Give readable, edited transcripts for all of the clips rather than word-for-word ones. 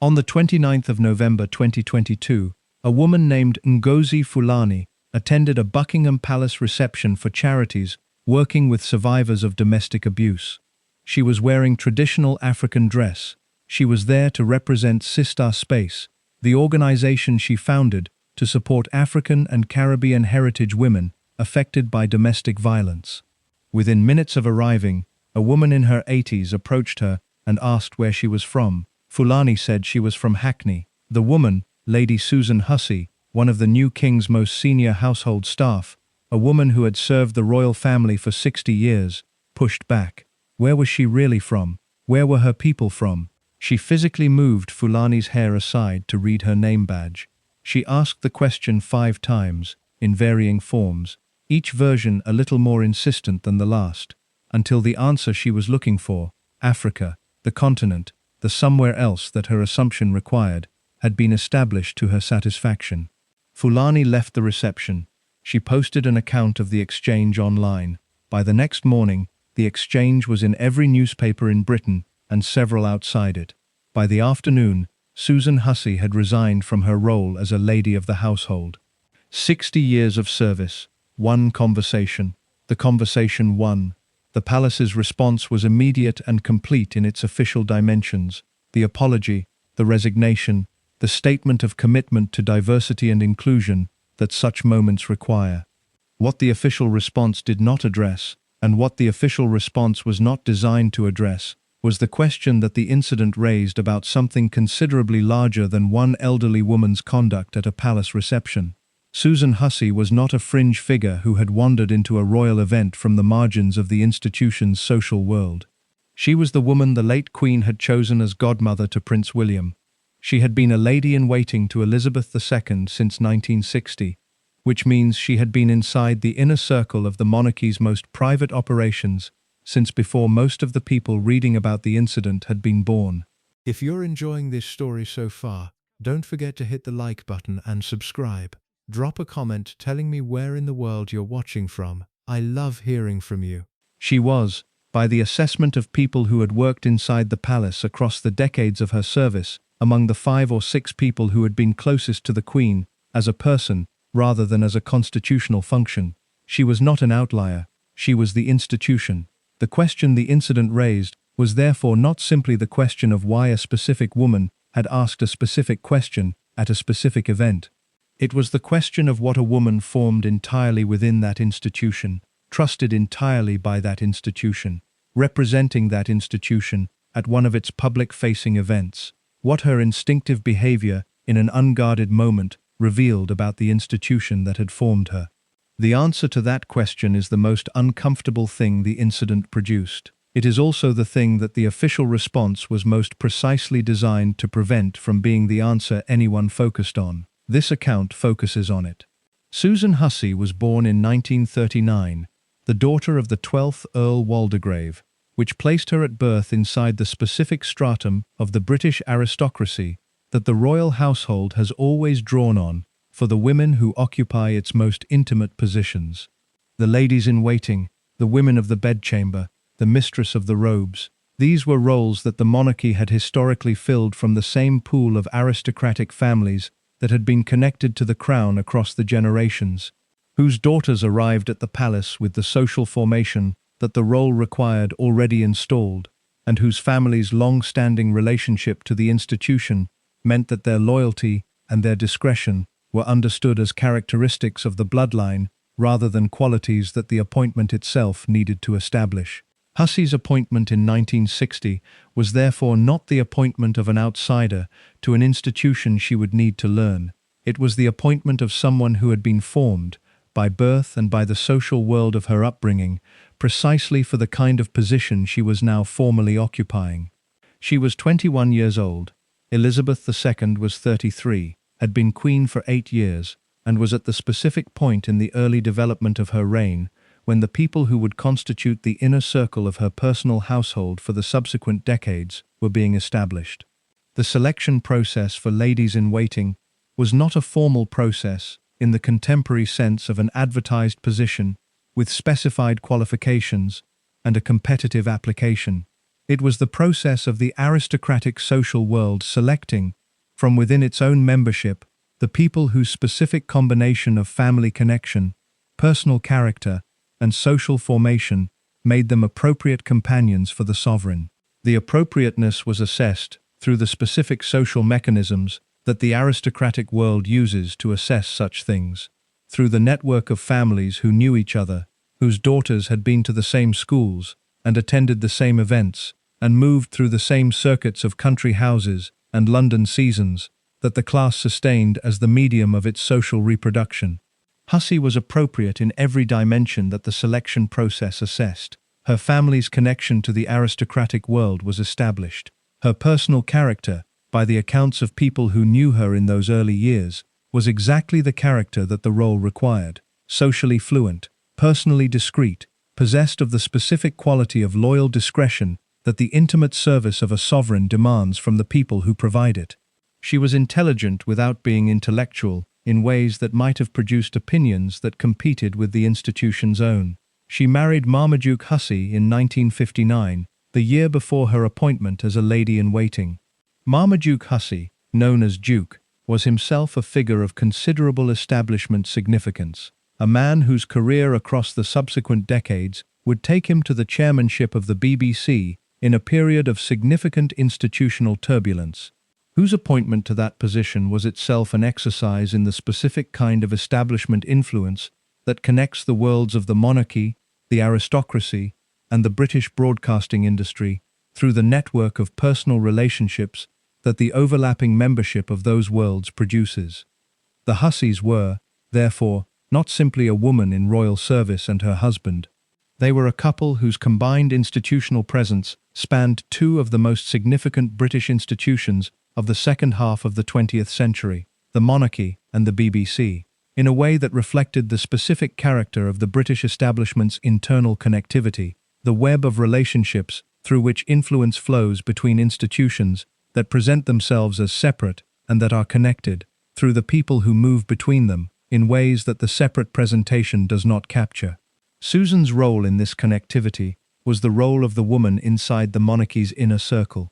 On the 29th of November 2022, a woman named Ngozi Fulani attended a Buckingham Palace reception for charities working with survivors of domestic abuse. She was wearing traditional African dress. She was there to represent Sistah Space, the organization she founded to support African and Caribbean heritage women affected by domestic violence. Within minutes of arriving, a woman in her 80s approached her and asked where she was from. Fulani said she was from Hackney. The woman, Lady Susan Hussey, one of the new king's most senior household staff, a woman who had served the royal family for 60 years, pushed back. Where was she really from? Where were her people from? She physically moved Fulani's hair aside to read her name badge. She asked the question 5 times, in varying forms, each version a little more insistent than the last, until the answer she was looking for, Africa, the continent, the somewhere else that her assumption required, had been established to her satisfaction. Fulani left the reception. She posted an account of the exchange online. By the next morning, the exchange was in every newspaper in Britain and several outside it. By the afternoon, Susan Hussey had resigned from her role as a lady of the household. 60 years of service, one conversation. The conversation won. The palace's response was immediate and complete in its official dimensions. The apology, the resignation, the statement of commitment to diversity and inclusion that such moments require. What the official response did not address, and what the official response was not designed to address, was the question that the incident raised about something considerably larger than one elderly woman's conduct at a palace reception. Susan Hussey was not a fringe figure who had wandered into a royal event from the margins of the institution's social world. She was the woman the late Queen had chosen as godmother to Prince William. She had been a lady-in-waiting to Elizabeth II since 1960, which means she had been inside the inner circle of the monarchy's most private operations since before most of the people reading about the incident had been born. If you're enjoying this story so far, don't forget to hit the like button and subscribe. Drop a comment telling me where in the world you're watching from. I love hearing from you. She was, by the assessment of people who had worked inside the palace across the decades of her service, among the 5 or 6 people who had been closest to the Queen, as a person, rather than as a constitutional function. She was not an outlier. She was the institution. The question the incident raised was therefore not simply the question of why a specific woman had asked a specific question at a specific event. It was the question of what a woman formed entirely within that institution, trusted entirely by that institution, representing that institution at one of its public-facing events, what her instinctive behavior in an unguarded moment revealed about the institution that had formed her. The answer to that question is the most uncomfortable thing the incident produced. It is also the thing that the official response was most precisely designed to prevent from being the answer anyone focused on. This account focuses on it. Susan Hussey was born in 1939, the daughter of the 12th Earl Waldegrave, which placed her at birth inside the specific stratum of the British aristocracy that the royal household has always drawn on for the women who occupy its most intimate positions. The ladies-in-waiting, the women of the bedchamber, the mistress of the robes. These were roles that the monarchy had historically filled from the same pool of aristocratic families that had been connected to the crown across the generations, whose daughters arrived at the palace with the social formation that the role required already installed, and whose families' long-standing relationship to the institution meant that their loyalty and their discretion were understood as characteristics of the bloodline rather than qualities that the appointment itself needed to establish. Hussey's appointment in 1960 was therefore not the appointment of an outsider to an institution she would need to learn. It was the appointment of someone who had been formed, by birth and by the social world of her upbringing, precisely for the kind of position she was now formally occupying. She was 21 years old. Elizabeth II was 33, had been queen for 8 years, and was at the specific point in the early development of her reign when the people who would constitute the inner circle of her personal household for the subsequent decades were being established. The selection process for ladies-in-waiting was not a formal process in the contemporary sense of an advertised position with specified qualifications and a competitive application. It was the process of the aristocratic social world selecting, from within its own membership, the people whose specific combination of family connection, personal character, and social formation made them appropriate companions for the sovereign. The appropriateness was assessed through the specific social mechanisms that the aristocratic world uses to assess such things, through the network of families who knew each other, whose daughters had been to the same schools and attended the same events, and moved through the same circuits of country houses and London seasons, that the class sustained as the medium of its social reproduction. Hussey was appropriate in every dimension that the selection process assessed. Her family's connection to the aristocratic world was established. Her personal character, by the accounts of people who knew her in those early years, was exactly the character that the role required: socially fluent, personally discreet, possessed of the specific quality of loyal discretion that the intimate service of a sovereign demands from the people who provide it. She was intelligent without being intellectual, in ways that might have produced opinions that competed with the institution's own. She married Marmaduke Hussey in 1959, the year before her appointment as a lady-in-waiting. Marmaduke Hussey, known as Duke, was himself a figure of considerable establishment significance, a man whose career across the subsequent decades would take him to the chairmanship of the BBC in a period of significant institutional turbulence, whose appointment to that position was itself an exercise in the specific kind of establishment influence that connects the worlds of the monarchy, the aristocracy, and the British broadcasting industry through the network of personal relationships that the overlapping membership of those worlds produces. The Husseys were, therefore, not simply a woman in royal service and her husband. They were a couple whose combined institutional presence spanned two of the most significant British institutions of the second half of the 20th century, the monarchy and the BBC, in a way that reflected the specific character of the British establishment's internal connectivity, the web of relationships through which influence flows between institutions that present themselves as separate and that are connected, through the people who move between them, in ways that the separate presentation does not capture. Susan's role in this connectivity was the role of the woman inside the monarchy's inner circle,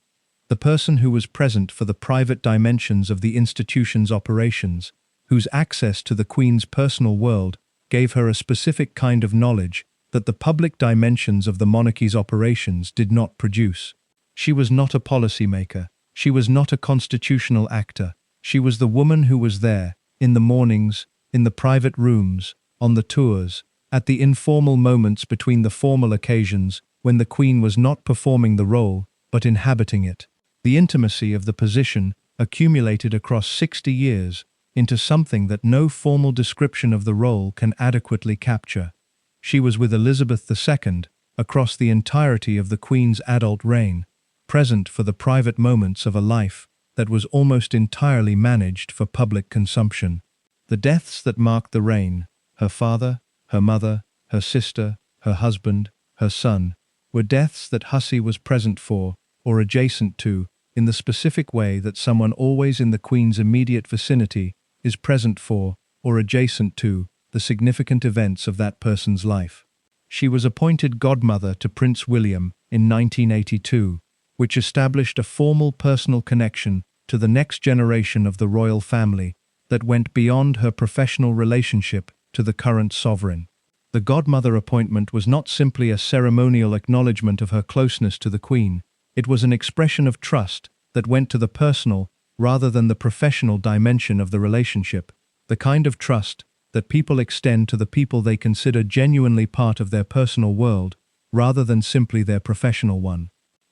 the person who was present for the private dimensions of the institution's operations, whose access to the Queen's personal world gave her a specific kind of knowledge that the public dimensions of the monarchy's operations did not produce. She was not a policymaker. She was not a constitutional actor. She was the woman who was there, in the mornings, in the private rooms, on the tours, at the informal moments between the formal occasions when the Queen was not performing the role, but inhabiting it. The intimacy of the position accumulated across 60 years into something that no formal description of the role can adequately capture. She was with Elizabeth II across the entirety of the Queen's adult reign, present for the private moments of a life that was almost entirely managed for public consumption. The deaths that marked the reign, her father, her mother, her sister, her husband, her son, were deaths that Hussey was present for, or adjacent to, in the specific way that someone always in the Queen's immediate vicinity is present for, or adjacent to, the significant events of that person's life. She was appointed godmother to Prince William in 1982, which established a formal personal connection to the next generation of the royal family that went beyond her professional relationship to the current sovereign. The godmother appointment was not simply a ceremonial acknowledgement of her closeness to the Queen. It was an expression of trust that went to the personal rather than the professional dimension of the relationship, the kind of trust that people extend to the people they consider genuinely part of their personal world, rather than simply their professional one.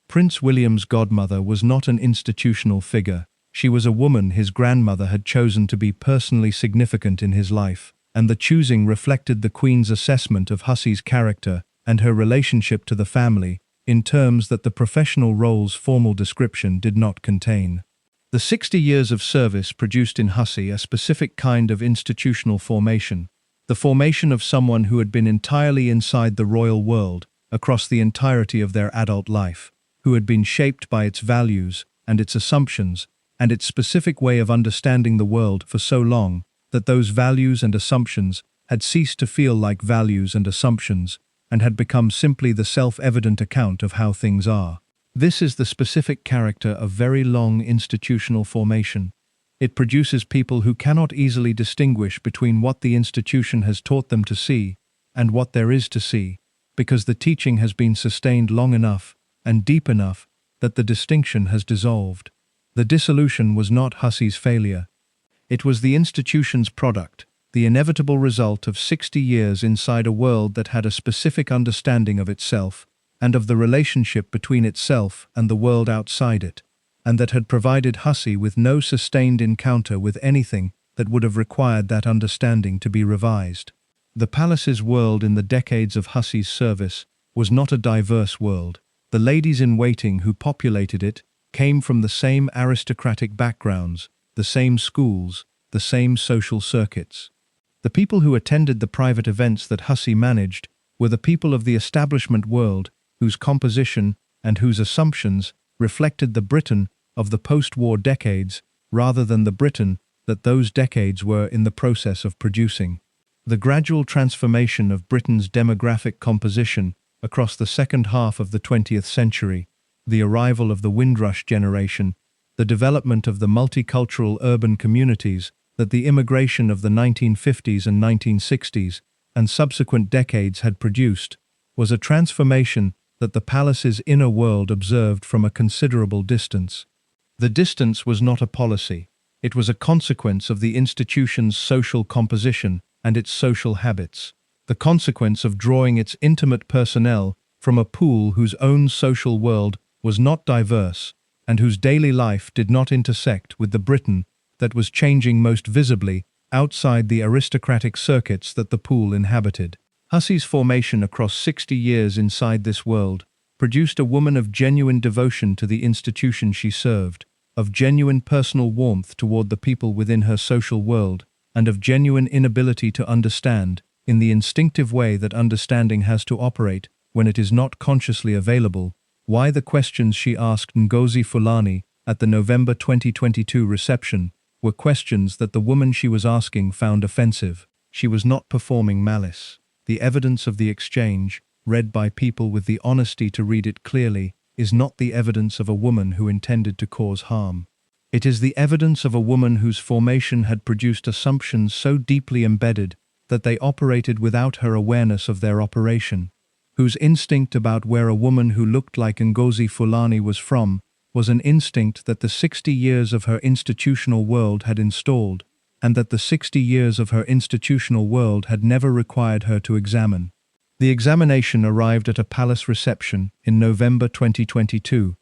Prince William's godmother was not an institutional figure. She was a woman his grandmother had chosen to be personally significant in his life, and the choosing reflected the Queen's assessment of Hussey's character and her relationship to the family in terms that the professional role's formal description did not contain. The 60 years of service produced in Hussey a specific kind of institutional formation, the formation of someone who had been entirely inside the royal world across the entirety of their adult life, who had been shaped by its values and its assumptions and its specific way of understanding the world for so long that those values and assumptions had ceased to feel like values and assumptions and had become simply the self-evident account of how things are. This is the specific character of very long institutional formation. It produces people who cannot easily distinguish between what the institution has taught them to see and what there is to see, because the teaching has been sustained long enough and deep enough that the distinction has dissolved. The dissolution was not Hussey's failure. It was the institution's product, the inevitable result of 60 years inside a world that had a specific understanding of itself and of the relationship between itself and the world outside it, and that had provided Hussey with no sustained encounter with anything that would have required that understanding to be revised. The palace's world in the decades of Hussey's service was not a diverse world. The ladies-in-waiting who populated it came from the same aristocratic backgrounds, the same schools, the same social circuits. The people who attended the private events that Hussey managed were the people of the establishment world whose composition and whose assumptions reflected the Britain of the post-war decades rather than the Britain that those decades were in the process of producing. The gradual transformation of Britain's demographic composition across the second half of the 20th century, the arrival of the Windrush generation, the development of the multicultural urban communities that the immigration of the 1950s and 1960s and subsequent decades had produced, was a transformation that the palace's inner world observed from a considerable distance. The distance was not a policy. It was a consequence of the institution's social composition and its social habits, the consequence of drawing its intimate personnel from a pool whose own social world was not diverse and whose daily life did not intersect with the Britain that was changing most visibly outside the aristocratic circuits that the pool inhabited. Hussey's formation across 60 years inside this world produced a woman of genuine devotion to the institution she served, of genuine personal warmth toward the people within her social world, and of genuine inability to understand, in the instinctive way that understanding has to operate when it is not consciously available, why the questions she asked Ngozi Fulani at the November 2022 reception were questions that the woman she was asking found offensive. She was not performing malice. The evidence of the exchange, read by people with the honesty to read it clearly, is not the evidence of a woman who intended to cause harm. It is the evidence of a woman whose formation had produced assumptions so deeply embedded that they operated without her awareness of their operation, whose instinct about where a woman who looked like Ngozi Fulani was from was an instinct that the 60 years of her institutional world had installed, and that the 60 years of her institutional world had never required her to examine. The examination arrived at a palace reception in November 2022,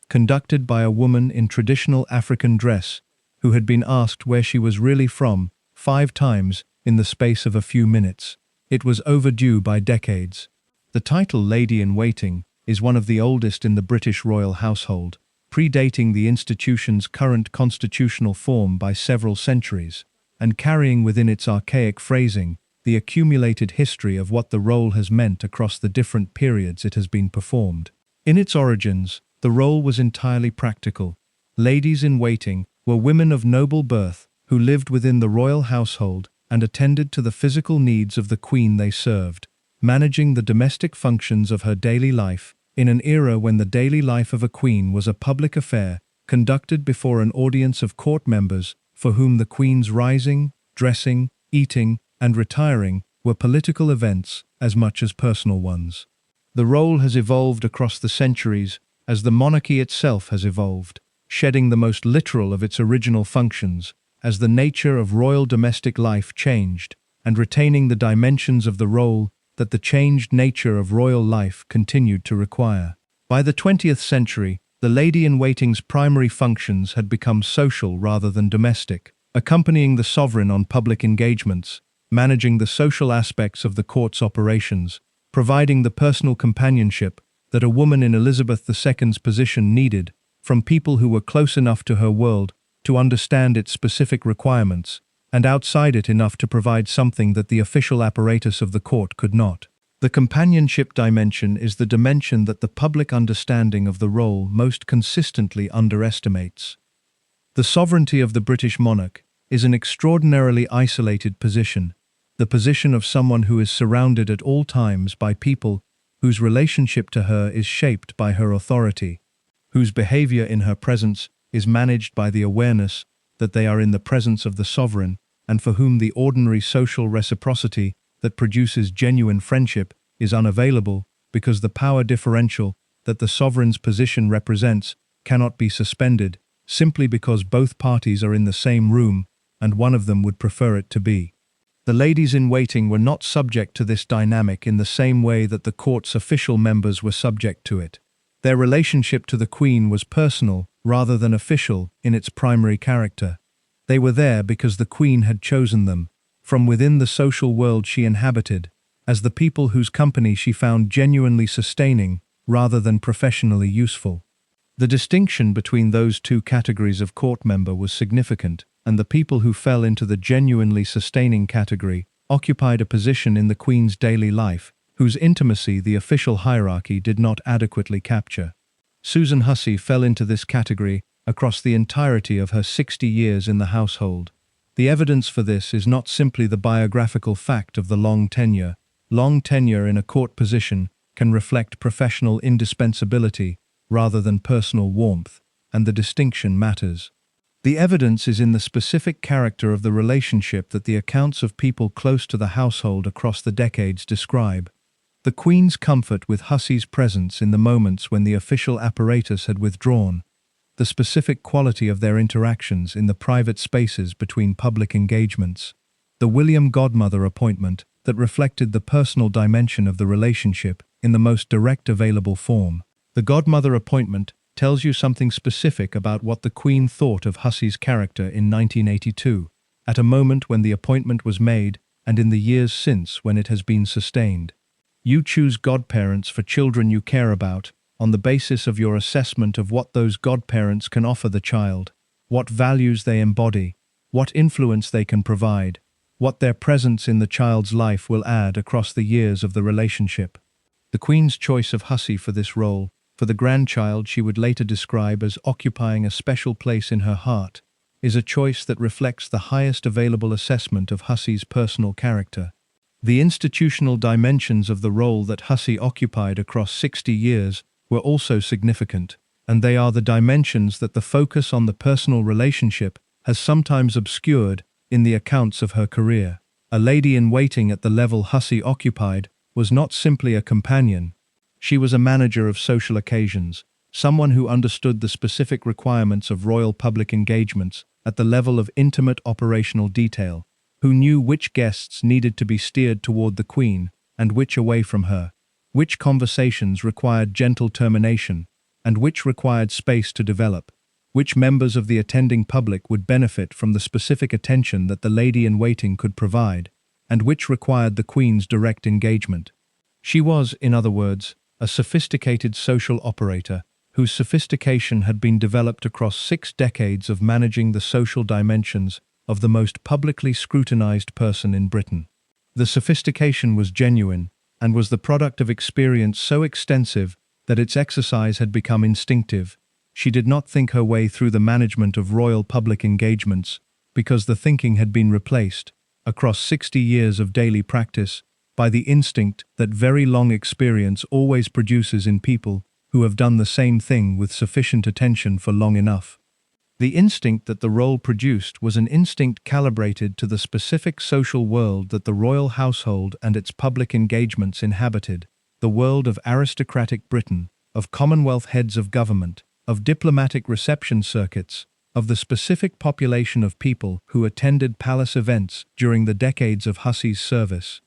conducted by a woman in traditional African dress who had been asked where she was really from 5 times in the space of a few minutes. It was overdue by decades. The title Lady-in-Waiting is one of the oldest in the British royal household, predating the institution's current constitutional form by several centuries, and carrying within its archaic phrasing the accumulated history of what the role has meant across the different periods it has been performed. In its origins, the role was entirely practical. Ladies-in-waiting were women of noble birth who lived within the royal household and attended to the physical needs of the queen they served, managing the domestic functions of her daily life in an era when the daily life of a queen was a public affair conducted before an audience of court members for whom the queen's rising, dressing, eating, and retiring were political events as much as personal ones. The role has evolved across the centuries as the monarchy itself has evolved, shedding the most literal of its original functions as the nature of royal domestic life changed, and retaining the dimensions of the role that the changed nature of royal life continued to require. By the 20th century, the lady-in-waiting's primary functions had become social rather than domestic, accompanying the sovereign on public engagements, managing the social aspects of the court's operations, providing the personal companionship that a woman in Elizabeth II's position needed from people who were close enough to her world to understand its specific requirements, and outside it enough to provide something that the official apparatus of the court could not. The companionship dimension is the dimension that the public understanding of the role most consistently underestimates. The sovereignty of the British monarch is an extraordinarily isolated position, the position of someone who is surrounded at all times by people whose relationship to her is shaped by her authority. whose behavior in her presence is managed by the awareness that they are in the presence of the sovereign, and for whom the ordinary social reciprocity that produces genuine friendship is unavailable because the power differential that the sovereign's position represents cannot be suspended simply because both parties are in the same room and one of them would prefer it to be. The ladies-in-waiting were not subject to this dynamic in the same way that the court's official members were subject to it. Their relationship to the Queen was personal rather than official in its primary character. They were there because the Queen had chosen them, from within the social world she inhabited, as the people whose company she found genuinely sustaining rather than professionally useful. The distinction between those two categories of court member was significant, and the people who fell into the genuinely sustaining category occupied a position in the Queen's daily life, whose intimacy the official hierarchy did not adequately capture. Susan Hussey fell into this category across the entirety of her 60 years in the household. The evidence for this is not simply the biographical fact of the long tenure. Long tenure in a court position can reflect professional indispensability rather than personal warmth, and the distinction matters. The evidence is in the specific character of the relationship that the accounts of people close to the household across the decades describe. The Queen's comfort with Hussey's presence in the moments when the official apparatus had withdrawn, the specific quality of their interactions in the private spaces between public engagements, the William godmother appointment that reflected the personal dimension of the relationship in the most direct available form. The godmother appointment tells you something specific about what the Queen thought of Hussey's character in 1982, at a moment when the appointment was made and in the years since when it has been sustained. You choose godparents for children you care about on the basis of your assessment of what those godparents can offer the child, what values they embody, what influence they can provide, what their presence in the child's life will add across the years of the relationship. The Queen's choice of Hussey for this role, for the grandchild she would later describe as occupying a special place in her heart, is a choice that reflects the highest available assessment of Hussey's personal character. The institutional dimensions of the role that Hussey occupied across 60 years were also significant, and they are the dimensions that the focus on the personal relationship has sometimes obscured in the accounts of her career. A lady-in-waiting at the level Hussey occupied was not simply a companion. She was a manager of social occasions, someone who understood the specific requirements of royal public engagements at the level of intimate operational detail, who knew which guests needed to be steered toward the Queen and which away from her, which conversations required gentle termination and which required space to develop, which members of the attending public would benefit from the specific attention that the lady-in-waiting could provide, and which required the Queen's direct engagement. She was, in other words, a sophisticated social operator whose sophistication had been developed across 6 decades of managing the social dimensions of the most publicly scrutinized person in Britain. The sophistication was genuine and was the product of experience so extensive that its exercise had become instinctive. She did not think her way through the management of royal public engagements because the thinking had been replaced, across 60 years of daily practice, by the instinct that very long experience always produces in people who have done the same thing with sufficient attention for long enough. The instinct that the role produced was an instinct calibrated to the specific social world that the royal household and its public engagements inhabited, the world of aristocratic Britain, of Commonwealth heads of government, of diplomatic reception circuits, of the specific population of people who attended palace events during the decades of Hussey's service.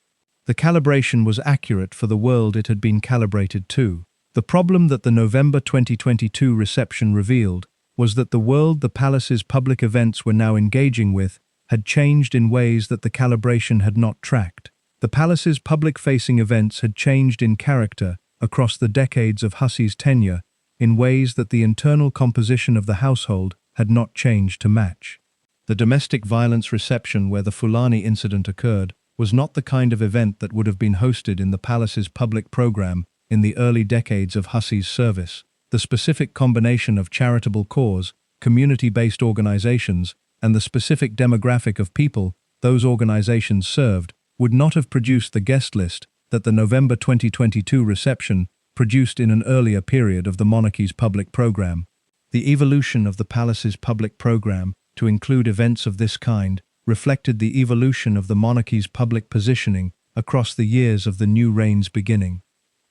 The calibration was accurate for the world it had been calibrated to. The problem that the November 2022 reception revealed was that the world the palace's public events were now engaging with had changed in ways that the calibration had not tracked. The palace's public-facing events had changed in character across the decades of Hussey's tenure in ways that the internal composition of the household had not changed to match. The domestic violence reception where the Fulani incident occurred was not the kind of event that would have been hosted in the palace's public program in the early decades of Hussey's service. The specific combination of charitable cause, community-based organizations, and the specific demographic of people those organizations served would not have produced the guest list that the November 2022 reception produced in an earlier period of the monarchy's public program. The evolution of the palace's public program, to include events of this kind, reflected the evolution of the monarchy's public positioning across the years of the new reign's beginning.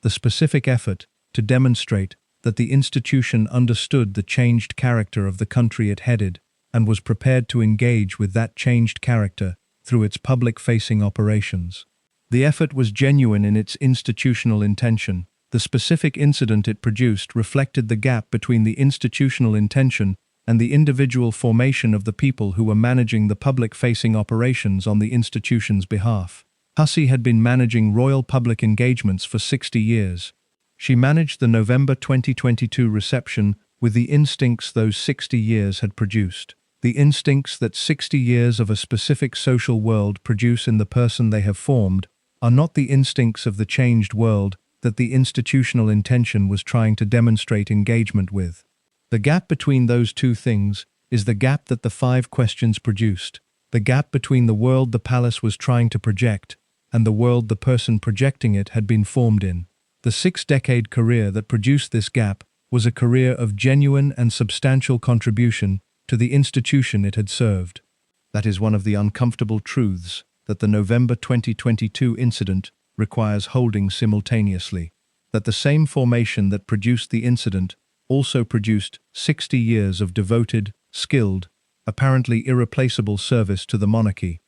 The specific effort to demonstrate that the institution understood the changed character of the country it headed and was prepared to engage with that changed character through its public-facing operations. The effort was genuine in its institutional intention. The specific incident it produced reflected the gap between the institutional intention and the individual formation of the people who were managing the public-facing operations on the institution's behalf. Hussey had been managing royal public engagements for 60 years. She managed the November 2022 reception with the instincts those 60 years had produced. The instincts that 60 years of a specific social world produce in the person they have formed are not the instincts of the changed world that the institutional intention was trying to demonstrate engagement with. The gap between those two things is the gap that the 5 questions produced, the gap between the world the palace was trying to project and the world the person projecting it had been formed in. The 6-decade career that produced this gap was a career of genuine and substantial contribution to the institution it had served. That is one of the uncomfortable truths that the November 2022 incident requires holding simultaneously, that the same formation that produced the incident also produced 60 years of devoted, skilled, apparently irreplaceable service to the monarchy,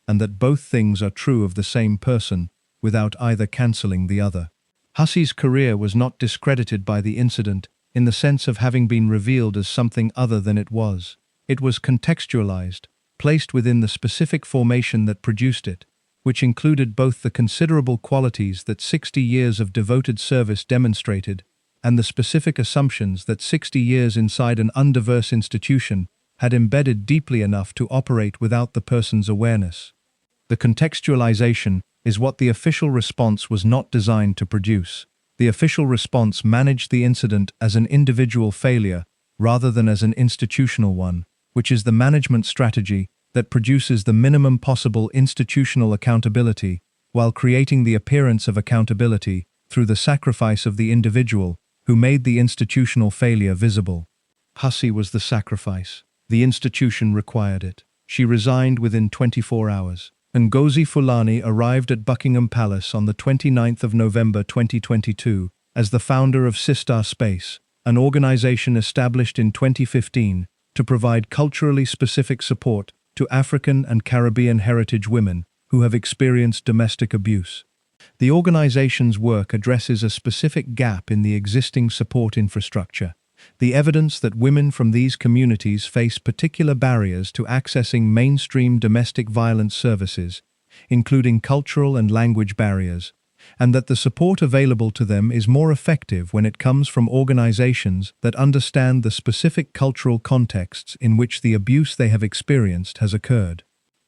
and that both things are true of the same person without either cancelling the other. Hussey's career was not discredited by the incident in the sense of having been revealed as something other than it was. It was contextualized, placed within the specific formation that produced it, which included both the considerable qualities that 60 years of devoted service demonstrated and the specific assumptions that 60 years inside an undiverse institution had embedded deeply enough to operate without the person's awareness. The contextualization is what the official response was not designed to produce. The official response managed the incident as an individual failure rather than as an institutional one, which is the management strategy that produces the minimum possible institutional accountability while creating the appearance of accountability through the sacrifice of the individual who made the institutional failure visible. Hussey was the sacrifice. The institution required it. She resigned within 24 hours. Ngozi Fulani arrived at Buckingham Palace on the 29th of November 2022 as the founder of Sistah Space, an organization established in 2015 to provide culturally specific support to African and Caribbean heritage women who have experienced domestic abuse. The organization's work addresses a specific gap in the existing support infrastructure, the evidence that women from these communities face particular barriers to accessing mainstream domestic violence services, including cultural and language barriers, and that the support available to them is more effective when it comes from organizations that understand the specific cultural contexts in which the abuse they have experienced has occurred.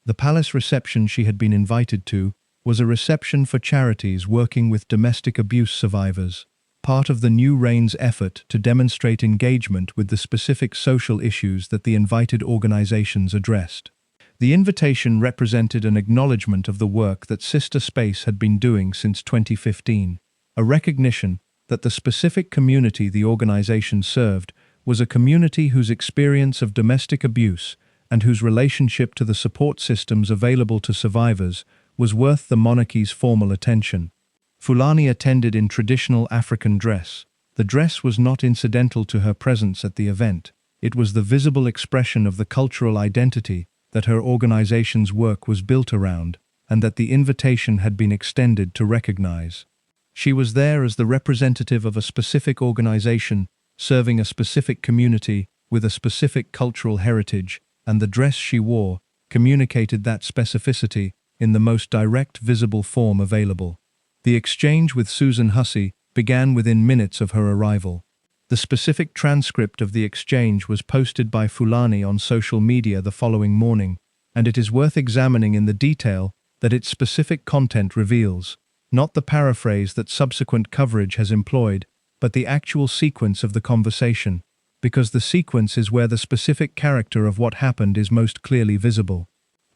The palace reception she had been invited to was a reception for charities working with domestic abuse survivors, part of the new reign's effort to demonstrate engagement with the specific social issues that the invited organizations addressed. The invitation represented an acknowledgement of the work that Sistah Space had been doing since 2015, a recognition that the specific community the organization served was a community whose experience of domestic abuse and whose relationship to the support systems available to survivors was worth the monarchy's formal attention. Fulani attended in traditional African dress. The dress was not incidental to her presence at the event. It was the visible expression of the cultural identity that her organization's work was built around, and that the invitation had been extended to recognize. She was there as the representative of a specific organization, serving a specific community with a specific cultural heritage, and the dress she wore communicated that specificity in the most direct visible form available. The exchange with Susan Hussey began within minutes of her arrival. The specific transcript of the exchange was posted by Fulani on social media the following morning, and it is worth examining in the detail that its specific content reveals, not the paraphrase that subsequent coverage has employed, but the actual sequence of the conversation, because the sequence is where the specific character of what happened is most clearly visible.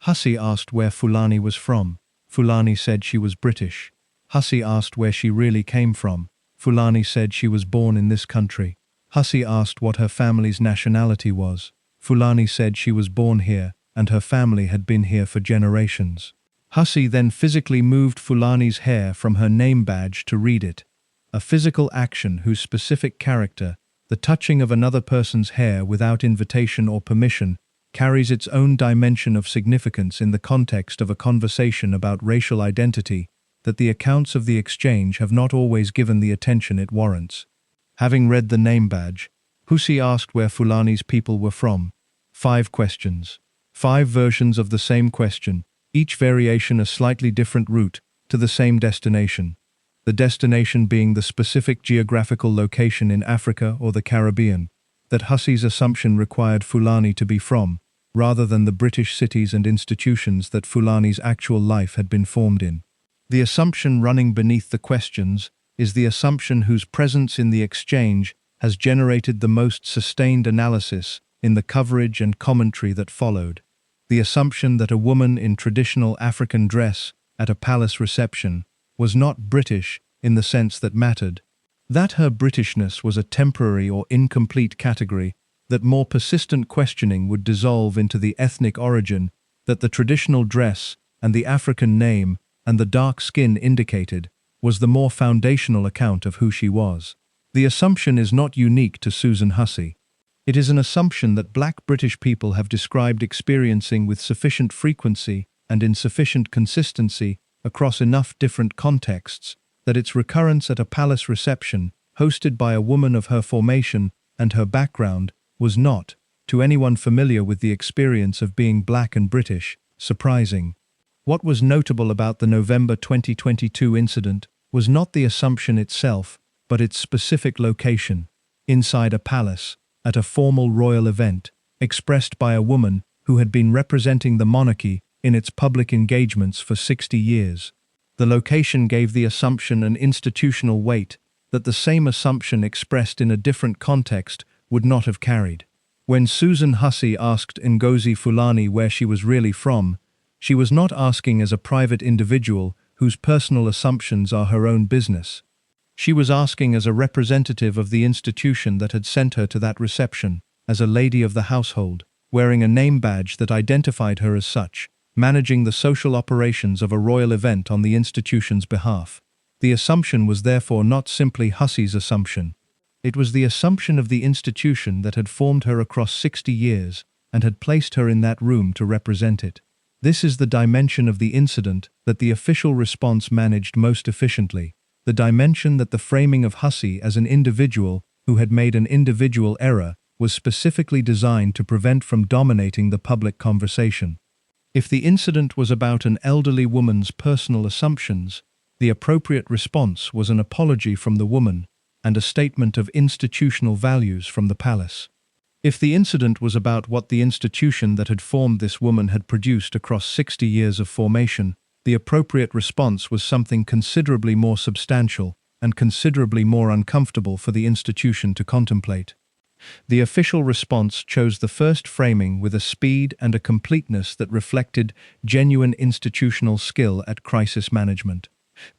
Hussey asked where Fulani was from. Fulani said she was British. Hussey asked where she really came from. Fulani said she was born in this country. Hussey asked what her family's nationality was. Fulani said she was born here and her family had been here for generations. Hussey then physically moved Fulani's hair from her name badge to read it. A physical action whose specific character, the touching of another person's hair without invitation or permission, carries its own dimension of significance in the context of a conversation about racial identity that the accounts of the exchange have not always given the attention it warrants. Having read the name badge, Hussey asked where Fulani's people were from. 5 questions. 5 versions of the same question, each variation a slightly different route to the same destination. The destination being the specific geographical location in Africa or the Caribbean that Hussey's assumption required Fulani to be from, rather than the British cities and institutions that Fulani's actual life had been formed in. The assumption running beneath the questions is the assumption whose presence in the exchange has generated the most sustained analysis in the coverage and commentary that followed. The assumption that a woman in traditional African dress at a palace reception was not British in the sense that mattered, that her Britishness was a temporary or incomplete category, that more persistent questioning would dissolve into the ethnic origin that the traditional dress and the African name and the dark skin indicated, was the more foundational account of who she was. The assumption is not unique to Susan Hussey. It is an assumption that Black British people have described experiencing with sufficient frequency and in sufficient consistency across enough different contexts that its recurrence at a palace reception hosted by a woman of her formation and her background was not, to anyone familiar with the experience of being Black and British, surprising. What was notable about the November 2022 incident was not the assumption itself, but its specific location, inside a palace, at a formal royal event, expressed by a woman who had been representing the monarchy in its public engagements for 60 years. The location gave the assumption an institutional weight that the same assumption expressed in a different context would not have carried. When Susan Hussey asked Ngozi Fulani where she was really from, she was not asking as a private individual whose personal assumptions are her own business. She was asking as a representative of the institution that had sent her to that reception, as a lady of the household, wearing a name badge that identified her as such, managing the social operations of a royal event on the institution's behalf. The assumption was therefore not simply Hussey's assumption. It was the assumption of the institution that had formed her across 60 years and had placed her in that room to represent it. This is the dimension of the incident that the official response managed most efficiently, the dimension that the framing of Hussey as an individual who had made an individual error was specifically designed to prevent from dominating the public conversation. If the incident was about an elderly woman's personal assumptions, the appropriate response was an apology from the woman and a statement of institutional values from the palace. If the incident was about what the institution that had formed this woman had produced across 60 years of formation, the appropriate response was something considerably more substantial and considerably more uncomfortable for the institution to contemplate. The official response chose the first framing with a speed and a completeness that reflected genuine institutional skill at crisis management.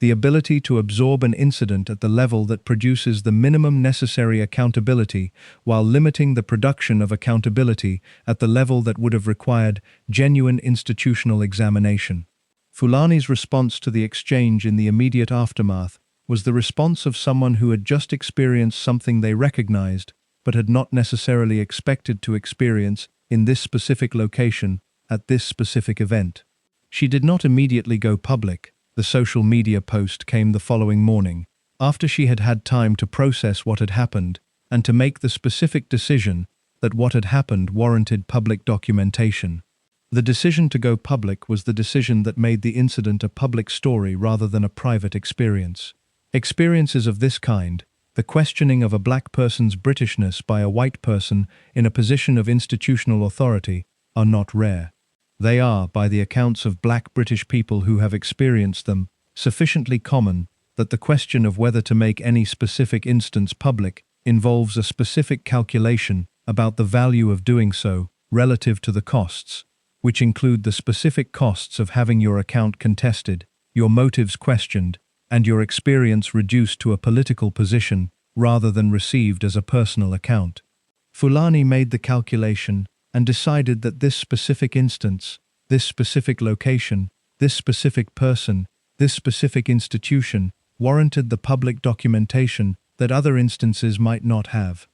The ability to absorb an incident at the level that produces the minimum necessary accountability while limiting the production of accountability at the level that would have required genuine institutional examination. Fulani's response to the exchange in the immediate aftermath was the response of someone who had just experienced something they recognized but had not necessarily expected to experience in this specific location at this specific event. She did not immediately go public. The social media post came the following morning, after she had had time to process what had happened and to make the specific decision that what had happened warranted public documentation. The decision to go public was the decision that made the incident a public story rather than a private experience. Experiences of this kind, the questioning of a Black person's Britishness by a white person in a position of institutional authority, are not rare. They are, by the accounts of Black British people who have experienced them, sufficiently common that the question of whether to make any specific instance public involves a specific calculation about the value of doing so relative to the costs, which include the specific costs of having your account contested, your motives questioned, and your experience reduced to a political position rather than received as a personal account. Fulani made the calculation and decided that this specific instance, this specific location, this specific person, this specific institution warranted the public documentation that other instances might not have.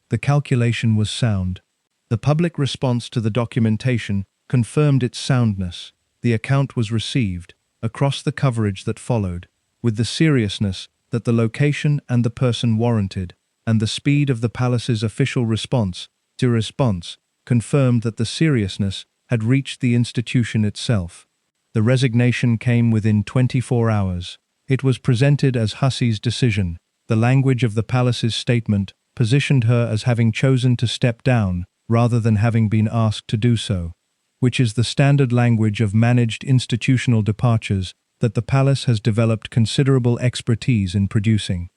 The calculation was sound. The public response to the documentation confirmed its soundness. The account was received, across the coverage that followed, with the seriousness that the location and the person warranted, and the speed of the palace's official response confirmed that the seriousness had reached the institution itself. The resignation came within 24 hours. It was presented as Hussey's decision. The language of the palace's statement positioned her as having chosen to step down rather than having been asked to do so, which is the standard language of managed institutional departures that the palace has developed considerable expertise in producing.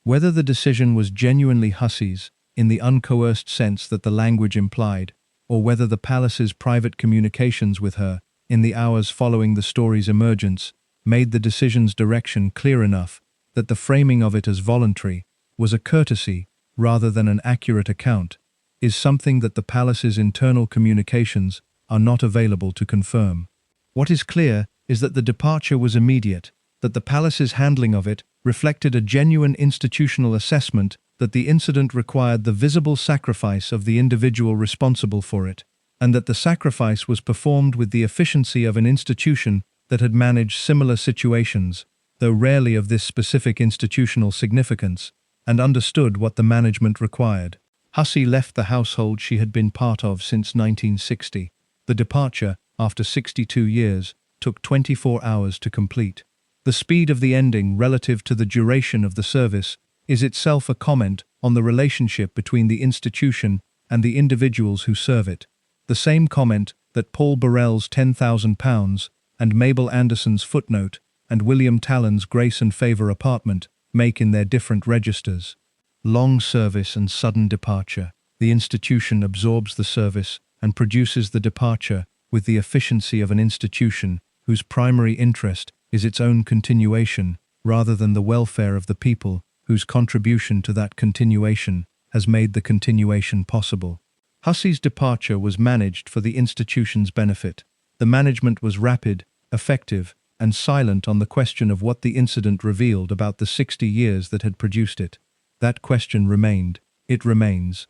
Whether the decision was genuinely Hussey's, in the uncoerced sense that the language implied, or whether the palace's private communications with her, in the hours following the story's emergence, made the decision's direction clear enough that the framing of it as voluntary was a courtesy rather than an accurate account, is something that the palace's internal communications are not available to confirm. What is clear is that the departure was immediate, that the palace's handling of it reflected a genuine institutional assessment that the incident required the visible sacrifice of the individual responsible for it, and that the sacrifice was performed with the efficiency of an institution that had managed similar situations, though rarely of this specific institutional significance, and understood what the management required. Hussey left the household she had been part of since 1960. The departure, after 62 years, took 24 hours to complete. The speed of the ending relative to the duration of the service is itself a comment on the relationship between the institution and the individuals who serve it. The same comment that Paul Burrell's £10,000 and Mabel Anderson's footnote and William Talon's Grace and Favour apartment make in their different registers. Long service and sudden departure. The institution absorbs the service and produces the departure with the efficiency of an institution whose primary interest is its own continuation rather than the welfare of the people whose contribution to that continuation has made the continuation possible. Hussey's departure was managed for the institution's benefit. The management was rapid, effective, and silent on the question of what the incident revealed about the 60 years that had produced it. That question remained. It remains.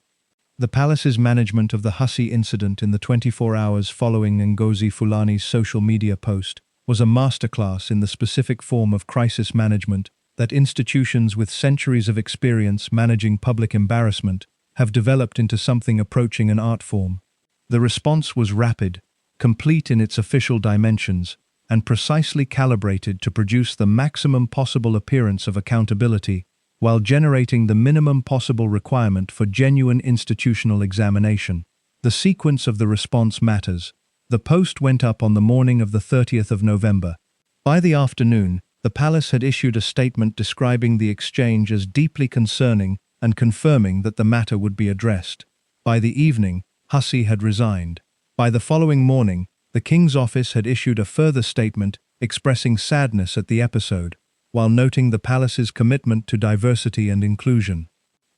The palace's management of the Hussey incident in the 24 hours following Ngozi Fulani's social media post was a masterclass in the specific form of crisis management that institutions with centuries of experience managing public embarrassment have developed into something approaching an art form. The response was rapid, complete in its official dimensions, and precisely calibrated to produce the maximum possible appearance of accountability while generating the minimum possible requirement for genuine institutional examination. The sequence of the response matters. The post went up on the morning of the 30th of November. By the afternoon, the palace had issued a statement describing the exchange as deeply concerning and confirming that the matter would be addressed. By the evening, Hussey had resigned. By the following morning, the King's Office had issued a further statement expressing sadness at the episode, while noting the palace's commitment to diversity and inclusion.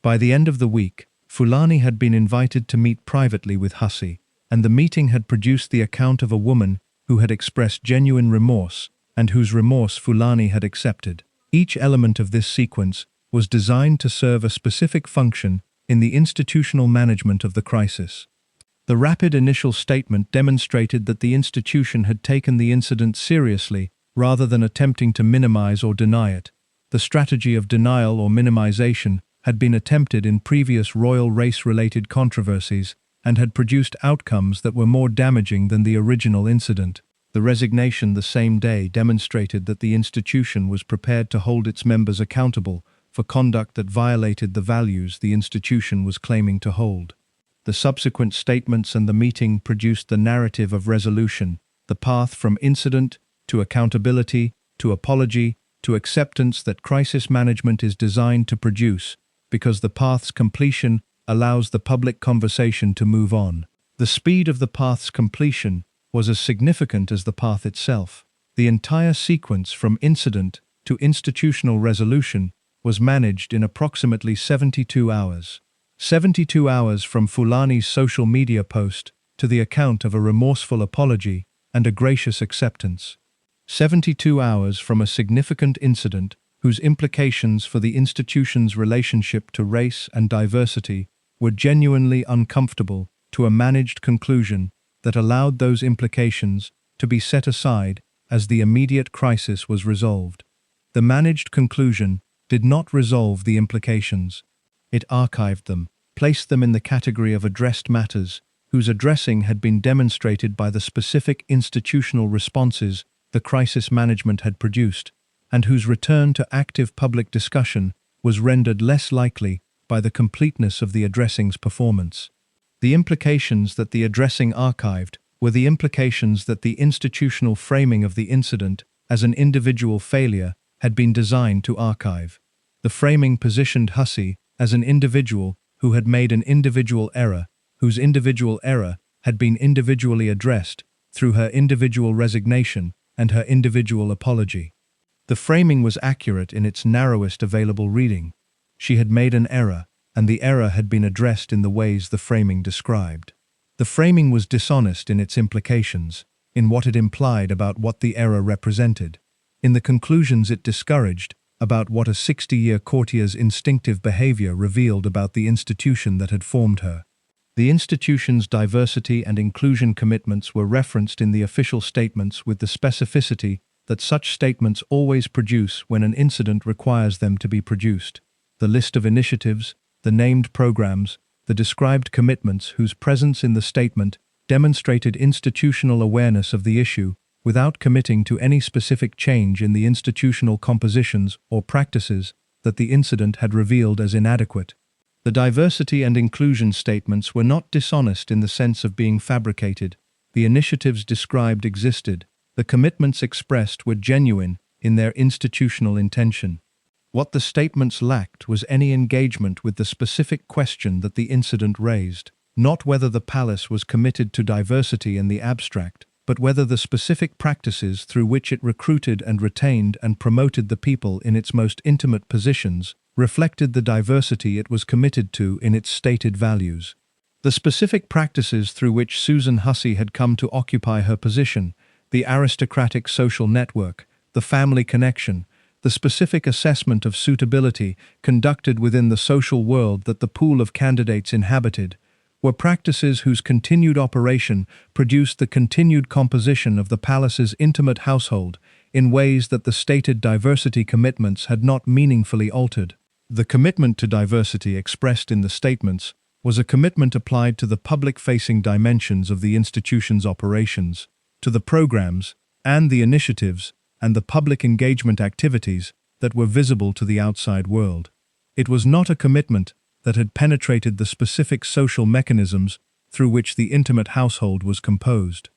By the end of the week, Fulani had been invited to meet privately with Hussey, and the meeting had produced the account of a woman who had expressed genuine remorse and whose remorse Fulani had accepted. Each element of this sequence was designed to serve a specific function in the institutional management of the crisis. The rapid initial statement demonstrated that the institution had taken the incident seriously rather than attempting to minimize or deny it. The strategy of denial or minimization had been attempted in previous royal race-related controversies and had produced outcomes that were more damaging than the original incident. The resignation the same day demonstrated that the institution was prepared to hold its members accountable for conduct that violated the values the institution was claiming to hold. The subsequent statements and the meeting produced the narrative of resolution, the path from incident to accountability, to apology, to acceptance that crisis management is designed to produce, because the path's completion allows the public conversation to move on. The speed of the path's completion was as significant as the path itself. The entire sequence from incident to institutional resolution was managed in approximately 72 hours. 72 hours from Fulani's social media post to the account of a remorseful apology and a gracious acceptance. 72 hours from a significant incident whose implications for the institution's relationship to race and diversity were genuinely uncomfortable to a managed conclusion that allowed those implications to be set aside as the immediate crisis was resolved. The managed conclusion did not resolve the implications. It archived them, placed them in the category of addressed matters, whose addressing had been demonstrated by the specific institutional responses the crisis management had produced, and whose return to active public discussion was rendered less likely by the completeness of the addressing's performance. The implications that the addressing archived were the implications that the institutional framing of the incident as an individual failure had been designed to archive. The framing positioned Hussey as an individual who had made an individual error, whose individual error had been individually addressed through her individual resignation and her individual apology. The framing was accurate in its narrowest available reading. She had made an error, and the error had been addressed in the ways the framing described. The framing was dishonest in its implications, in what it implied about what the error represented, in the conclusions it discouraged about what a 60-year courtier's instinctive behavior revealed about the institution that had formed her. The institution's diversity and inclusion commitments were referenced in the official statements with the specificity that such statements always produce when an incident requires them to be produced. The list of initiatives, the named programs, the described commitments whose presence in the statement demonstrated institutional awareness of the issue without committing to any specific change in the institutional compositions or practices that the incident had revealed as inadequate. The diversity and inclusion statements were not dishonest in the sense of being fabricated. The initiatives described existed. The commitments expressed were genuine in their institutional intention. What the statements lacked was any engagement with the specific question that the incident raised, not whether the palace was committed to diversity in the abstract, but whether the specific practices through which it recruited and retained and promoted the people in its most intimate positions reflected the diversity it was committed to in its stated values. The specific practices through which Susan Hussey had come to occupy her position, the aristocratic social network, the family connection, the specific assessment of suitability conducted within the social world that the pool of candidates inhabited, were practices whose continued operation produced the continued composition of the palace's intimate household in ways that the stated diversity commitments had not meaningfully altered. The commitment to diversity expressed in the statements was a commitment applied to the public-facing dimensions of the institution's operations, to the programs and the initiatives and the public engagement activities that were visible to the outside world. It was not a commitment that had penetrated the specific social mechanisms through which the intimate household was composed.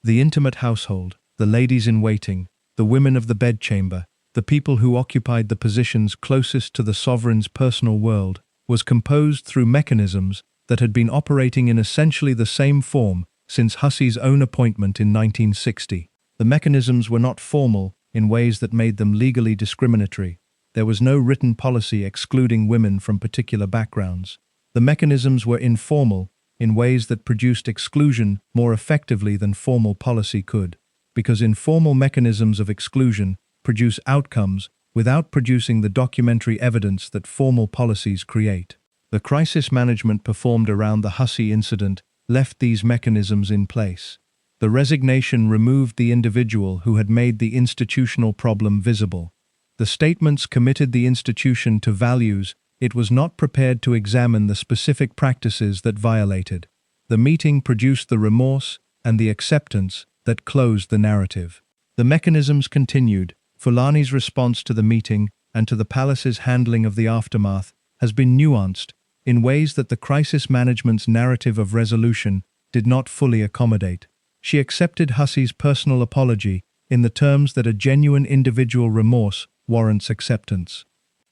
The intimate household, the ladies-in-waiting, the women of the bedchamber, the people who occupied the positions closest to the sovereign's personal world, was composed through mechanisms that had been operating in essentially the same form since Hussey's own appointment in 1960. The mechanisms were not formal in ways that made them legally discriminatory. There was no written policy excluding women from particular backgrounds. The mechanisms were informal in ways that produced exclusion more effectively than formal policy could, because informal mechanisms of exclusion produce outcomes without producing the documentary evidence that formal policies create. The crisis management performed around the Hussey incident left these mechanisms in place. The resignation removed the individual who had made the institutional problem visible. The statements committed the institution to values it was not prepared to examine the specific practices that violated. The meeting produced the remorse and the acceptance that closed the narrative. The mechanisms continued. Fulani's response to the meeting and to the palace's handling of the aftermath has been nuanced in ways that the crisis management's narrative of resolution did not fully accommodate. She accepted Hussey's personal apology in the terms that a genuine individual remorse warrants acceptance.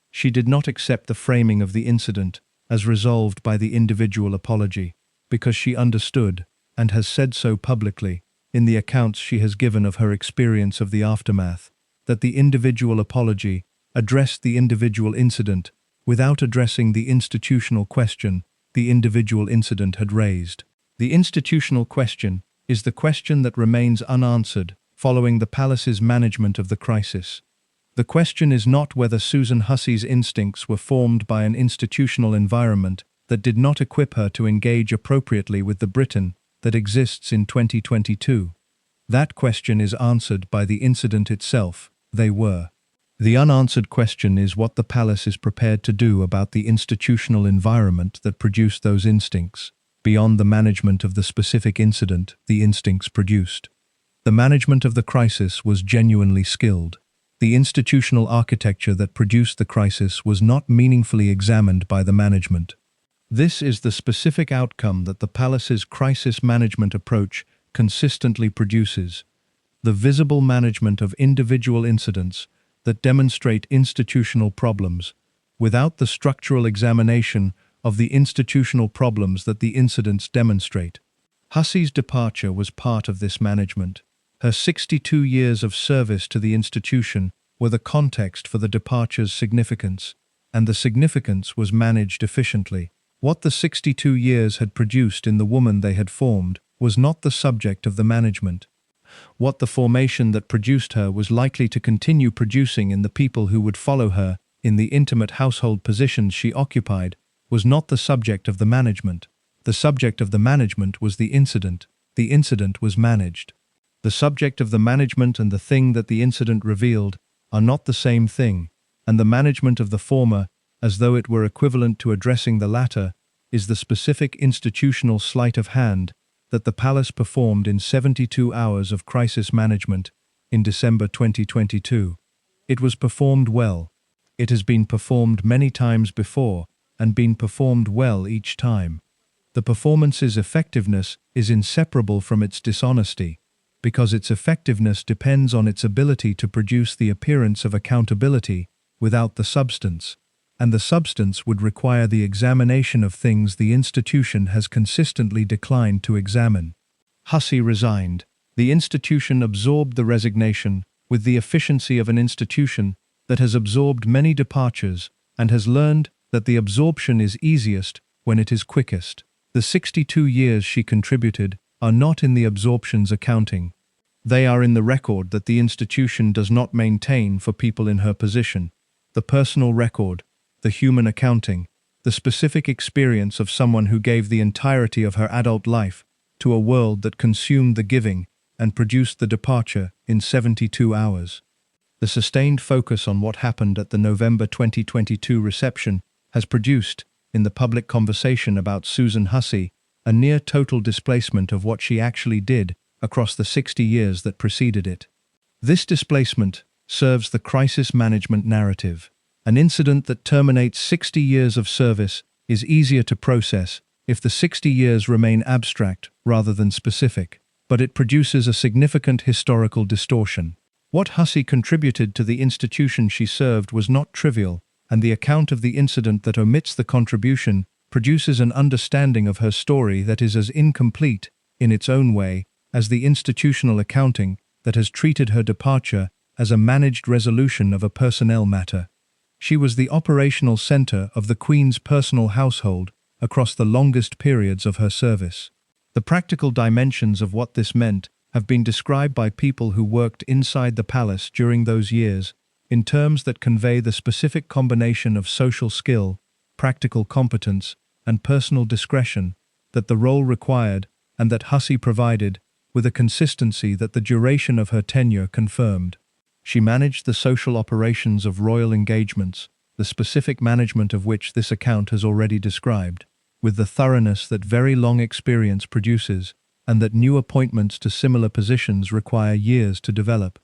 She did not accept the framing of the incident as resolved by the individual apology, because she understood, and has said so publicly, in the accounts she has given of her experience of the aftermath, that the individual apology addressed the individual incident without addressing the institutional question the individual incident had raised. The institutional question is the question that remains unanswered following the palace's management of the crisis. The question is not whether Susan Hussey's instincts were formed by an institutional environment that did not equip her to engage appropriately with the Britain that exists in 2022. That question is answered by the incident itself. They were. The unanswered question is what the palace is prepared to do about the institutional environment that produced those instincts, beyond the management of the specific incident the instincts produced. The management of the crisis was genuinely skilled. The institutional architecture that produced the crisis was not meaningfully examined by the management. This is the specific outcome that the palace's crisis management approach consistently produces: the visible management of individual incidents that demonstrate institutional problems, without the structural examination of the institutional problems that the incidents demonstrate. Hussey's departure was part of this management. Her 62 years of service to the institution were the context for the departure's significance, and the significance was managed efficiently. What the 62 years had produced in the woman they had formed was not the subject of the management. What the formation that produced her was likely to continue producing in the people who would follow her in the intimate household positions she occupied was not the subject of the management. The subject of the management was the incident. The incident was managed. The subject of the management and the thing that the incident revealed are not the same thing, and the management of the former, as though it were equivalent to addressing the latter, is the specific institutional sleight of hand that the palace performed in 72 hours of crisis management in December 2022. It was performed well. It has been performed many times before and been performed well each time. The performance's effectiveness is inseparable from its dishonesty, because its effectiveness depends on its ability to produce the appearance of accountability without the substance, and the substance would require the examination of things the institution has consistently declined to examine. Hussey resigned. The institution absorbed the resignation with the efficiency of an institution that has absorbed many departures and has learned that the absorption is easiest when it is quickest. The 62 years she contributed are not in the absorption's accounting. They are in the record that the institution does not maintain for people in her position, the personal record, the human accounting, the specific experience of someone who gave the entirety of her adult life to a world that consumed the giving and produced the departure in 72 hours. The sustained focus on what happened at the November 2022 reception has produced, in the public conversation about Susan Hussey, a near-total displacement of what she actually did across the 60 years that preceded it. This displacement serves the crisis management narrative. An incident that terminates 60 years of service is easier to process if the 60 years remain abstract rather than specific, but it produces a significant historical distortion. What Hussey contributed to the institution she served was not trivial, and the account of the incident that omits the contribution produces an understanding of her story that is as incomplete, in its own way, as the institutional accounting that has treated her departure as a managed resolution of a personnel matter. She was the operational center of the Queen's personal household across the longest periods of her service. The practical dimensions of what this meant have been described by people who worked inside the palace during those years in terms that convey the specific combination of social skill, practical competence, and personal discretion that the role required and that Hussey provided, with a consistency that the duration of her tenure confirmed. She managed the social operations of royal engagements, the specific management of which this account has already described, with the thoroughness that very long experience produces and that new appointments to similar positions require years to develop.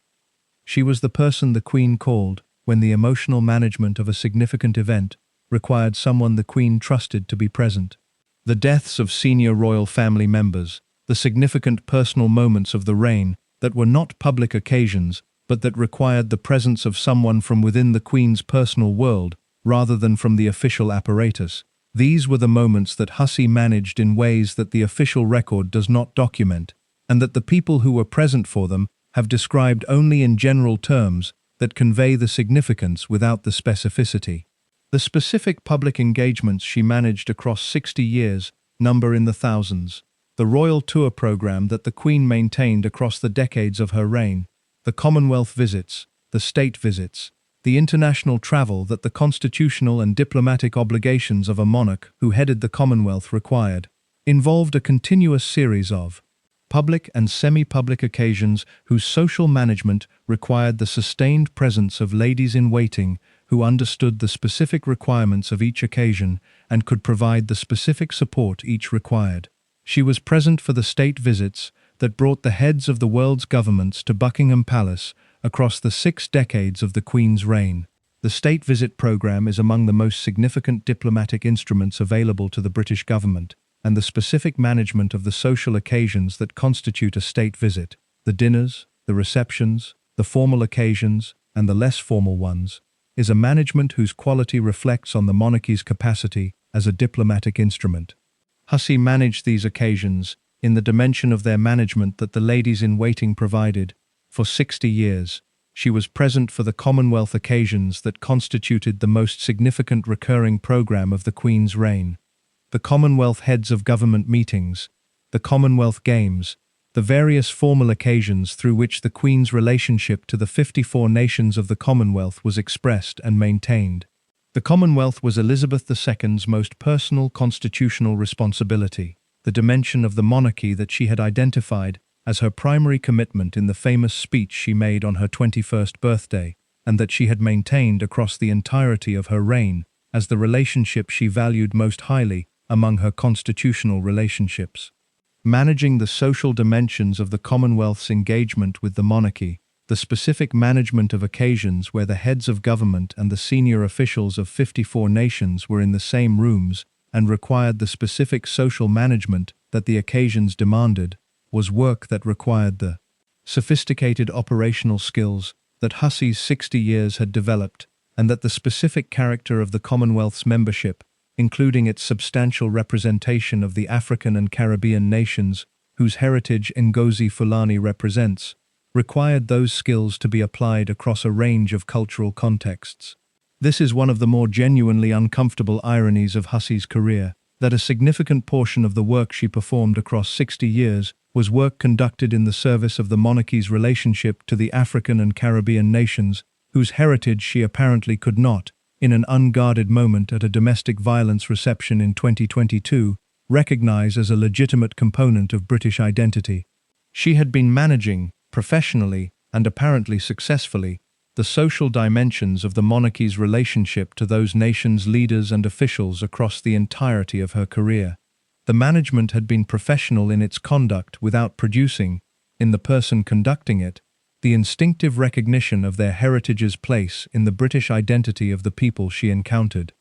She was the person the Queen called when the emotional management of a significant event required someone the Queen trusted to be present. The deaths of senior royal family members, the significant personal moments of the reign that were not public occasions but that required the presence of someone from within the Queen's personal world rather than from the official apparatus. These were the moments that Hussey managed in ways that the official record does not document, and that the people who were present for them have described only in general terms that convey the significance without the specificity. The specific public engagements she managed across 60 years number in the thousands. The royal tour program that the Queen maintained across the decades of her reign, the Commonwealth visits, the state visits, the international travel that the constitutional and diplomatic obligations of a monarch who headed the Commonwealth required, involved a continuous series of public and semi-public occasions whose social management required the sustained presence of ladies-in-waiting who understood the specific requirements of each occasion and could provide the specific support each required. She was present for the state visits that brought the heads of the world's governments to Buckingham Palace across the 6 decades of the Queen's reign. The state visit program is among the most significant diplomatic instruments available to the British government, and the specific management of the social occasions that constitute a state visit, the dinners, the receptions, the formal occasions, and the less formal ones, is a management whose quality reflects on the monarchy's capacity as a diplomatic instrument. Hussey managed these occasions in the dimension of their management that the ladies-in-waiting provided. For 60 years, she was present for the Commonwealth occasions that constituted the most significant recurring program of the Queen's reign. The Commonwealth heads of government meetings, the Commonwealth Games, the various formal occasions through which the Queen's relationship to the 54 nations of the Commonwealth was expressed and maintained. The Commonwealth was Elizabeth II's most personal constitutional responsibility, the dimension of the monarchy that she had identified as her primary commitment in the famous speech she made on her 21st birthday, and that she had maintained across the entirety of her reign as the relationship she valued most highly among her constitutional relationships. Managing the social dimensions of the Commonwealth's engagement with the monarchy, the specific management of occasions where the heads of government and the senior officials of 54 nations were in the same rooms and required the specific social management that the occasions demanded, was work that required the sophisticated operational skills that Hussey's 60 years had developed, and that the specific character of the Commonwealth's membership, including its substantial representation of the African and Caribbean nations whose heritage Ngozi Fulani represents, required those skills to be applied across a range of cultural contexts. This is one of the more genuinely uncomfortable ironies of Hussey's career, that a significant portion of the work she performed across 60 years was work conducted in the service of the monarchy's relationship to the African and Caribbean nations whose heritage she apparently could not, in an unguarded moment at a domestic violence reception in 2022, recognize as a legitimate component of British identity. She had been managing, professionally and apparently successfully, the social dimensions of the monarchy's relationship to those nations' leaders and officials across the entirety of her career. The management had been professional in its conduct without producing, in the person conducting it, the instinctive recognition of their heritage's place in the British identity of the people she encountered.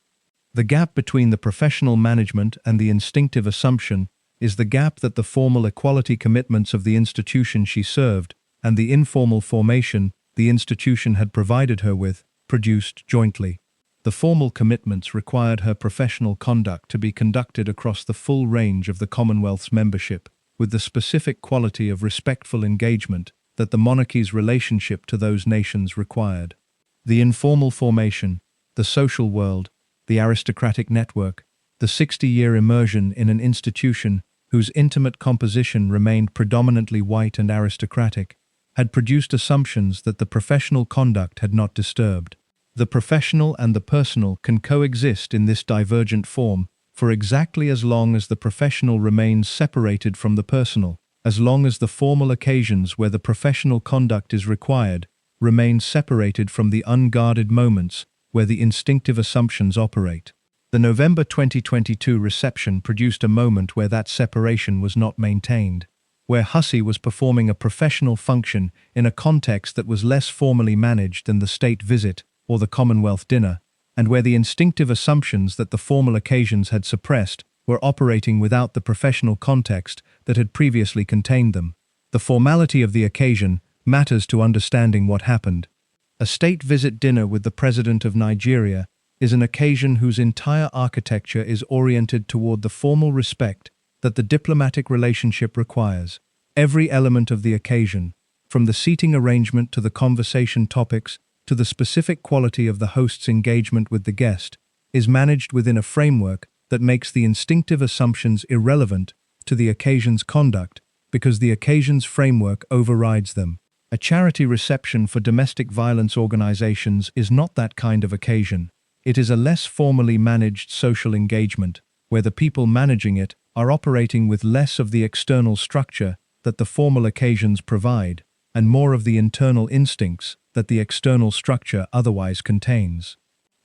The gap between the professional management and the instinctive assumption is the gap that the formal equality commitments of the institution she served and the informal formation the institution had provided her with produced jointly. The formal commitments required her professional conduct to be conducted across the full range of the Commonwealth's membership, with the specific quality of respectful engagement that the monarchy's relationship to those nations required. The informal formation, the social world, the aristocratic network, the 60-year immersion in an institution whose intimate composition remained predominantly white and aristocratic, had produced assumptions that the professional conduct had not disturbed. The professional and the personal can coexist in this divergent form for exactly as long as the professional remains separated from the personal, as long as the formal occasions where the professional conduct is required remain separated from the unguarded moments where the instinctive assumptions operate. The November 2022 reception produced a moment where that separation was not maintained, where Hussey was performing a professional function in a context that was less formally managed than the state visit or the Commonwealth dinner, and where the instinctive assumptions that the formal occasions had suppressed were operating without the professional context that had previously contained them. The formality of the occasion matters to understanding what happened. A state visit dinner with the President of Nigeria is an occasion whose entire architecture is oriented toward the formal respect that the diplomatic relationship requires. Every element of the occasion, from the seating arrangement to the conversation topics to the specific quality of the host's engagement with the guest, is managed within a framework that makes the instinctive assumptions irrelevant to the occasion's conduct because the occasion's framework overrides them. A charity reception for domestic violence organizations is not that kind of occasion. It is a less formally managed social engagement, where the people managing it are operating with less of the external structure that the formal occasions provide, and more of the internal instincts that the external structure otherwise contains.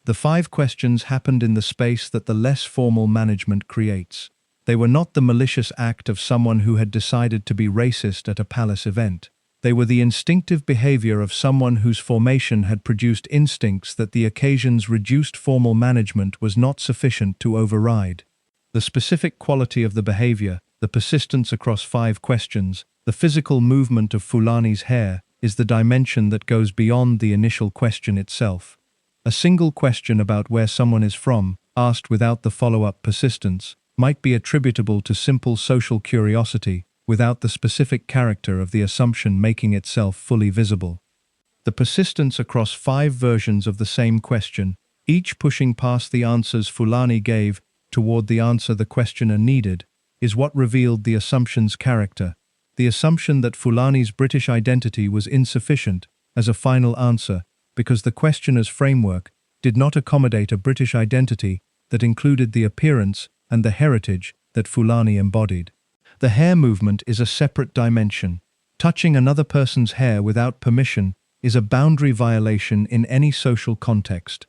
The 5 questions happened in the space that the less formal management creates. They were not the malicious act of someone who had decided to be racist at a palace event. They were the instinctive behavior of someone whose formation had produced instincts that the occasion's reduced formal management was not sufficient to override. The specific quality of the behavior, the persistence across 5 questions, the physical movement of Fulani's hair, is the dimension that goes beyond the initial question itself. A single question about where someone is from, asked without the follow-up persistence, might be attributable to simple social curiosity, without the specific character of the assumption making itself fully visible. The persistence across 5 versions of the same question, each pushing past the answers Fulani gave toward the answer the questioner needed, is what revealed the assumption's character. The assumption that Fulani's British identity was insufficient as a final answer because the questioner's framework did not accommodate a British identity that included the appearance and the heritage that Fulani embodied. The hair movement is a separate dimension. Touching another person's hair without permission is a boundary violation in any social context.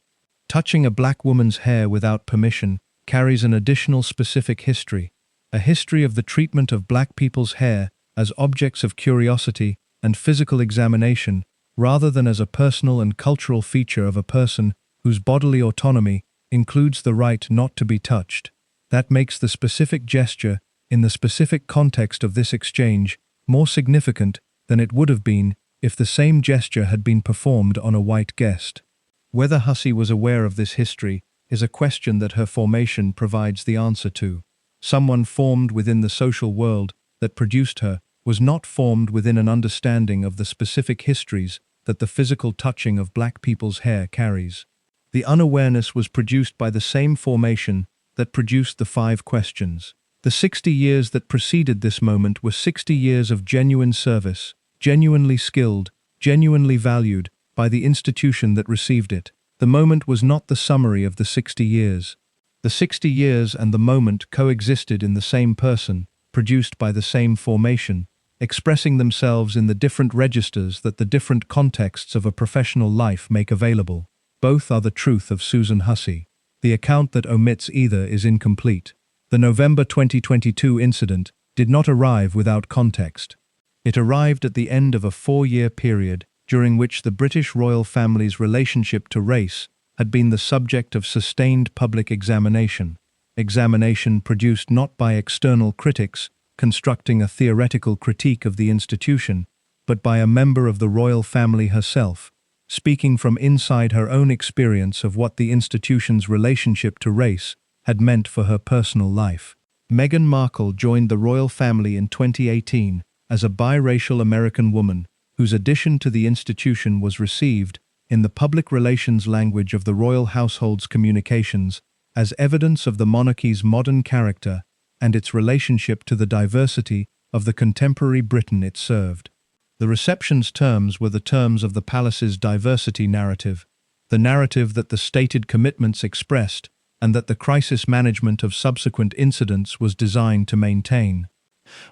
Touching a black woman's hair without permission carries an additional specific history, a history of the treatment of black people's hair as objects of curiosity and physical examination, rather than as a personal and cultural feature of a person whose bodily autonomy includes the right not to be touched. That makes the specific gesture, in the specific context of this exchange, more significant than it would have been if the same gesture had been performed on a white guest. Whether Hussey was aware of this history is a question that her formation provides the answer to. Someone formed within the social world that produced her was not formed within an understanding of the specific histories that the physical touching of black people's hair carries. The unawareness was produced by the same formation that produced the 5 questions. The 60 years that preceded this moment were 60 years of genuine service, genuinely skilled, genuinely valued by the institution that received it. The moment was not the summary of the 60 years. The 60 years and the moment coexisted in the same person, produced by the same formation, expressing themselves in the different registers that the different contexts of a professional life make available. Both are the truth of Susan Hussey. The account that omits either is incomplete. The November 2022 incident did not arrive without context. It arrived at the end of a 4-year period during which the British royal family's relationship to race had been the subject of sustained public examination. Examination produced not by external critics constructing a theoretical critique of the institution, but by a member of the royal family herself, speaking from inside her own experience of what the institution's relationship to race had meant for her personal life. Meghan Markle joined the royal family in 2018 as a biracial American woman whose addition to the institution was received, in the public relations language of the royal household's communications, as evidence of the monarchy's modern character and its relationship to the diversity of the contemporary Britain it served. The reception's terms were the terms of the palace's diversity narrative, the narrative that the stated commitments expressed and that the crisis management of subsequent incidents was designed to maintain.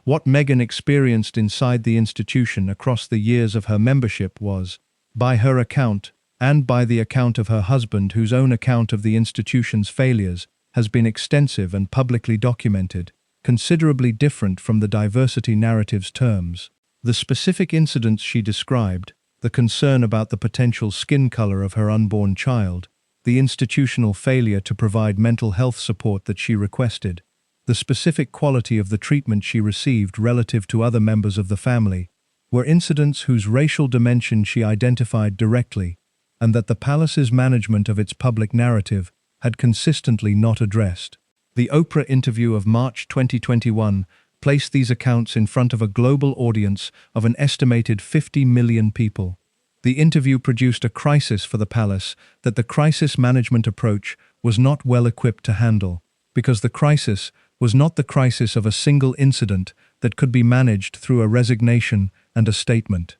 What Meghan experienced inside the institution across the years of her membership was, by her account, and by the account of her husband whose own account of the institution's failures has been extensive and publicly documented, considerably different from the diversity narrative's terms. The specific incidents she described, the concern about the potential skin color of her unborn child, the institutional failure to provide mental health support that she requested, the specific quality of the treatment she received relative to other members of the family, were incidents whose racial dimension she identified directly, and that the palace's management of its public narrative had consistently not addressed. The Oprah interview of March 2021 placed these accounts in front of a global audience of an estimated 50 million people. The interview produced a crisis for the palace that the crisis management approach was not well equipped to handle, because the crisis was not the crisis of a single incident that could be managed through a resignation and a statement.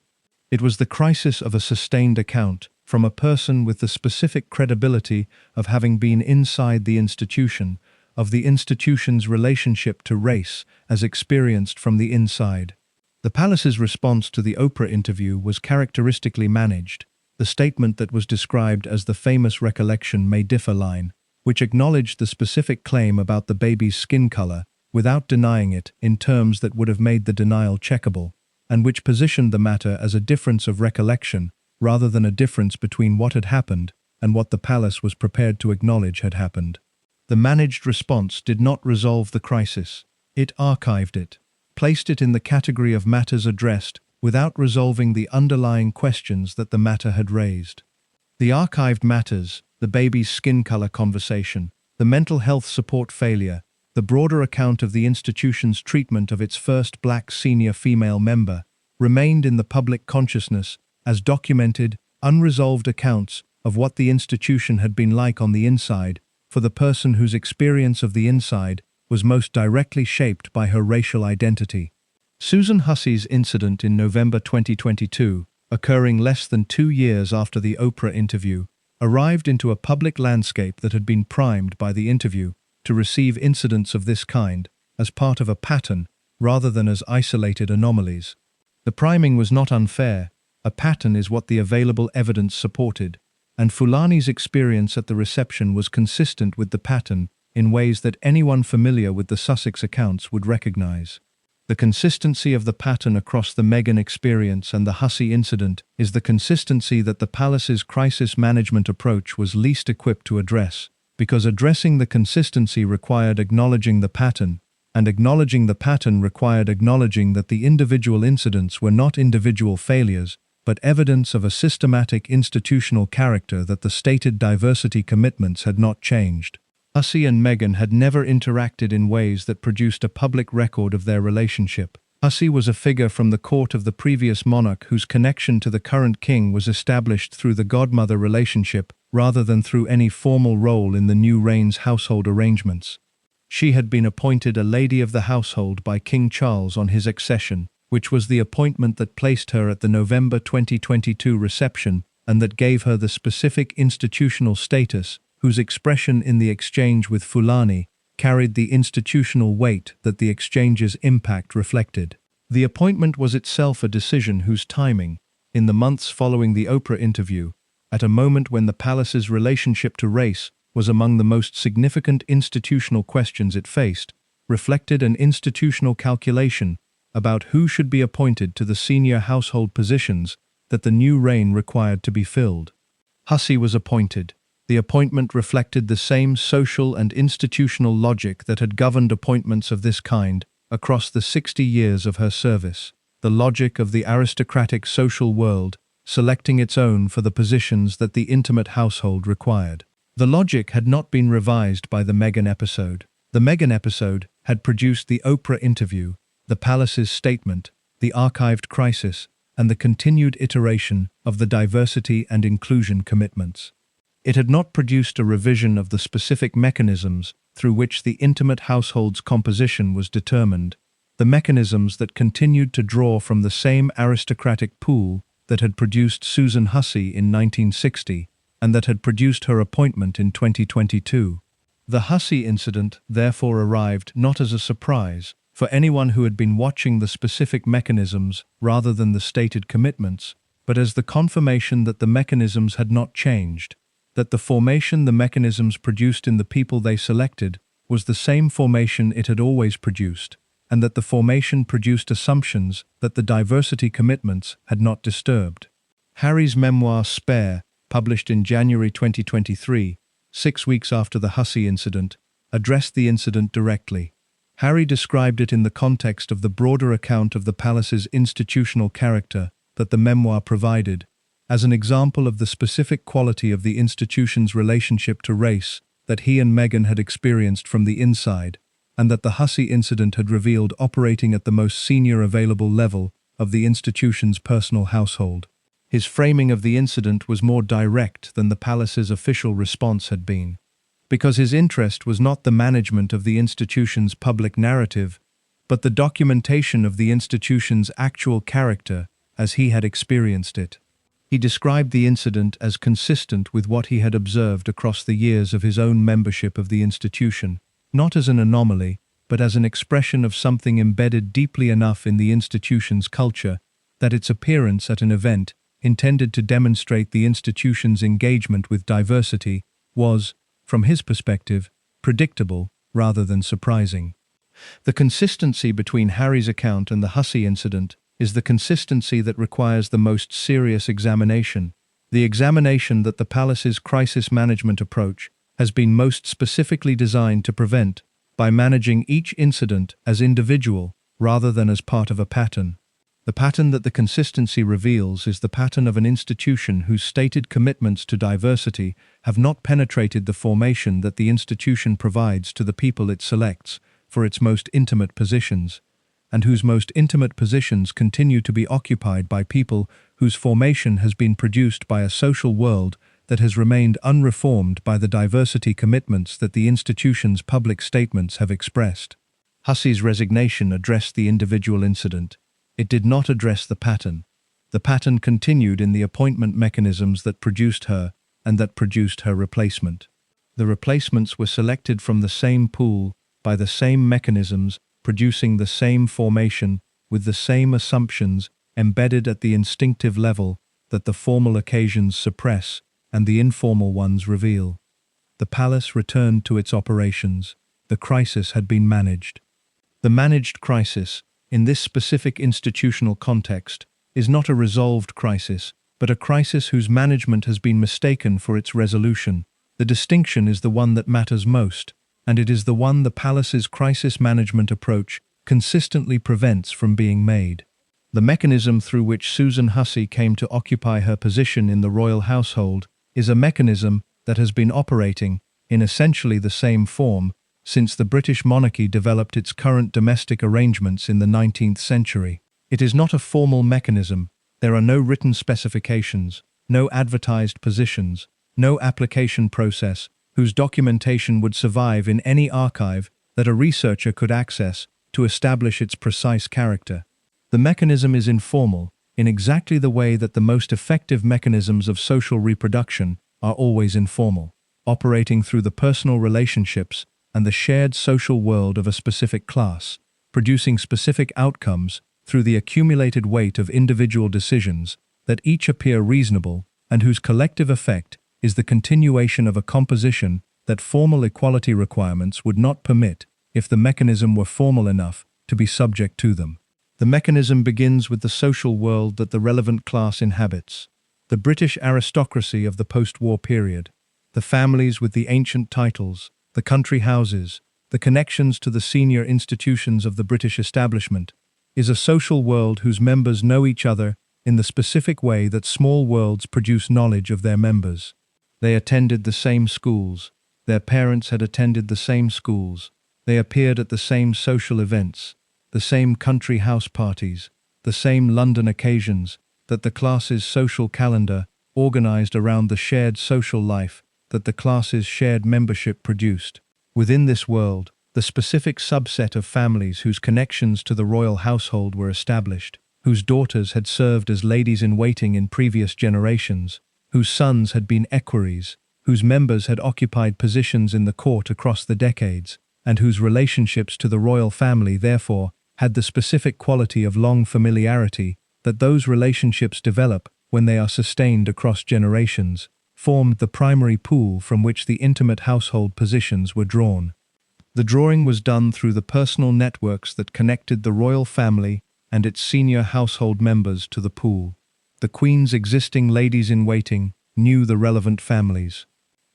It was the crisis of a sustained account from a person with the specific credibility of having been inside the institution, of the institution's relationship to race as experienced from the inside. The palace's response to the Oprah interview was characteristically managed. The statement that was described as the famous recollection may differ line, which acknowledged the specific claim about the baby's skin color without denying it in terms that would have made the denial checkable, and which positioned the matter as a difference of recollection rather than a difference between what had happened and what the palace was prepared to acknowledge had happened. The managed response did not resolve the crisis. It archived it, placed it in the category of matters addressed without resolving the underlying questions that the matter had raised. The archived matters, the baby's skin color conversation, the mental health support failure, the broader account of the institution's treatment of its first black senior female member, remained in the public consciousness as documented, unresolved accounts of what the institution had been like on the inside for the person whose experience of the inside was most directly shaped by her racial identity. Susan Hussey's incident in November 2022, occurring less than 2 years after the Oprah interview, arrived into a public landscape that had been primed by the interview to receive incidents of this kind as part of a pattern rather than as isolated anomalies. The priming was not unfair. A pattern is what the available evidence supported, and Fulani's experience at the reception was consistent with the pattern in ways that anyone familiar with the Sussex accounts would recognize. The consistency of the pattern across the Meghan experience and the Hussey incident is the consistency that the palace's crisis management approach was least equipped to address, because addressing the consistency required acknowledging the pattern, and acknowledging the pattern required acknowledging that the individual incidents were not individual failures, but evidence of a systematic institutional character that the stated diversity commitments had not changed. Hussey and Meghan had never interacted in ways that produced a public record of their relationship. Hussey was a figure from the court of the previous monarch whose connection to the current king was established through the godmother relationship rather than through any formal role in the new reign's household arrangements. She had been appointed a lady of the household by King Charles on his accession, which was the appointment that placed her at the November 2022 reception and that gave her the specific institutional status whose expression in the exchange with Fulani carried the institutional weight that the exchange's impact reflected. The appointment was itself a decision whose timing, in the months following the Oprah interview, at a moment when the palace's relationship to race was among the most significant institutional questions it faced, reflected an institutional calculation about who should be appointed to the senior household positions that the new reign required to be filled. Hussey was appointed. The appointment reflected the same social and institutional logic that had governed appointments of this kind across the 60 years of her service, the logic of the aristocratic social world selecting its own for the positions that the intimate household required. The logic had not been revised by the Meghan episode. The Meghan episode had produced the Oprah interview, the palace's statement, the archived crisis, and the continued iteration of the diversity and inclusion commitments. It had not produced a revision of the specific mechanisms through which the intimate household's composition was determined, the mechanisms that continued to draw from the same aristocratic pool that had produced Susan Hussey in 1960 and that had produced her appointment in 2022. The Hussey incident therefore arrived not as a surprise for anyone who had been watching the specific mechanisms rather than the stated commitments, but as the confirmation that the mechanisms had not changed, that the formation the mechanisms produced in the people they selected was the same formation it had always produced, and that the formation produced assumptions that the diversity commitments had not disturbed. Harry's memoir Spare, published in January 2023, 6 weeks after the Hussey incident, addressed the incident directly. Harry described it in the context of the broader account of the palace's institutional character that the memoir provided, as an example of the specific quality of the institution's relationship to race that he and Meghan had experienced from the inside, and that the Hussey incident had revealed operating at the most senior available level of the institution's personal household. His framing of the incident was more direct than the palace's official response had been, because his interest was not the management of the institution's public narrative, but the documentation of the institution's actual character as he had experienced it. He described the incident as consistent with what he had observed across the years of his own membership of the institution, not as an anomaly, but as an expression of something embedded deeply enough in the institution's culture that its appearance at an event intended to demonstrate the institution's engagement with diversity was, from his perspective, predictable rather than surprising. The consistency between Harry's account and the Hussey incident is the consistency that requires the most serious examination, the examination that the palace's crisis management approach has been most specifically designed to prevent by managing each incident as individual rather than as part of a pattern. The pattern that the consistency reveals is the pattern of an institution whose stated commitments to diversity have not penetrated the formation that the institution provides to the people it selects for its most intimate positions, and whose most intimate positions continue to be occupied by people whose formation has been produced by a social world that has remained unreformed by the diversity commitments that the institution's public statements have expressed. Hussey's resignation addressed the individual incident. It did not address the pattern. The pattern continued in the appointment mechanisms that produced her and that produced her replacement. The replacements were selected from the same pool by the same mechanisms, producing the same formation with the same assumptions embedded at the instinctive level that the formal occasions suppress and the informal ones reveal. The palace returned to its operations. The crisis had been managed. The managed crisis, in this specific institutional context, is not a resolved crisis, but a crisis whose management has been mistaken for its resolution. The distinction is the one that matters most, and it is the one the palace's crisis management approach consistently prevents from being made. The mechanism through which Susan Hussey came to occupy her position in the royal household is a mechanism that has been operating in essentially the same form since the British monarchy developed its current domestic arrangements in the 19th century. It is not a formal mechanism. There are no written specifications, no advertised positions, no application process whose documentation would survive in any archive that a researcher could access to establish its precise character. The mechanism is informal, in exactly the way that the most effective mechanisms of social reproduction are always informal, operating through the personal relationships and the shared social world of a specific class, producing specific outcomes through the accumulated weight of individual decisions that each appear reasonable and whose collective effect is the continuation of a composition that formal equality requirements would not permit if the mechanism were formal enough to be subject to them. The mechanism begins with the social world that the relevant class inhabits, the British aristocracy of the post-war period, the families with the ancient titles, the country houses, the connections to the senior institutions of the British establishment, is a social world whose members know each other in the specific way that small worlds produce knowledge of their members. They attended the same schools, their parents had attended the same schools, they appeared at the same social events, the same country house parties, the same London occasions, that the class's social calendar organized around the shared social life that the class's shared membership produced. Within this world, the specific subset of families whose connections to the royal household were established, whose daughters had served as ladies-in-waiting in previous generations, whose sons had been equerries, whose members had occupied positions in the court across the decades, and whose relationships to the royal family therefore had the specific quality of long familiarity that those relationships develop when they are sustained across generations, formed the primary pool from which the intimate household positions were drawn. The drawing was done through the personal networks that connected the royal family and its senior household members to the pool. The Queen's existing ladies-in-waiting knew the relevant families.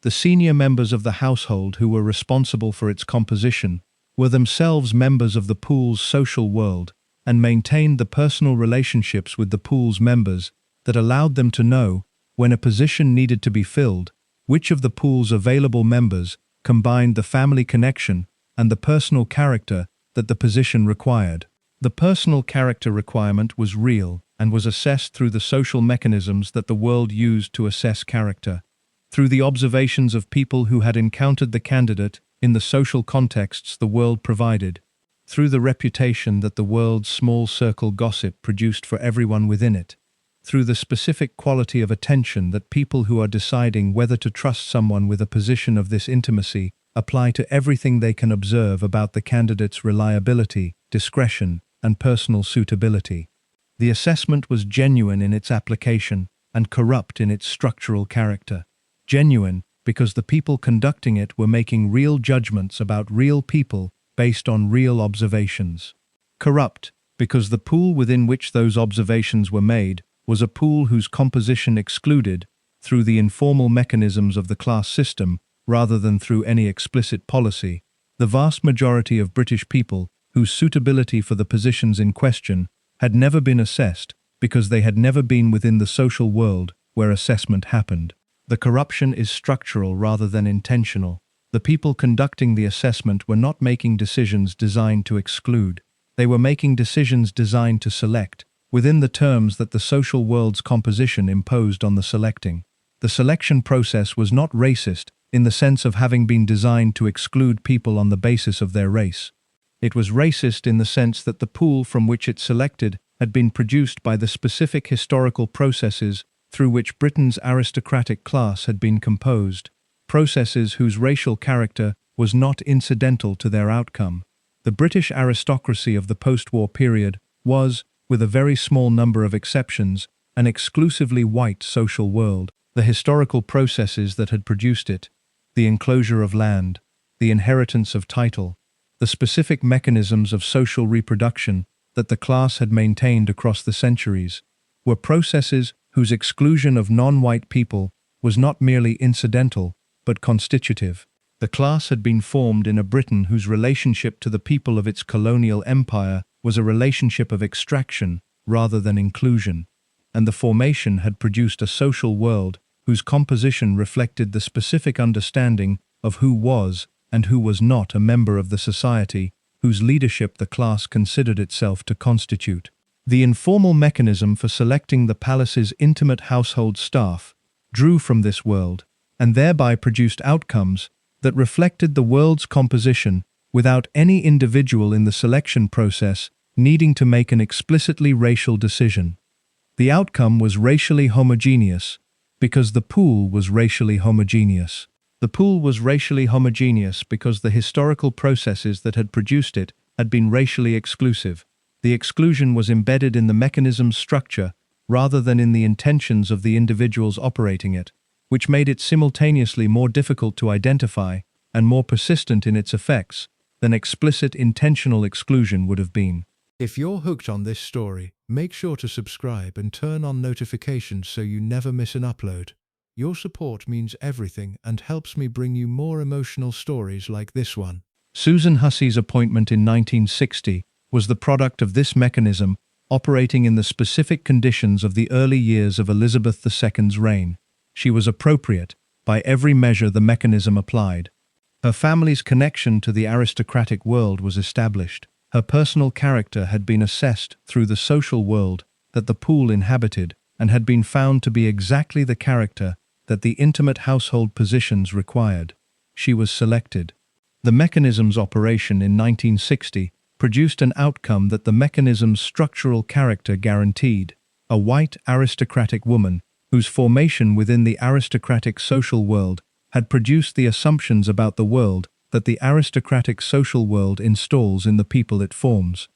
The senior members of the household who were responsible for its composition were themselves members of the pool's social world and maintained the personal relationships with the pool's members that allowed them to know, when a position needed to be filled, which of the pool's available members combined the family connection and the personal character that the position required. The personal character requirement was real and was assessed through the social mechanisms that the world used to assess character, through the observations of people who had encountered the candidate in the social contexts the world provided, through the reputation that the world's small circle gossip produced for everyone within it, through the specific quality of attention that people who are deciding whether to trust someone with a position of this intimacy apply to everything they can observe about the candidate's reliability, discretion, and personal suitability. The assessment was genuine in its application and corrupt in its structural character. Genuine because the people conducting it were making real judgments about real people based on real observations. Corrupt because the pool within which those observations were made was a pool whose composition excluded, through the informal mechanisms of the class system rather than through any explicit policy, the vast majority of British people whose suitability for the positions in question had never been assessed because they had never been within the social world where assessment happened. The corruption is structural rather than intentional. The people conducting the assessment were not making decisions designed to exclude. They were making decisions designed to select, within the terms that the social world's composition imposed on the selecting. The selection process was not racist in the sense of having been designed to exclude people on the basis of their race. It was racist in the sense that the pool from which it selected had been produced by the specific historical processes through which Britain's aristocratic class had been composed, processes whose racial character was not incidental to their outcome. The British aristocracy of the post-war period was, with a very small number of exceptions, an exclusively white social world. The historical processes that had produced it, the enclosure of land, the inheritance of title, the specific mechanisms of social reproduction that the class had maintained across the centuries, were processes whose exclusion of non-white people was not merely incidental, but constitutive. The class had been formed in a Britain whose relationship to the people of its colonial empire was a relationship of extraction rather than inclusion, and the formation had produced a social world whose composition reflected the specific understanding of who was and who was not a member of the society whose leadership the class considered itself to constitute. The informal mechanism for selecting the palace's intimate household staff drew from this world, and thereby produced outcomes that reflected the world's composition without any individual in the selection process needing to make an explicitly racial decision. The outcome was racially homogeneous because the pool was racially homogeneous. The pool was racially homogeneous because the historical processes that had produced it had been racially exclusive. The exclusion was embedded in the mechanism's structure rather than in the intentions of the individuals operating it, which made it simultaneously more difficult to identify and more persistent in its effects than explicit intentional exclusion would have been. If you're hooked on this story, make sure to subscribe and turn on notifications so you never miss an upload. Your support means everything and helps me bring you more emotional stories like this one. Susan Hussey's appointment in 1960 was the product of this mechanism operating in the specific conditions of the early years of Elizabeth II's reign. She was appropriate by every measure the mechanism applied. Her family's connection to the aristocratic world was established. Her personal character had been assessed through the social world that the pool inhabited and had been found to be exactly the character that the intimate household positions required. She was selected. The mechanism's operation in 1960 produced an outcome that the mechanism's structural character guaranteed: a white aristocratic woman whose formation within the aristocratic social world had produced the assumptions about the world that the aristocratic social world installs in the people it forms.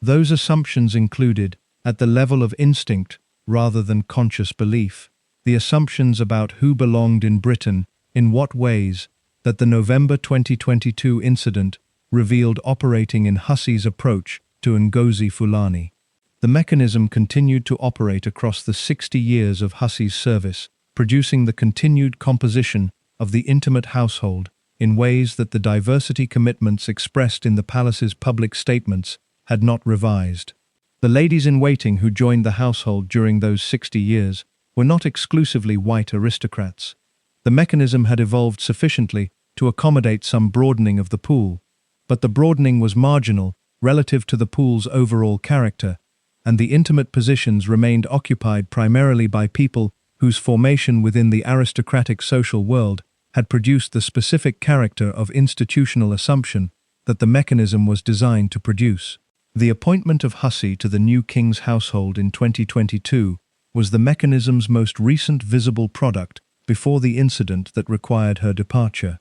Those assumptions included, at the level of instinct rather than conscious belief, the assumptions about who belonged in Britain, in what ways, that the November 2022 incident revealed operating in Hussey's approach to Ngozi Fulani. The mechanism continued to operate across the 60 years of Hussey's service, producing the continued composition of the intimate household in ways that the diversity commitments expressed in the palace's public statements had not revised. The ladies-in-waiting who joined the household during those 60 years were not exclusively white aristocrats. The mechanism had evolved sufficiently to accommodate some broadening of the pool, but the broadening was marginal relative to the pool's overall character, and the intimate positions remained occupied primarily by people whose formation within the aristocratic social world had produced the specific character of institutional assumption that the mechanism was designed to produce. The appointment of Hussey to the new king's household in 2022 was the mechanism's most recent visible product before the incident that required her departure.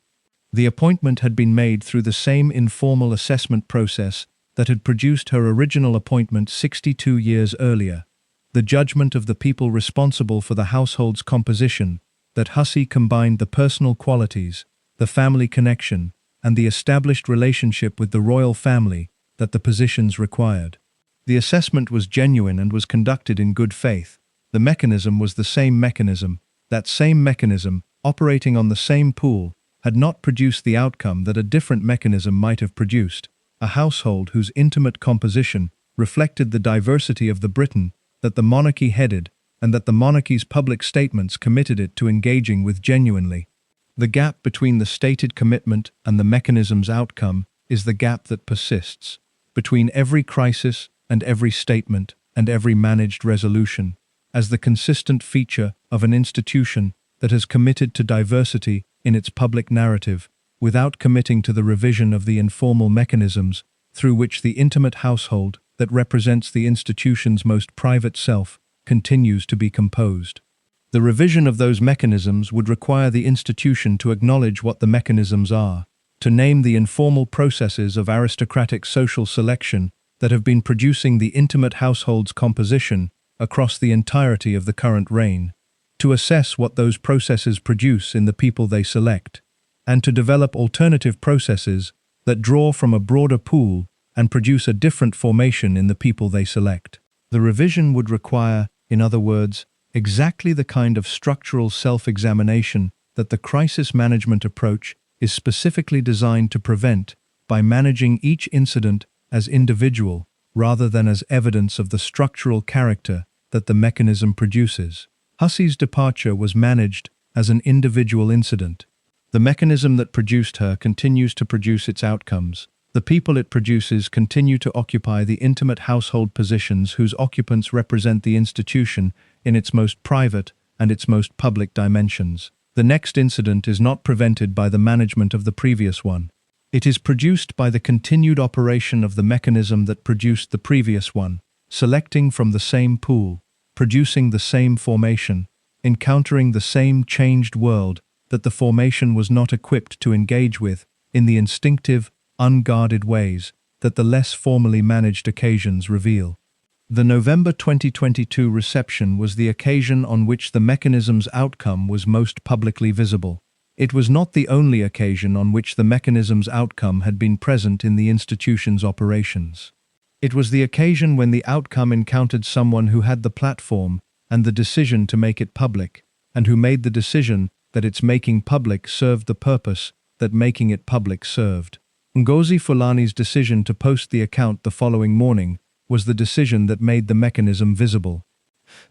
The appointment had been made through the same informal assessment process that had produced her original appointment 62 years earlier, the judgment of the people responsible for the household's composition that Hussey combined the personal qualities, the family connection, and the established relationship with the royal family that the positions required. The assessment was genuine and was conducted in good faith. The mechanism was the same mechanism. That same mechanism, operating on the same pool, had not produced the outcome that a different mechanism might have produced, a household whose intimate composition reflected the diversity of the Britain that the monarchy headed and that the monarchy's public statements committed it to engaging with genuinely. The gap between the stated commitment and the mechanism's outcome is the gap that persists, between every crisis and every statement and every managed resolution, as the consistent feature of an institution that has committed to diversity in its public narrative, without committing to the revision of the informal mechanisms through which the intimate household that represents the institution's most private self continues to be composed. The revision of those mechanisms would require the institution to acknowledge what the mechanisms are, to name the informal processes of aristocratic social selection that have been producing the intimate household's composition across the entirety of the current reign, to assess what those processes produce in the people they select, and to develop alternative processes that draw from a broader pool and produce a different formation in the people they select. The revision would require, in other words, exactly the kind of structural self-examination that the crisis management approach is specifically designed to prevent by managing each incident as individual rather than as evidence of the structural character that the mechanism produces. Hussey's departure was managed as an individual incident. The mechanism that produced her continues to produce its outcomes. The people it produces continue to occupy the intimate household positions whose occupants represent the institution in its most private and its most public dimensions. The next incident is not prevented by the management of the previous one. It is produced by the continued operation of the mechanism that produced the previous one, selecting from the same pool, producing the same formation, encountering the same changed world that the formation was not equipped to engage with in the instinctive, unguarded ways that the less formally managed occasions reveal. The November 2022 reception was the occasion on which the mechanism's outcome was most publicly visible. It was not the only occasion on which the mechanism's outcome had been present in the institution's operations. It was the occasion when the outcome encountered someone who had the platform and the decision to make it public, and who made the decision that its making public served the purpose that making it public served. Ngozi Fulani's decision to post the account the following morning was the decision that made the mechanism visible.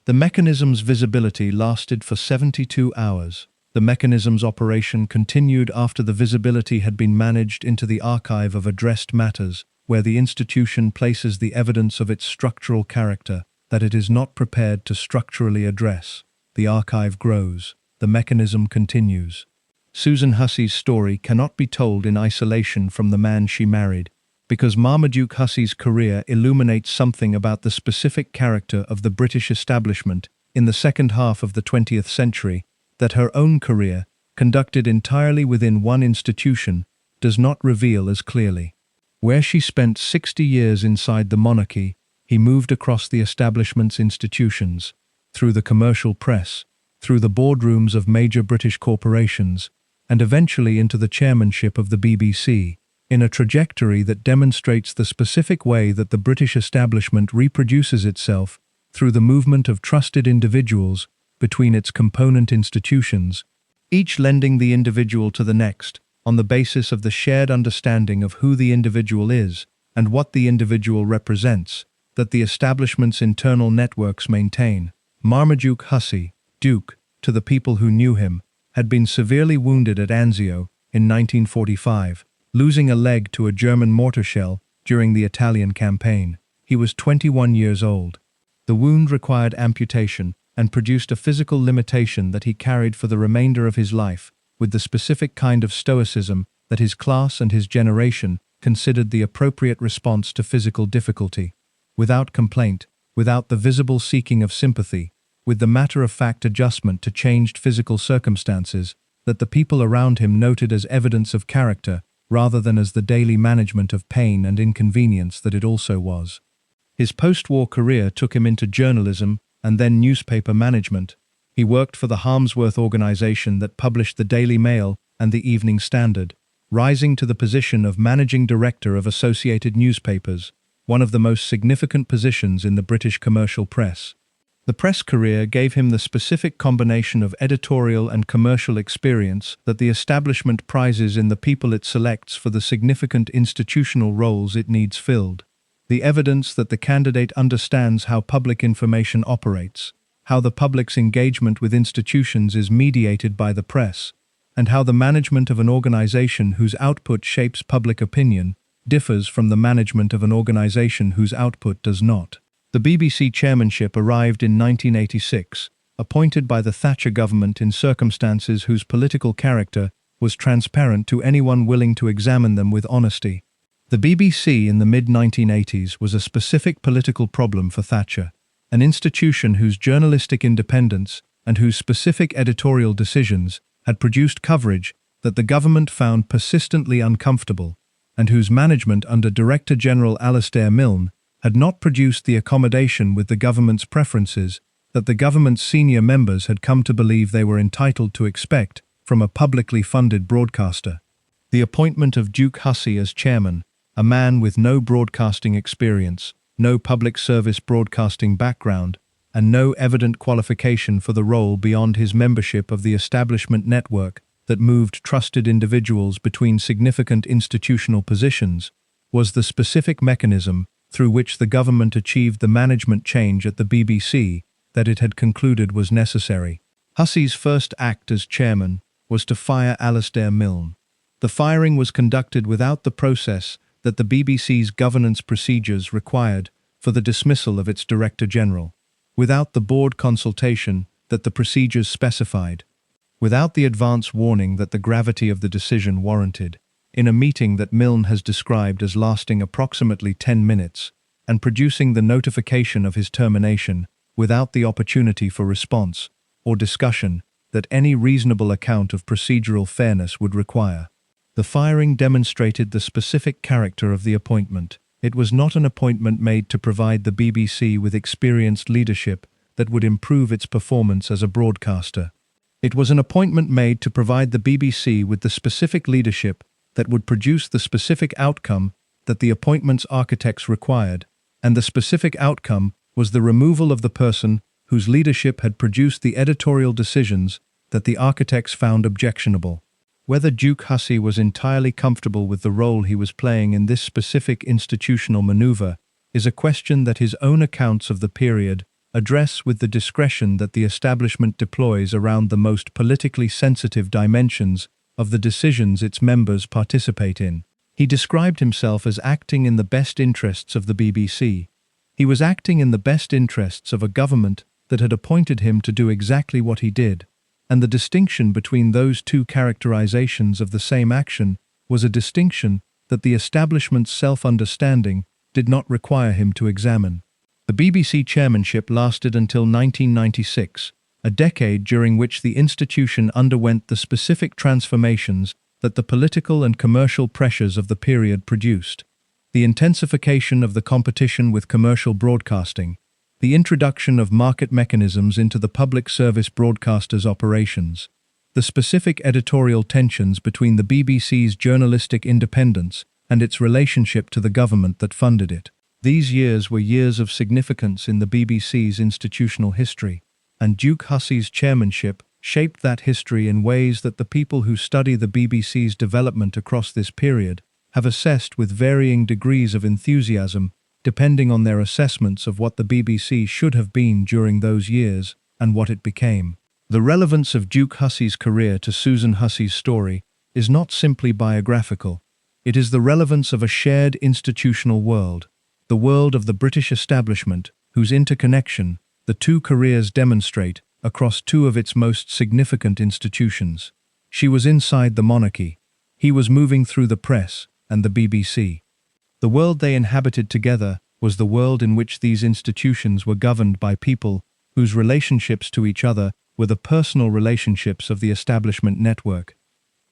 The mechanism's visibility lasted for 72 hours. The mechanism's operation continued after the visibility had been managed into the archive of addressed matters, where the institution places the evidence of its structural character that it is not prepared to structurally address. The archive grows. The mechanism continues. Susan Hussey's story cannot be told in isolation from the man she married, because Marmaduke Hussey's career illuminates something about the specific character of the British establishment in the second half of the 20th century that her own career, conducted entirely within one institution, does not reveal as clearly. Where she spent 60 years inside the monarchy, he moved across the establishment's institutions, through the commercial press, through the boardrooms of major British corporations, and eventually into the chairmanship of the BBC, in a trajectory that demonstrates the specific way that the British establishment reproduces itself through the movement of trusted individuals between its component institutions, each lending the individual to the next on the basis of the shared understanding of who the individual is and what the individual represents, that the establishment's internal networks maintain. Marmaduke Hussey, Duke, to the people who knew him, had been severely wounded at Anzio in 1945, losing a leg to a German mortar shell during the Italian campaign. He was 21 years old. The wound required amputation and produced a physical limitation that he carried for the remainder of his life, with the specific kind of stoicism that his class and his generation considered the appropriate response to physical difficulty. Without complaint, without the visible seeking of sympathy, with the matter-of-fact adjustment to changed physical circumstances that the people around him noted as evidence of character rather than as the daily management of pain and inconvenience that it also was. His post-war career took him into journalism and then newspaper management. He worked for the Harmsworth organization that published the Daily Mail and the Evening Standard, rising to the position of managing director of Associated Newspapers, one of the most significant positions in the British commercial press. The press career gave him the specific combination of editorial and commercial experience that the establishment prizes in the people it selects for the significant institutional roles it needs filled. The evidence that the candidate understands how public information operates, how the public's engagement with institutions is mediated by the press, and how the management of an organization whose output shapes public opinion differs from the management of an organization whose output does not. The BBC chairmanship arrived in 1986, appointed by the Thatcher government in circumstances whose political character was transparent to anyone willing to examine them with honesty. The BBC in the mid-1980s was a specific political problem for Thatcher, an institution whose journalistic independence and whose specific editorial decisions had produced coverage that the government found persistently uncomfortable, and whose management under Director General Alastair Milne had not produced the accommodation with the government's preferences that the government's senior members had come to believe they were entitled to expect from a publicly funded broadcaster. The appointment of Duke Hussey as chairman, a man with no broadcasting experience, no public service broadcasting background, and no evident qualification for the role beyond his membership of the establishment network that moved trusted individuals between significant institutional positions, was the specific mechanism through which the government achieved the management change at the BBC that it had concluded was necessary. Hussey's first act as chairman was to fire Alastair Milne. The firing was conducted without the process that the BBC's governance procedures required for the dismissal of its Director General, without the board consultation that the procedures specified, without the advance warning that the gravity of the decision warranted, in a meeting that Milne has described as lasting approximately 10 minutes, and producing the notification of his termination without the opportunity for response or discussion that any reasonable account of procedural fairness would require. The firing demonstrated the specific character of the appointment. It was not an appointment made to provide the BBC with experienced leadership that would improve its performance as a broadcaster. It was an appointment made to provide the BBC with the specific leadership that would produce the specific outcome that the appointment's architects required, and the specific outcome was the removal of the person whose leadership had produced the editorial decisions that the architects found objectionable. Whether Duke Hussey was entirely comfortable with the role he was playing in this specific institutional maneuver is a question that his own accounts of the period address with the discretion that the establishment deploys around the most politically sensitive dimensions of the decisions its members participate in. He described himself as acting in the best interests of the BBC. He was acting in the best interests of a government that had appointed him to do exactly what he did, and the distinction between those two characterizations of the same action was a distinction that the establishment's self-understanding did not require him to examine. The BBC chairmanship lasted until 1996, a decade during which the institution underwent the specific transformations that the political and commercial pressures of the period produced. The intensification of the competition with commercial broadcasting, the introduction of market mechanisms into the public service broadcasters' operations, the specific editorial tensions between the BBC's journalistic independence and its relationship to the government that funded it. These years were years of significance in the BBC's institutional history, and Duke Hussey's chairmanship shaped that history in ways that the people who study the BBC's development across this period have assessed with varying degrees of enthusiasm, depending on their assessments of what the BBC should have been during those years and what it became. The relevance of Duke Hussey's career to Susan Hussey's story is not simply biographical. It is the relevance of a shared institutional world, the world of the British establishment, whose interconnection the two careers demonstrate across two of its most significant institutions. She was inside the monarchy. He was moving through the press and the BBC. The world they inhabited together was the world in which these institutions were governed by people whose relationships to each other were the personal relationships of the establishment network.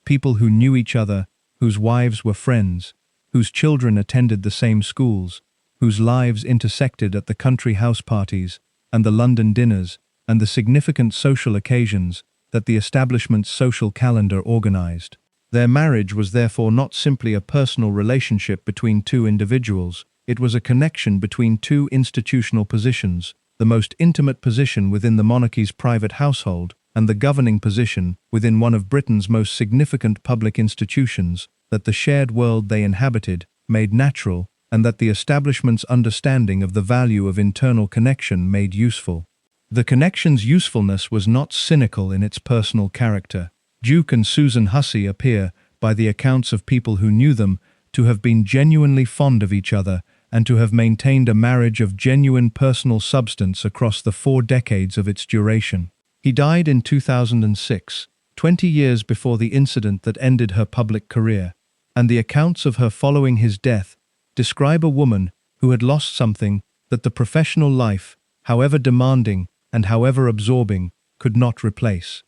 People who knew each other, whose wives were friends, whose children attended the same schools, whose lives intersected at the country house parties and the London dinners and the significant social occasions that the establishment's social calendar organized. Their marriage was therefore not simply a personal relationship between two individuals, it was a connection between two institutional positions, the most intimate position within the monarchy's private household and the governing position within one of Britain's most significant public institutions, that the shared world they inhabited made natural and that the establishment's understanding of the value of internal connection made useful. The connection's usefulness was not cynical in its personal character. Duke and Susan Hussey appear, by the accounts of people who knew them, to have been genuinely fond of each other and to have maintained a marriage of genuine personal substance across the 4 decades of its duration. He died in 2006, 20 years before the incident that ended her public career, and the accounts of her following his death describe a woman who had lost something that the professional life, however demanding and however absorbing, could not replace.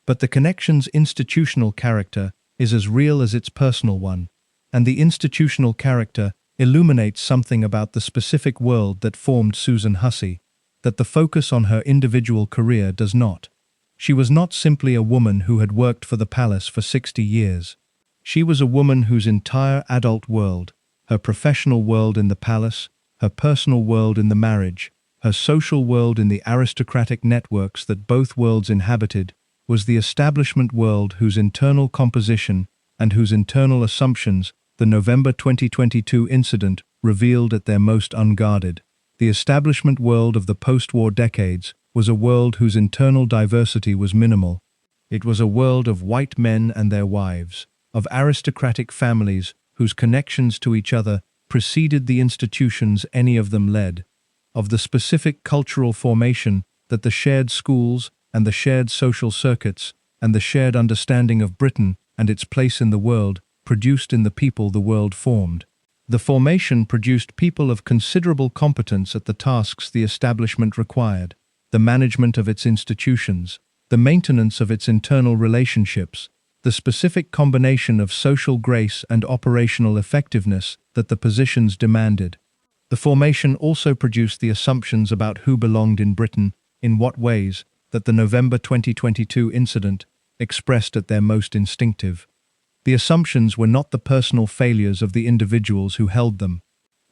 But the connection's institutional character is as real as its personal one, and the institutional character illuminates something about the specific world that formed Susan Hussey, that the focus on her individual career does not. She was not simply a woman who had worked for the palace for 60 years. She was a woman whose entire adult world, her professional world in the palace, her personal world in the marriage, her social world in the aristocratic networks that both worlds inhabited, was the establishment world whose internal composition and whose internal assumptions the November 2022 incident revealed at their most unguarded. The establishment world of the post-war decades was a world whose internal diversity was minimal. It was a world of white men and their wives, of aristocratic families whose connections to each other preceded the institutions any of them led, of the specific cultural formation that the shared schools and the shared social circuits and the shared understanding of Britain and its place in the world produced in the people the world formed. The formation produced people of considerable competence at the tasks the establishment required, the management of its institutions, the maintenance of its internal relationships, the specific combination of social grace and operational effectiveness that the positions demanded. The formation also produced the assumptions about who belonged in Britain, in what ways, that the November 2022 incident expressed at their most instinctive. The assumptions were not the personal failures of the individuals who held them.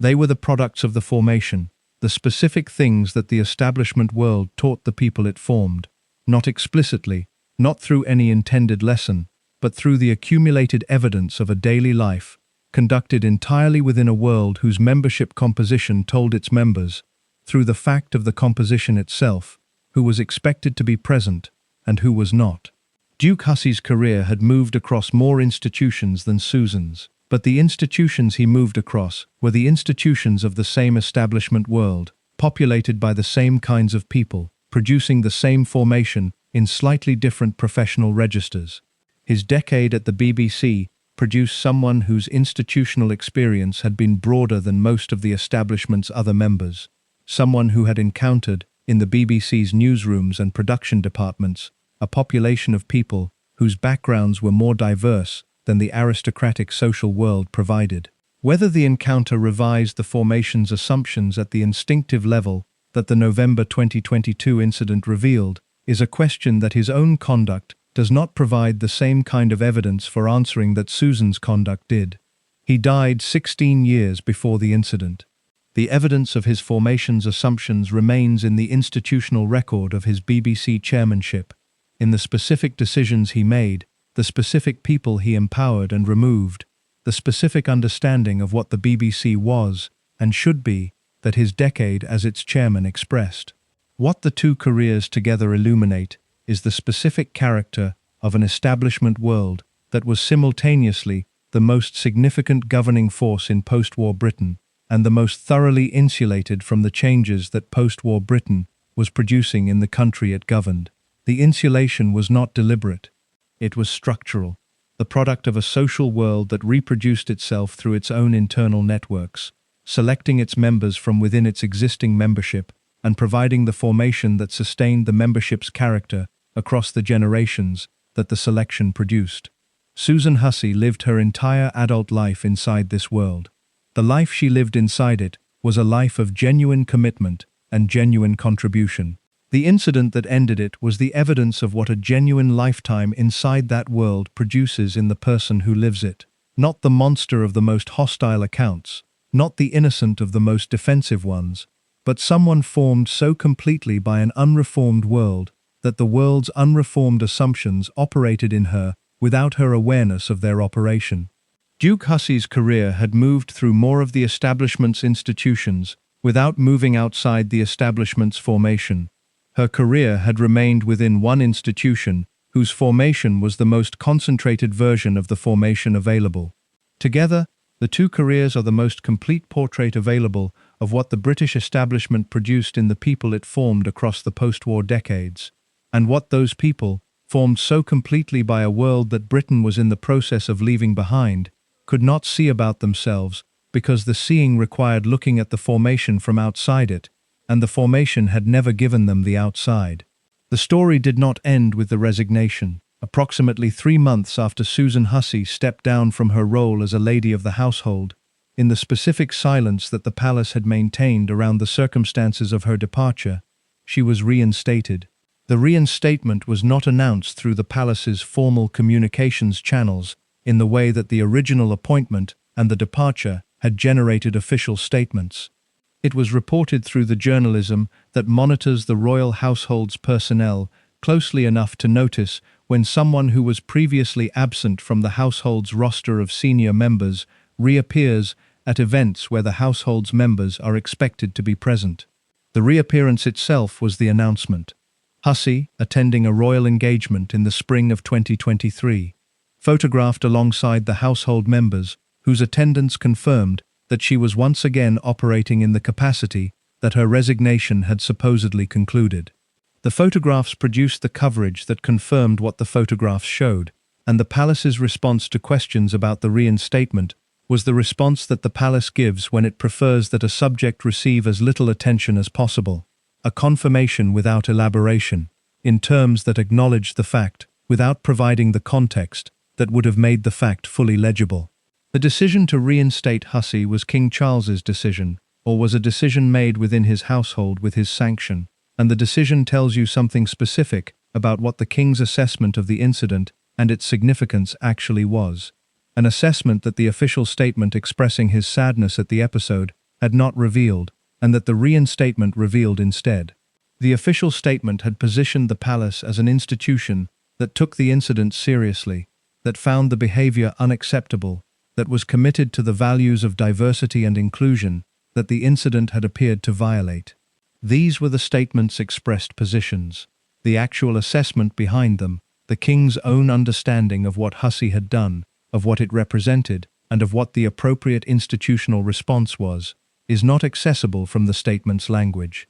They were the products of the formation, the specific things that the establishment world taught the people it formed, not explicitly, not through any intended lesson, but through the accumulated evidence of a daily life, conducted entirely within a world whose membership composition told its members, through the fact of the composition itself, who was expected to be present and who was not. Duke Hussey's career had moved across more institutions than Susan's, but the institutions he moved across were the institutions of the same establishment world, populated by the same kinds of people, producing the same formation in slightly different professional registers. His decade at the BBC produced someone whose institutional experience had been broader than most of the establishment's other members, someone who had encountered, in the BBC's newsrooms and production departments, a population of people whose backgrounds were more diverse than the aristocratic social world provided. Whether the encounter revised the formation's assumptions at the instinctive level that the November 2022 incident revealed is a question that his own conduct does not provide the same kind of evidence for answering that Susan's conduct did. He died 16 years before the incident. The evidence of his formation's assumptions remains in the institutional record of his BBC chairmanship, in the specific decisions he made, the specific people he empowered and removed, the specific understanding of what the BBC was and should be that his decade as its chairman expressed. What the two careers together illuminate is the specific character of an establishment world that was simultaneously the most significant governing force in post-war Britain and the most thoroughly insulated from the changes that post-war Britain was producing in the country it governed. The insulation was not deliberate. It was structural, the product of a social world that reproduced itself through its own internal networks, selecting its members from within its existing membership and providing the formation that sustained the membership's character across the generations that the selection produced. Susan Hussey lived her entire adult life inside this world. The life she lived inside it was a life of genuine commitment and genuine contribution. The incident that ended it was the evidence of what a genuine lifetime inside that world produces in the person who lives it. Not the monster of the most hostile accounts, not the innocent of the most defensive ones, but someone formed so completely by an unreformed world that the world's unreformed assumptions operated in her without her awareness of their operation. Duke Hussey's career had moved through more of the establishment's institutions without moving outside the establishment's formation. Her career had remained within one institution whose formation was the most concentrated version of the formation available. Together, the two careers are the most complete portrait available of what the British establishment produced in the people it formed across the post-war decades, and what those people, formed so completely by a world that Britain was in the process of leaving behind, could not see about themselves because the seeing required looking at the formation from outside it, and the formation had never given them the outside. The story did not end with the resignation. Approximately 3 months after Susan Hussey stepped down from her role as a lady of the household, in the specific silence that the palace had maintained around the circumstances of her departure, she was reinstated. The reinstatement was not announced through the palace's formal communications channels in the way that the original appointment and the departure had generated official statements. It was reported through the journalism that monitors the royal household's personnel closely enough to notice when someone who was previously absent from the household's roster of senior members reappears at events where the household's members are expected to be present. The reappearance itself was the announcement. Hussey, attending a royal engagement in the spring of 2023, photographed alongside the household members, whose attendance confirmed that she was once again operating in the capacity that her resignation had supposedly concluded. The photographs produced the coverage that confirmed what the photographs showed, and the palace's response to questions about the reinstatement was the response that the palace gives when it prefers that a subject receive as little attention as possible. A confirmation without elaboration, in terms that acknowledged the fact, without providing the context that would have made the fact fully legible. The decision to reinstate Hussey was King Charles's decision, or was a decision made within his household with his sanction, and the decision tells you something specific about what the king's assessment of the incident and its significance actually was. An assessment that the official statement expressing his sadness at the episode had not revealed, and that the reinstatement revealed instead. The official statement had positioned the palace as an institution that took the incident seriously, that found the behavior unacceptable, that was committed to the values of diversity and inclusion that the incident had appeared to violate. These were the statement's expressed positions. The actual assessment behind them, the king's own understanding of what Hussey had done, of what it represented, and of what the appropriate institutional response was, is not accessible from the statement's language.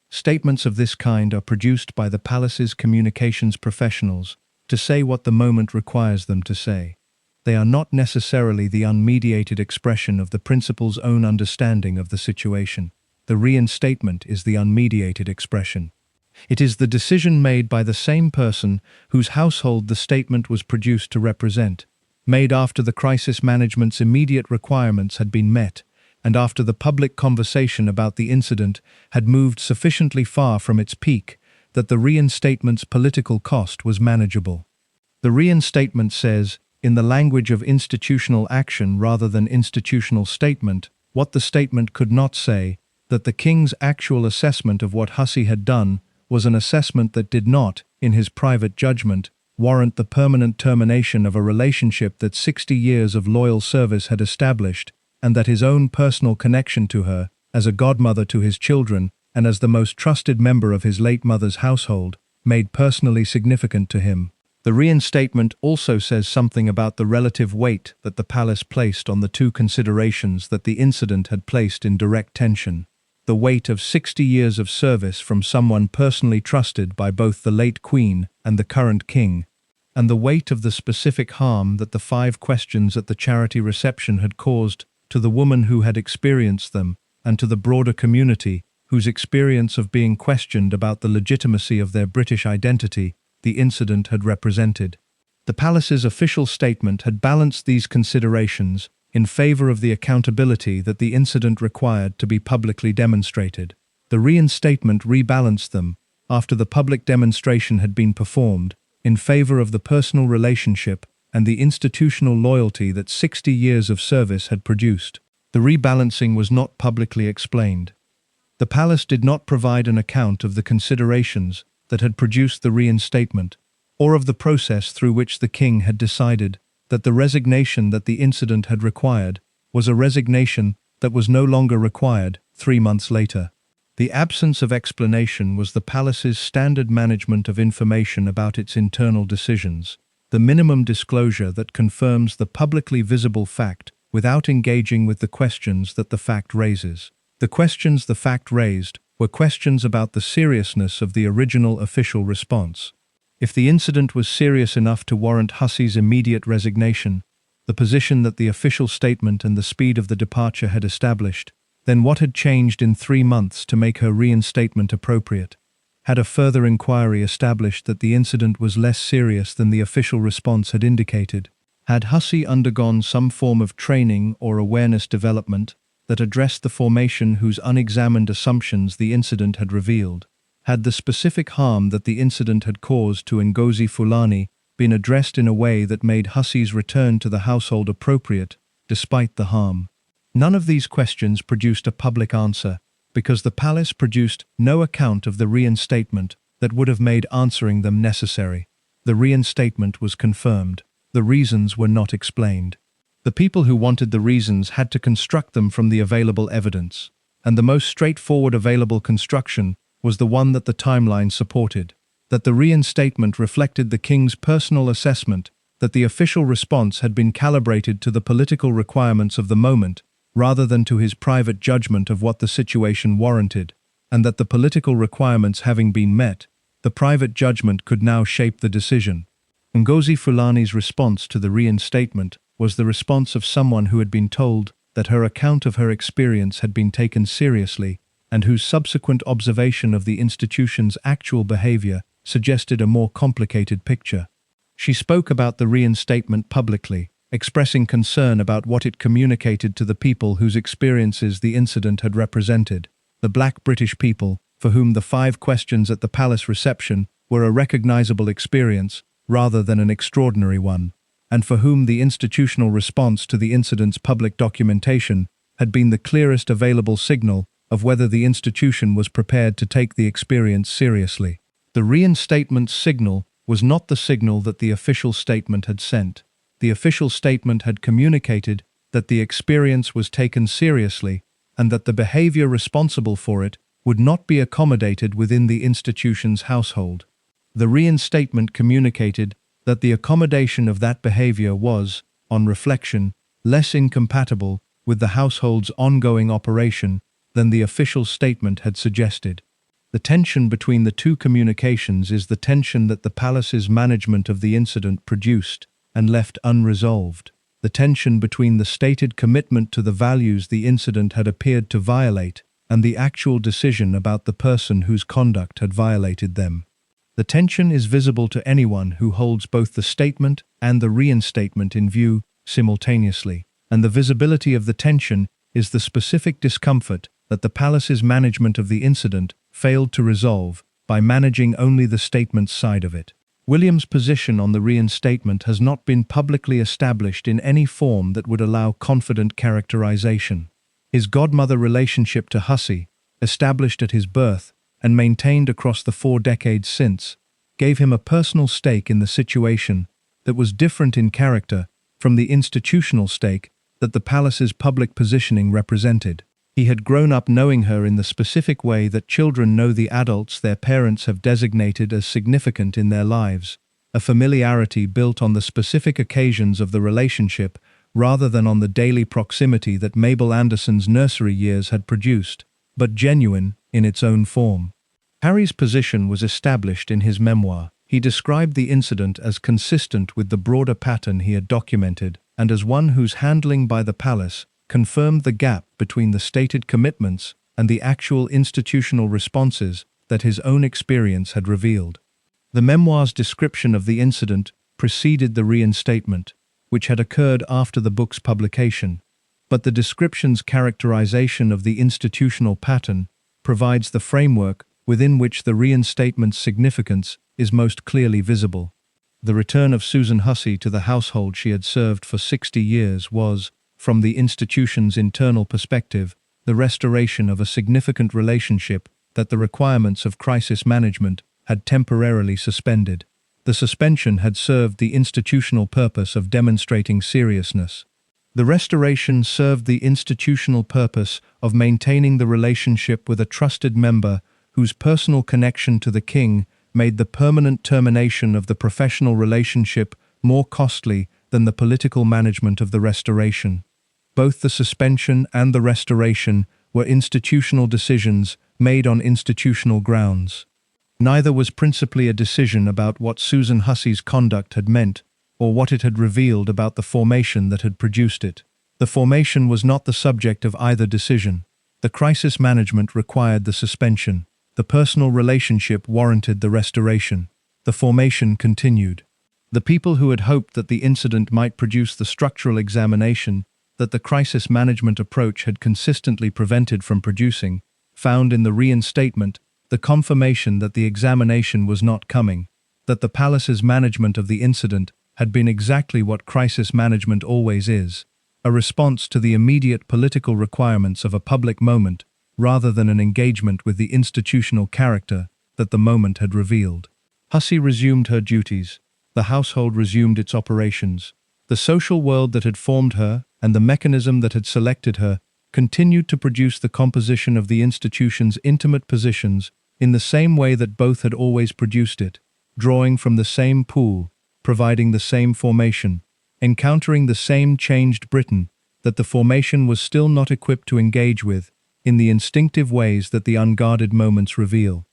Statements of this kind are produced by the palace's communications professionals to say what the moment requires them to say. They are not necessarily the unmediated expression of the principal's own understanding of the situation. The reinstatement is the unmediated expression. It is the decision made by the same person whose household the statement was produced to represent, made after the crisis management's immediate requirements had been met, and after the public conversation about the incident had moved sufficiently far from its peak that the reinstatement's political cost was manageable. The reinstatement says, in the language of institutional action rather than institutional statement, what the statement could not say, that the king's actual assessment of what Hussey had done was an assessment that did not, in his private judgment, warrant the permanent termination of a relationship that 60 years of loyal service had established, and that his own personal connection to her, as a godmother to his children and as the most trusted member of his late mother's household, made personally significant to him. The reinstatement also says something about the relative weight that the palace placed on the two considerations that the incident had placed in direct tension: the weight of 60 years of service from someone personally trusted by both the late queen and the current king, and the weight of the specific harm that the 5 questions at the charity reception had caused to the woman who had experienced them and to the broader community whose experience of being questioned about the legitimacy of their British identity the incident had represented. The palace's official statement had balanced these considerations in favor of the accountability that the incident required to be publicly demonstrated. The reinstatement rebalanced them, after the public demonstration had been performed, in favor of the personal relationship and the institutional loyalty that 60 years of service had produced. The rebalancing was not publicly explained. The palace did not provide an account of the considerations that had produced the reinstatement, or of the process through which the king had decided that the resignation that the incident had required was a resignation that was no longer required 3 months later. The absence of explanation was the palace's standard management of information about its internal decisions, the minimum disclosure that confirms the publicly visible fact without engaging with the questions that the fact raises. The questions the fact raised were questions about the seriousness of the original official response. If the incident was serious enough to warrant Hussey's immediate resignation, the position that the official statement and the speed of the departure had established, then what had changed in 3 months to make her reinstatement appropriate? Had a further inquiry established that the incident was less serious than the official response had indicated? Had Hussey undergone some form of training or awareness development that addressed the formation whose unexamined assumptions the incident had revealed? Had the specific harm that the incident had caused to Ngozi Fulani been addressed in a way that made Hussey's return to the household appropriate, despite the harm? None of these questions produced a public answer, because the palace produced no account of the reinstatement that would have made answering them necessary. The reinstatement was confirmed. The reasons were not explained. The people who wanted the reasons had to construct them from the available evidence, and the most straightforward available construction was the one that the timeline supported: that the reinstatement reflected the king's personal assessment that the official response had been calibrated to the political requirements of the moment rather than to his private judgment of what the situation warranted, and that the political requirements having been met, the private judgment could now shape the decision. Ngozi Fulani's response to the reinstatement was the response of someone who had been told that her account of her experience had been taken seriously and whose subsequent observation of the institution's actual behavior suggested a more complicated picture. She spoke about the reinstatement publicly, expressing concern about what it communicated to the people whose experiences the incident had represented, the Black British people, for whom the 5 questions at the palace reception were a recognizable experience rather than an extraordinary one, and for whom the institutional response to the incident's public documentation had been the clearest available signal of whether the institution was prepared to take the experience seriously. The reinstatement's signal was not the signal that the official statement had sent. The official statement had communicated that the experience was taken seriously and that the behavior responsible for it would not be accommodated within the institution's household. The reinstatement communicated that the accommodation of that behavior was, on reflection, less incompatible with the household's ongoing operation than the official statement had suggested. The tension between the two communications is the tension that the palace's management of the incident produced and left unresolved. The tension between the stated commitment to the values the incident had appeared to violate and the actual decision about the person whose conduct had violated them. The tension is visible to anyone who holds both the statement and the reinstatement in view simultaneously, and the visibility of the tension is the specific discomfort that the palace's management of the incident failed to resolve by managing only the statement's side of it. William's position on the reinstatement has not been publicly established in any form that would allow confident characterization. His godmother relationship to Hussey, established at his birth and maintained across the 4 decades since, gave him a personal stake in the situation that was different in character from the institutional stake that the palace's public positioning represented. He had grown up knowing her in the specific way that children know the adults their parents have designated as significant in their lives, a familiarity built on the specific occasions of the relationship rather than on the daily proximity that Mabel Anderson's nursery years had produced, but genuine in its own form. Harry's position was established in his memoir. He described the incident as consistent with the broader pattern he had documented and as one whose handling by the palace confirmed the gap between the stated commitments and the actual institutional responses that his own experience had revealed. The memoir's description of the incident preceded the reinstatement, which had occurred after the book's publication, but the description's characterization of the institutional pattern provides the framework within which the reinstatement's significance is most clearly visible. The return of Susan Hussey to the household she had served for 60 years was, from the institution's internal perspective, the restoration of a significant relationship that the requirements of crisis management had temporarily suspended. The suspension had served the institutional purpose of demonstrating seriousness. The restoration served the institutional purpose of maintaining the relationship with a trusted member whose personal connection to the king made the permanent termination of the professional relationship more costly than the political management of the restoration. Both the suspension and the restoration were institutional decisions made on institutional grounds. Neither was principally a decision about what Susan Hussey's conduct had meant or what it had revealed about the formation that had produced it. The formation was not the subject of either decision. The crisis management required the suspension. The personal relationship warranted the restoration. The formation continued. The people who had hoped that the incident might produce the structural examination that the crisis management approach had consistently prevented from producing, found in the reinstatement the confirmation that the examination was not coming, that the palace's management of the incident had been exactly what crisis management always is, a response to the immediate political requirements of a public moment rather than an engagement with the institutional character that the moment had revealed. Hussey resumed her duties. The household resumed its operations. The social world that had formed her and the mechanism that had selected her continued to produce the composition of the institution's intimate positions in the same way that both had always produced it, drawing from the same pool, providing the same formation, encountering the same changed Britain that the formation was still not equipped to engage with, in the instinctive ways that the unguarded moments reveal.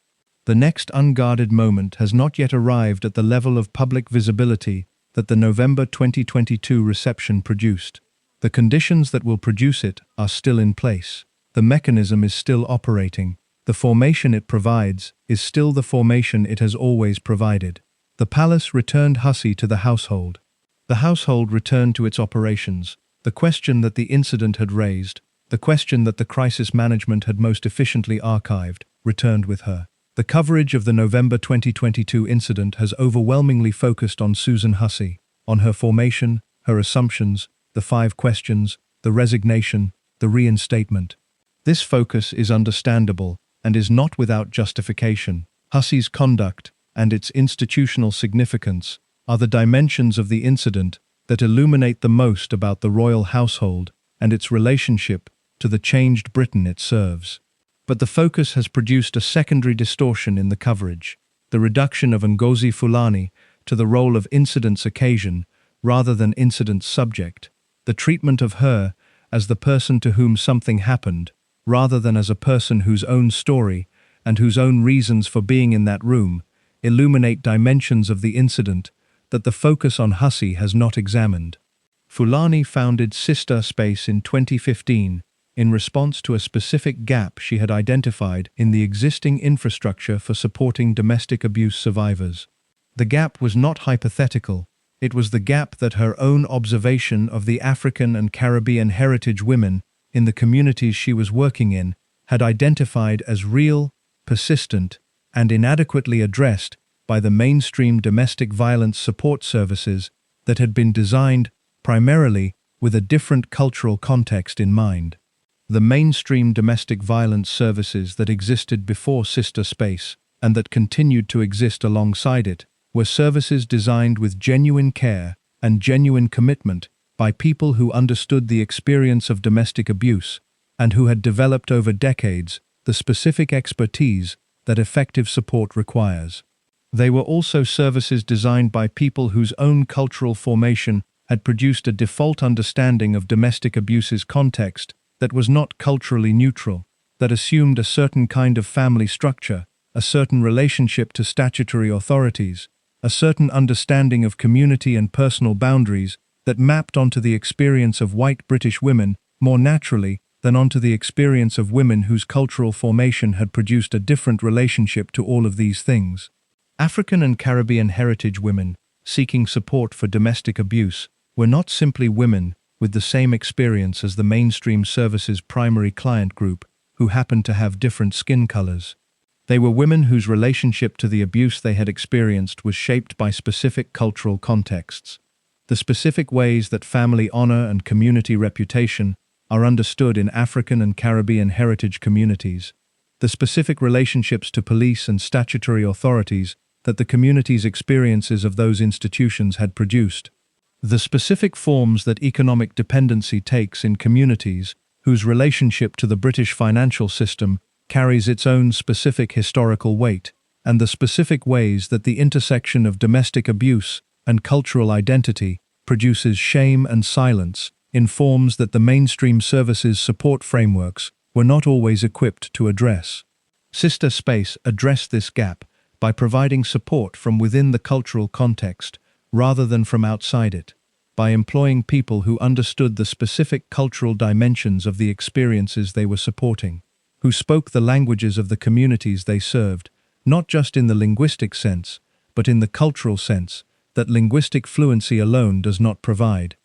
The next unguarded moment has not yet arrived at the level of public visibility that the November 2022 reception produced. The conditions that will produce it are still in place. The mechanism is still operating. The formation it provides is still the formation it has always provided. The palace returned Hussey to the household. The household returned to its operations. The question that the incident had raised, the question that the crisis management had most efficiently archived, returned with her. The coverage of the November 2022 incident has overwhelmingly focused on Susan Hussey, on her formation, her assumptions, the 5 questions, the resignation, the reinstatement. This focus is understandable and is not without justification. Hussey's conduct and its institutional significance are the dimensions of the incident that illuminate the most about the royal household and its relationship to the changed Britain it serves. But the focus has produced a secondary distortion in the coverage, the reduction of Ngozi Fulani to the role of incident's occasion rather than incident's subject, the treatment of her as the person to whom something happened, rather than as a person whose own story and whose own reasons for being in that room illuminate dimensions of the incident that the focus on Hussey has not examined. Fulani founded Sistah Space in 2015 in response to a specific gap she had identified in the existing infrastructure for supporting domestic abuse survivors. The gap was not hypothetical. It was the gap that her own observation of the African and Caribbean heritage women in the communities she was working in had identified as real, persistent, and inadequately addressed by the mainstream domestic violence support services that had been designed primarily with a different cultural context in mind. The mainstream domestic violence services that existed before Sistah Space and that continued to exist alongside it were services designed with genuine care and genuine commitment by people who understood the experience of domestic abuse and who had developed over decades the specific expertise that effective support requires. They were also services designed by people whose own cultural formation had produced a default understanding of domestic abuse's context that was not culturally neutral, that assumed a certain kind of family structure, a certain relationship to statutory authorities, a certain understanding of community and personal boundaries that mapped onto the experience of white British women more naturally than onto the experience of women whose cultural formation had produced a different relationship to all of these things. African and Caribbean heritage women seeking support for domestic abuse were not simply women with the same experience as the mainstream service's primary client group who happened to have different skin colors. They were women whose relationship to the abuse they had experienced was shaped by specific cultural contexts. The specific ways that family honor and community reputation are understood in African and Caribbean heritage communities. The specific relationships to police and statutory authorities that the community's experiences of those institutions had produced. The specific forms that economic dependency takes in communities whose relationship to the British financial system carries its own specific historical weight, and the specific ways that the intersection of domestic abuse and cultural identity produces shame and silence in forms that the mainstream services' support frameworks were not always equipped to address. Sistah Space addressed this gap by providing support from within the cultural context rather than from outside it, by employing people who understood the specific cultural dimensions of the experiences they were supporting, who spoke the languages of the communities they served, not just in the linguistic sense, but in the cultural sense that linguistic fluency alone does not provide,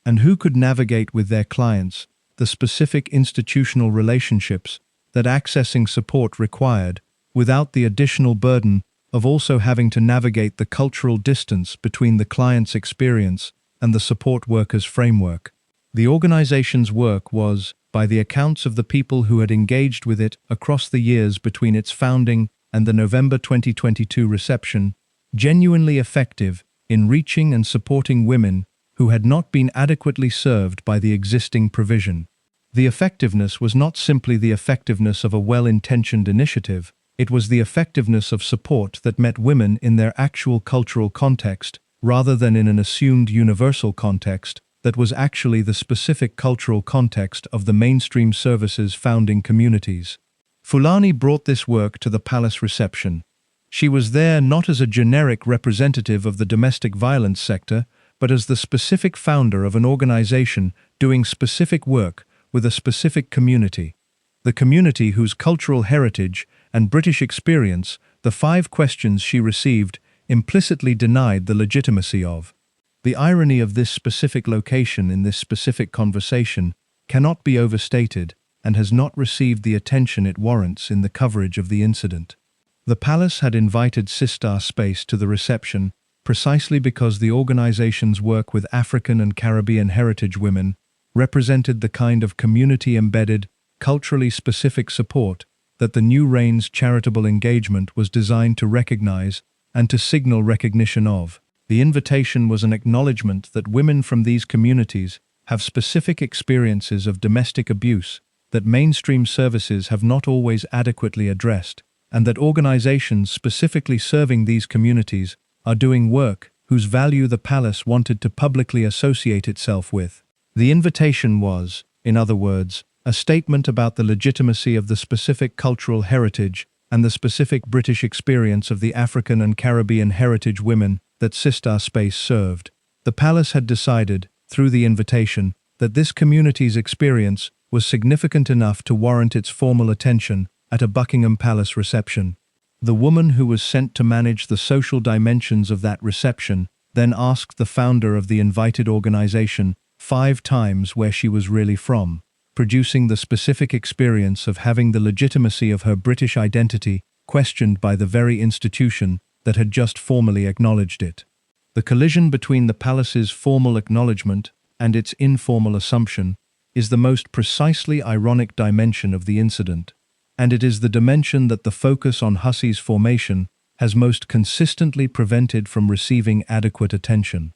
and who could navigate with their clients the specific institutional relationships that accessing support required without the additional burden of also having to navigate the cultural distance between the client's experience and the support worker's framework. The organization's work was, by the accounts of the people who had engaged with it across the years between its founding and the November 2022 reception, genuinely effective in reaching and supporting women who had not been adequately served by the existing provision. The effectiveness was not simply the effectiveness of a well-intentioned initiative, it was the effectiveness of support that met women in their actual cultural context rather than in an assumed universal context that was actually the specific cultural context of the mainstream service's founding communities. Fulani brought this work to the palace reception. She was there not as a generic representative of the domestic violence sector, but as the specific founder of an organization doing specific work with a specific community. The community whose cultural heritage and British experience the 5 questions she received implicitly denied the legitimacy of. The irony of this specific location in this specific conversation cannot be overstated and has not received the attention it warrants in the coverage of the incident. The palace had invited Sistah Space to the reception precisely because the organization's work with African and Caribbean heritage women represented the kind of community-embedded, culturally specific support that the new reign's charitable engagement was designed to recognize and to signal recognition of. The invitation was an acknowledgement that women from these communities have specific experiences of domestic abuse that mainstream services have not always adequately addressed, and that organizations specifically serving these communities are doing work whose value the palace wanted to publicly associate itself with. The invitation was, in other words, a statement about the legitimacy of the specific cultural heritage and the specific British experience of the African and Caribbean heritage women that Sistah Space served. The palace had decided, through the invitation, that this community's experience was significant enough to warrant its formal attention at a Buckingham Palace reception. The woman who was sent to manage the social dimensions of that reception then asked the founder of the invited organization 5 times where she was really from, producing the specific experience of having the legitimacy of her British identity questioned by the very institution that had just formally acknowledged it. The collision between the palace's formal acknowledgement and its informal assumption is the most precisely ironic dimension of the incident, and it is the dimension that the focus on Hussey's formation has most consistently prevented from receiving adequate attention.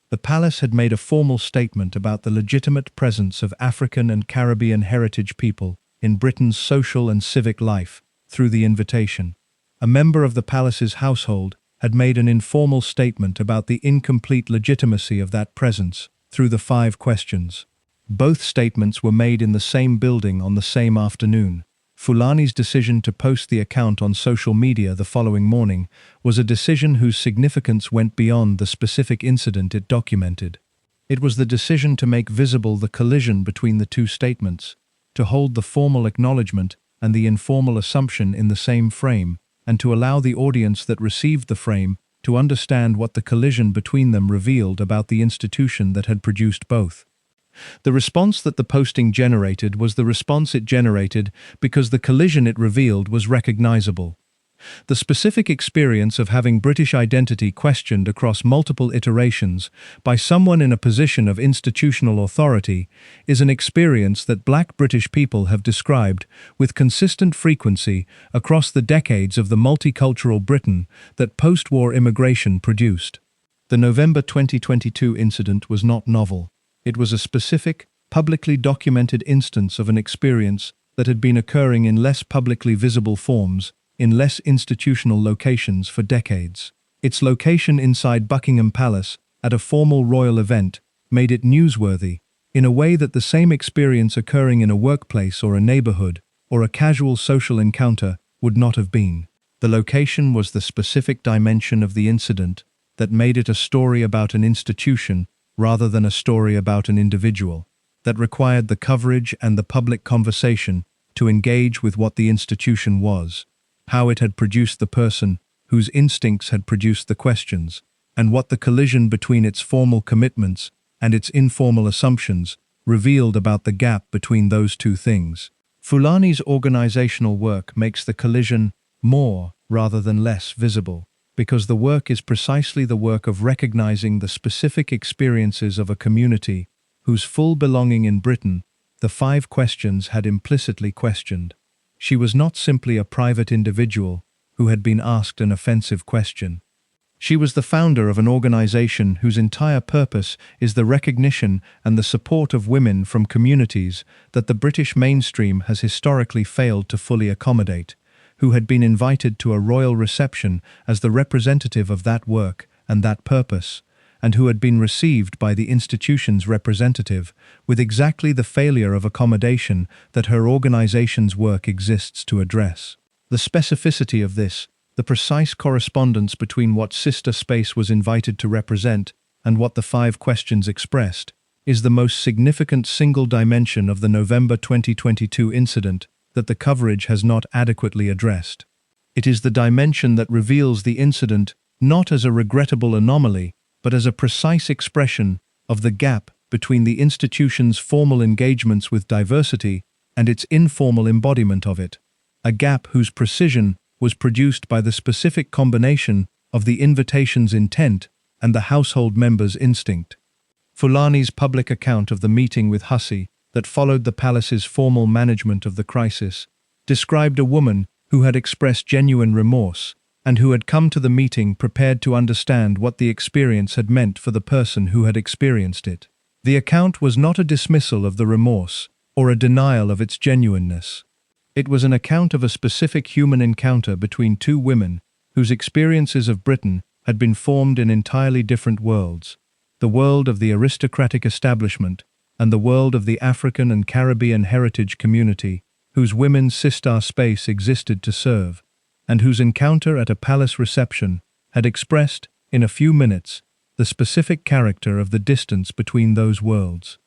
The palace had made a formal statement about the legitimate presence of African and Caribbean heritage people in Britain's social and civic life through the invitation. A member of the palace's household had made an informal statement about the incomplete legitimacy of that presence through the 5 questions. Both statements were made in the same building on the same afternoon. Fulani's decision to post the account on social media the following morning was a decision whose significance went beyond the specific incident it documented. It was the decision to make visible the collision between the 2 statements, to hold the formal acknowledgement and the informal assumption in the same frame, and to allow the audience that received the frame to understand what the collision between them revealed about the institution that had produced both. The response that the posting generated was the response it generated because the collision it revealed was recognizable. The specific experience of having British identity questioned across multiple iterations by someone in a position of institutional authority is an experience that Black British people have described with consistent frequency across the decades of the multicultural Britain that post-war immigration produced. The November 2022 incident was not novel. It was a specific, publicly documented instance of an experience that had been occurring in less publicly visible forms in less institutional locations for decades. Its location inside Buckingham Palace at a formal royal event made it newsworthy in a way that the same experience occurring in a workplace or a neighborhood or a casual social encounter would not have been. The location was the specific dimension of the incident that made it a story about an institution rather than a story about an individual, that required the coverage and the public conversation to engage with what the institution was, how it had produced the person whose instincts had produced the questions, and what the collision between its formal commitments and its informal assumptions revealed about the gap between those 2 things. Fulani's organizational work makes the collision more rather than less visible, because the work is precisely the work of recognizing the specific experiences of a community whose full belonging in Britain the 5 questions had implicitly questioned. She was not simply a private individual who had been asked an offensive question. She was the founder of an organization whose entire purpose is the recognition and the support of women from communities that the British mainstream has historically failed to fully accommodate, who had been invited to a royal reception as the representative of that work and that purpose, and who had been received by the institution's representative with exactly the failure of accommodation that her organization's work exists to address. The specificity of this, the precise correspondence between what Sistah Space was invited to represent and what the 5 questions expressed, is the most significant single dimension of the November 2022 incident that the coverage has not adequately addressed. It is the dimension that reveals the incident not as a regrettable anomaly, but as a precise expression of the gap between the institution's formal engagements with diversity and its informal embodiment of it, a gap whose precision was produced by the specific combination of the invitation's intent and the household member's instinct. Fulani's public account of the meeting with Hussey that followed the palace's formal management of the crisis described a woman who had expressed genuine remorse and who had come to the meeting prepared to understand what the experience had meant for the person who had experienced it. The account was not a dismissal of the remorse or a denial of its genuineness. It was an account of a specific human encounter between 2 women whose experiences of Britain had been formed in entirely different worlds, the world of the aristocratic establishment and the world of the African and Caribbean heritage community whose women's Sistah Space existed to serve, and whose encounter at a palace reception had expressed, in a few minutes, the specific character of the distance between those worlds.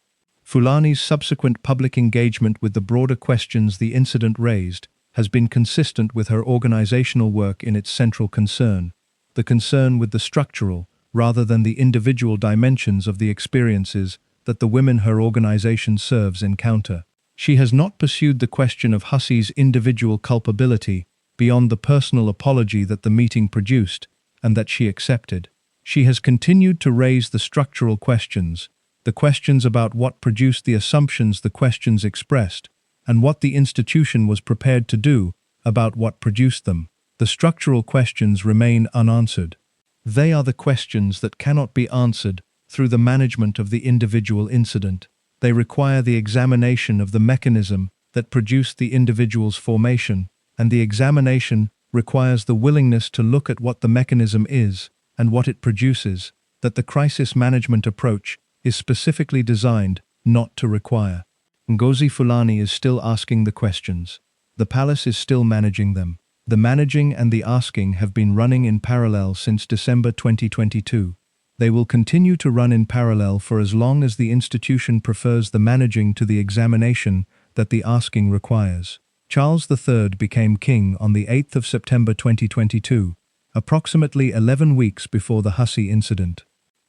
Fulani's subsequent public engagement with the broader questions the incident raised has been consistent with her organizational work in its central concern, the concern with the structural rather than the individual dimensions of the experiences that the women her organization serves encounter. She has not pursued the question of Hussey's individual culpability beyond the personal apology that the meeting produced and that she accepted. She has continued to raise the structural questions, the questions about what produced the assumptions the questions expressed, and what the institution was prepared to do about what produced them. The structural questions remain unanswered. They are the questions that cannot be answered through the management of the individual incident. They require the examination of the mechanism that produced the individual's formation and the examination requires the willingness to look at what the mechanism is and what it produces, that the crisis management approach is specifically designed not to require. Ngozi Fulani is still asking the questions. The palace is still managing them. The managing and the asking have been running in parallel since December 2022. They will continue to run in parallel for as long as the institution prefers the managing to the examination that the asking requires. Charles III became king on the 8th of September 2022, approximately 11 weeks before the Hussey incident.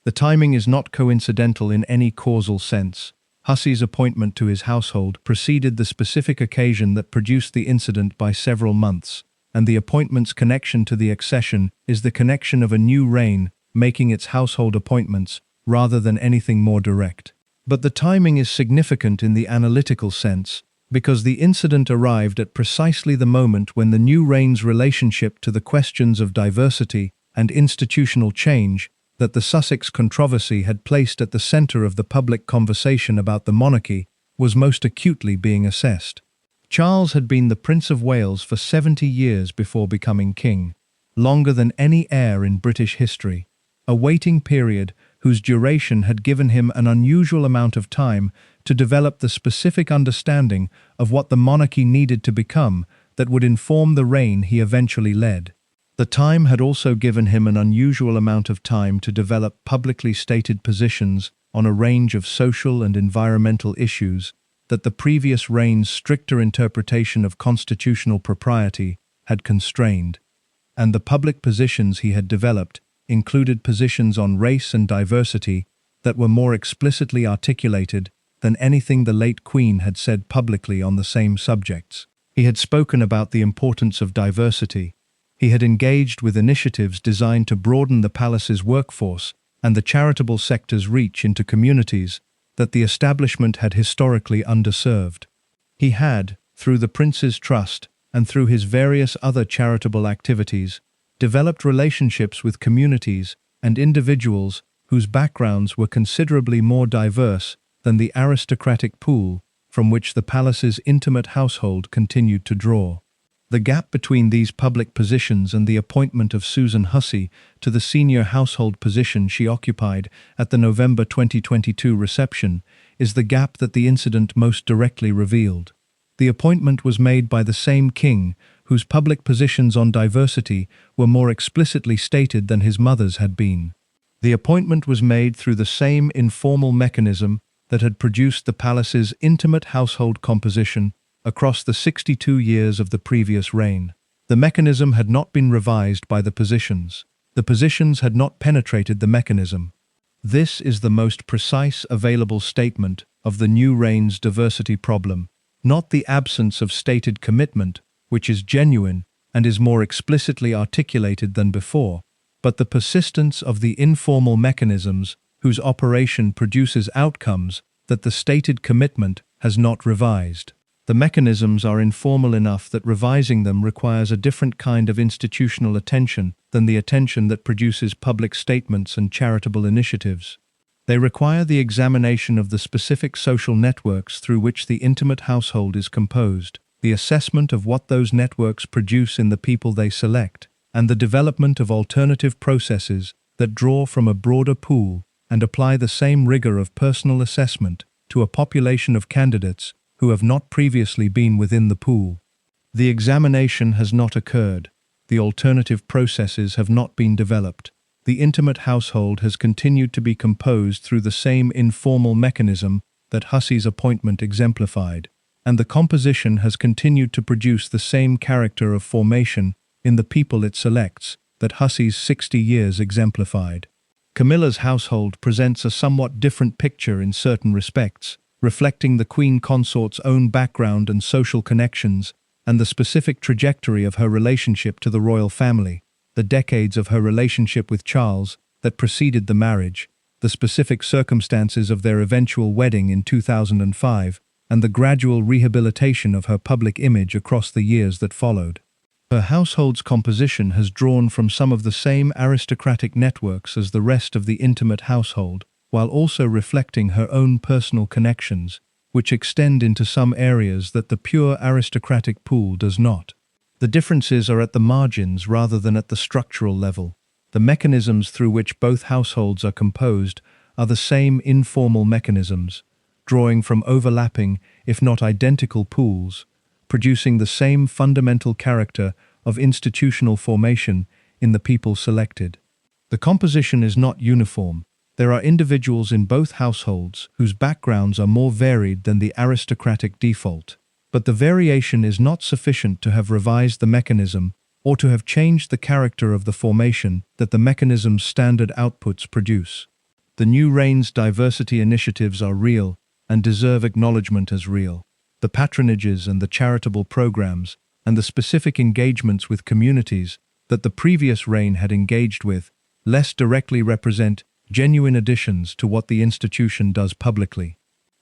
The timing is not coincidental in any causal sense. Hussey's appointment to his household preceded the specific occasion that produced the incident by several months, and the appointment's connection to the accession is the connection of a new reign making its household appointments rather than anything more direct. But the timing is significant in the analytical sense, because the incident arrived at precisely the moment when the new reign's relationship to the questions of diversity and institutional change that the Sussex controversy had placed at the centre of the public conversation about the monarchy was most acutely being assessed. Charles had been the Prince of Wales for 70 years before becoming king, longer than any heir in British history, a waiting period whose duration had given him an unusual amount of time to develop the specific understanding of what the monarchy needed to become that would inform the reign he eventually led. The time had also given him an unusual amount of time to develop publicly stated positions on a range of social and environmental issues that the previous reign's stricter interpretation of constitutional propriety had constrained, and the public positions he had developed included positions on race and diversity that were more explicitly articulated than anything the late Queen had said publicly on the same subjects. He had spoken about the importance of diversity. He had engaged with initiatives designed to broaden the palace's workforce and the charitable sector's reach into communities that the establishment had historically underserved. He had, through the Prince's Trust and through his various other charitable activities, developed relationships with communities and individuals whose backgrounds were considerably more diverse than the aristocratic pool from which the palace's intimate household continued to draw. The gap between these public positions and the appointment of Susan Hussey to the senior household position she occupied at the November 2022 reception is the gap that the incident most directly revealed. The appointment was made by the same king whose public positions on diversity were more explicitly stated than his mother's had been. The appointment was made through the same informal mechanism that had produced the palace's intimate household composition across the 62 years of the previous reign. The mechanism had not been revised by the positions. The positions had not penetrated the mechanism. This is the most precise available statement of the new reign's diversity problem, not the absence of stated commitment, which is genuine and is more explicitly articulated than before, but the persistence of the informal mechanisms whose operation produces outcomes that the stated commitment has not revised. The mechanisms are informal enough that revising them requires a different kind of institutional attention than the attention that produces public statements and charitable initiatives. They require the examination of the specific social networks through which the intimate household is composed, the assessment of what those networks produce in the people they select, and the development of alternative processes that draw from a broader pool and apply the same rigor of personal assessment to a population of candidates who have not previously been within the pool. The examination has not occurred. The alternative processes have not been developed. The intimate household has continued to be composed through the same informal mechanism that Hussey's appointment exemplified, and the composition has continued to produce the same character of formation in the people it selects that Hussey's 60 years exemplified. Camilla's household presents a somewhat different picture in certain respects, reflecting the Queen Consort's own background and social connections, and the specific trajectory of her relationship to the royal family, the decades of her relationship with Charles that preceded the marriage, the specific circumstances of their eventual wedding in 2005, and the gradual rehabilitation of her public image across the years that followed. Her household's composition has drawn from some of the same aristocratic networks as the rest of the intimate household, while also reflecting her own personal connections, which extend into some areas that the pure aristocratic pool does not. The differences are at the margins rather than at the structural level. The mechanisms through which both households are composed are the same informal mechanisms, drawing from overlapping, if not identical pools, producing the same fundamental character of institutional formation in the people selected. The composition is not uniform. There are individuals in both households whose backgrounds are more varied than the aristocratic default. But the variation is not sufficient to have revised the mechanism or to have changed the character of the formation that the mechanism's standard outputs produce. The new reign's diversity initiatives are real and deserve acknowledgement as real. The patronages and the charitable programs and the specific engagements with communities that the previous reign had engaged with less directly represent genuine additions to what the institution does publicly.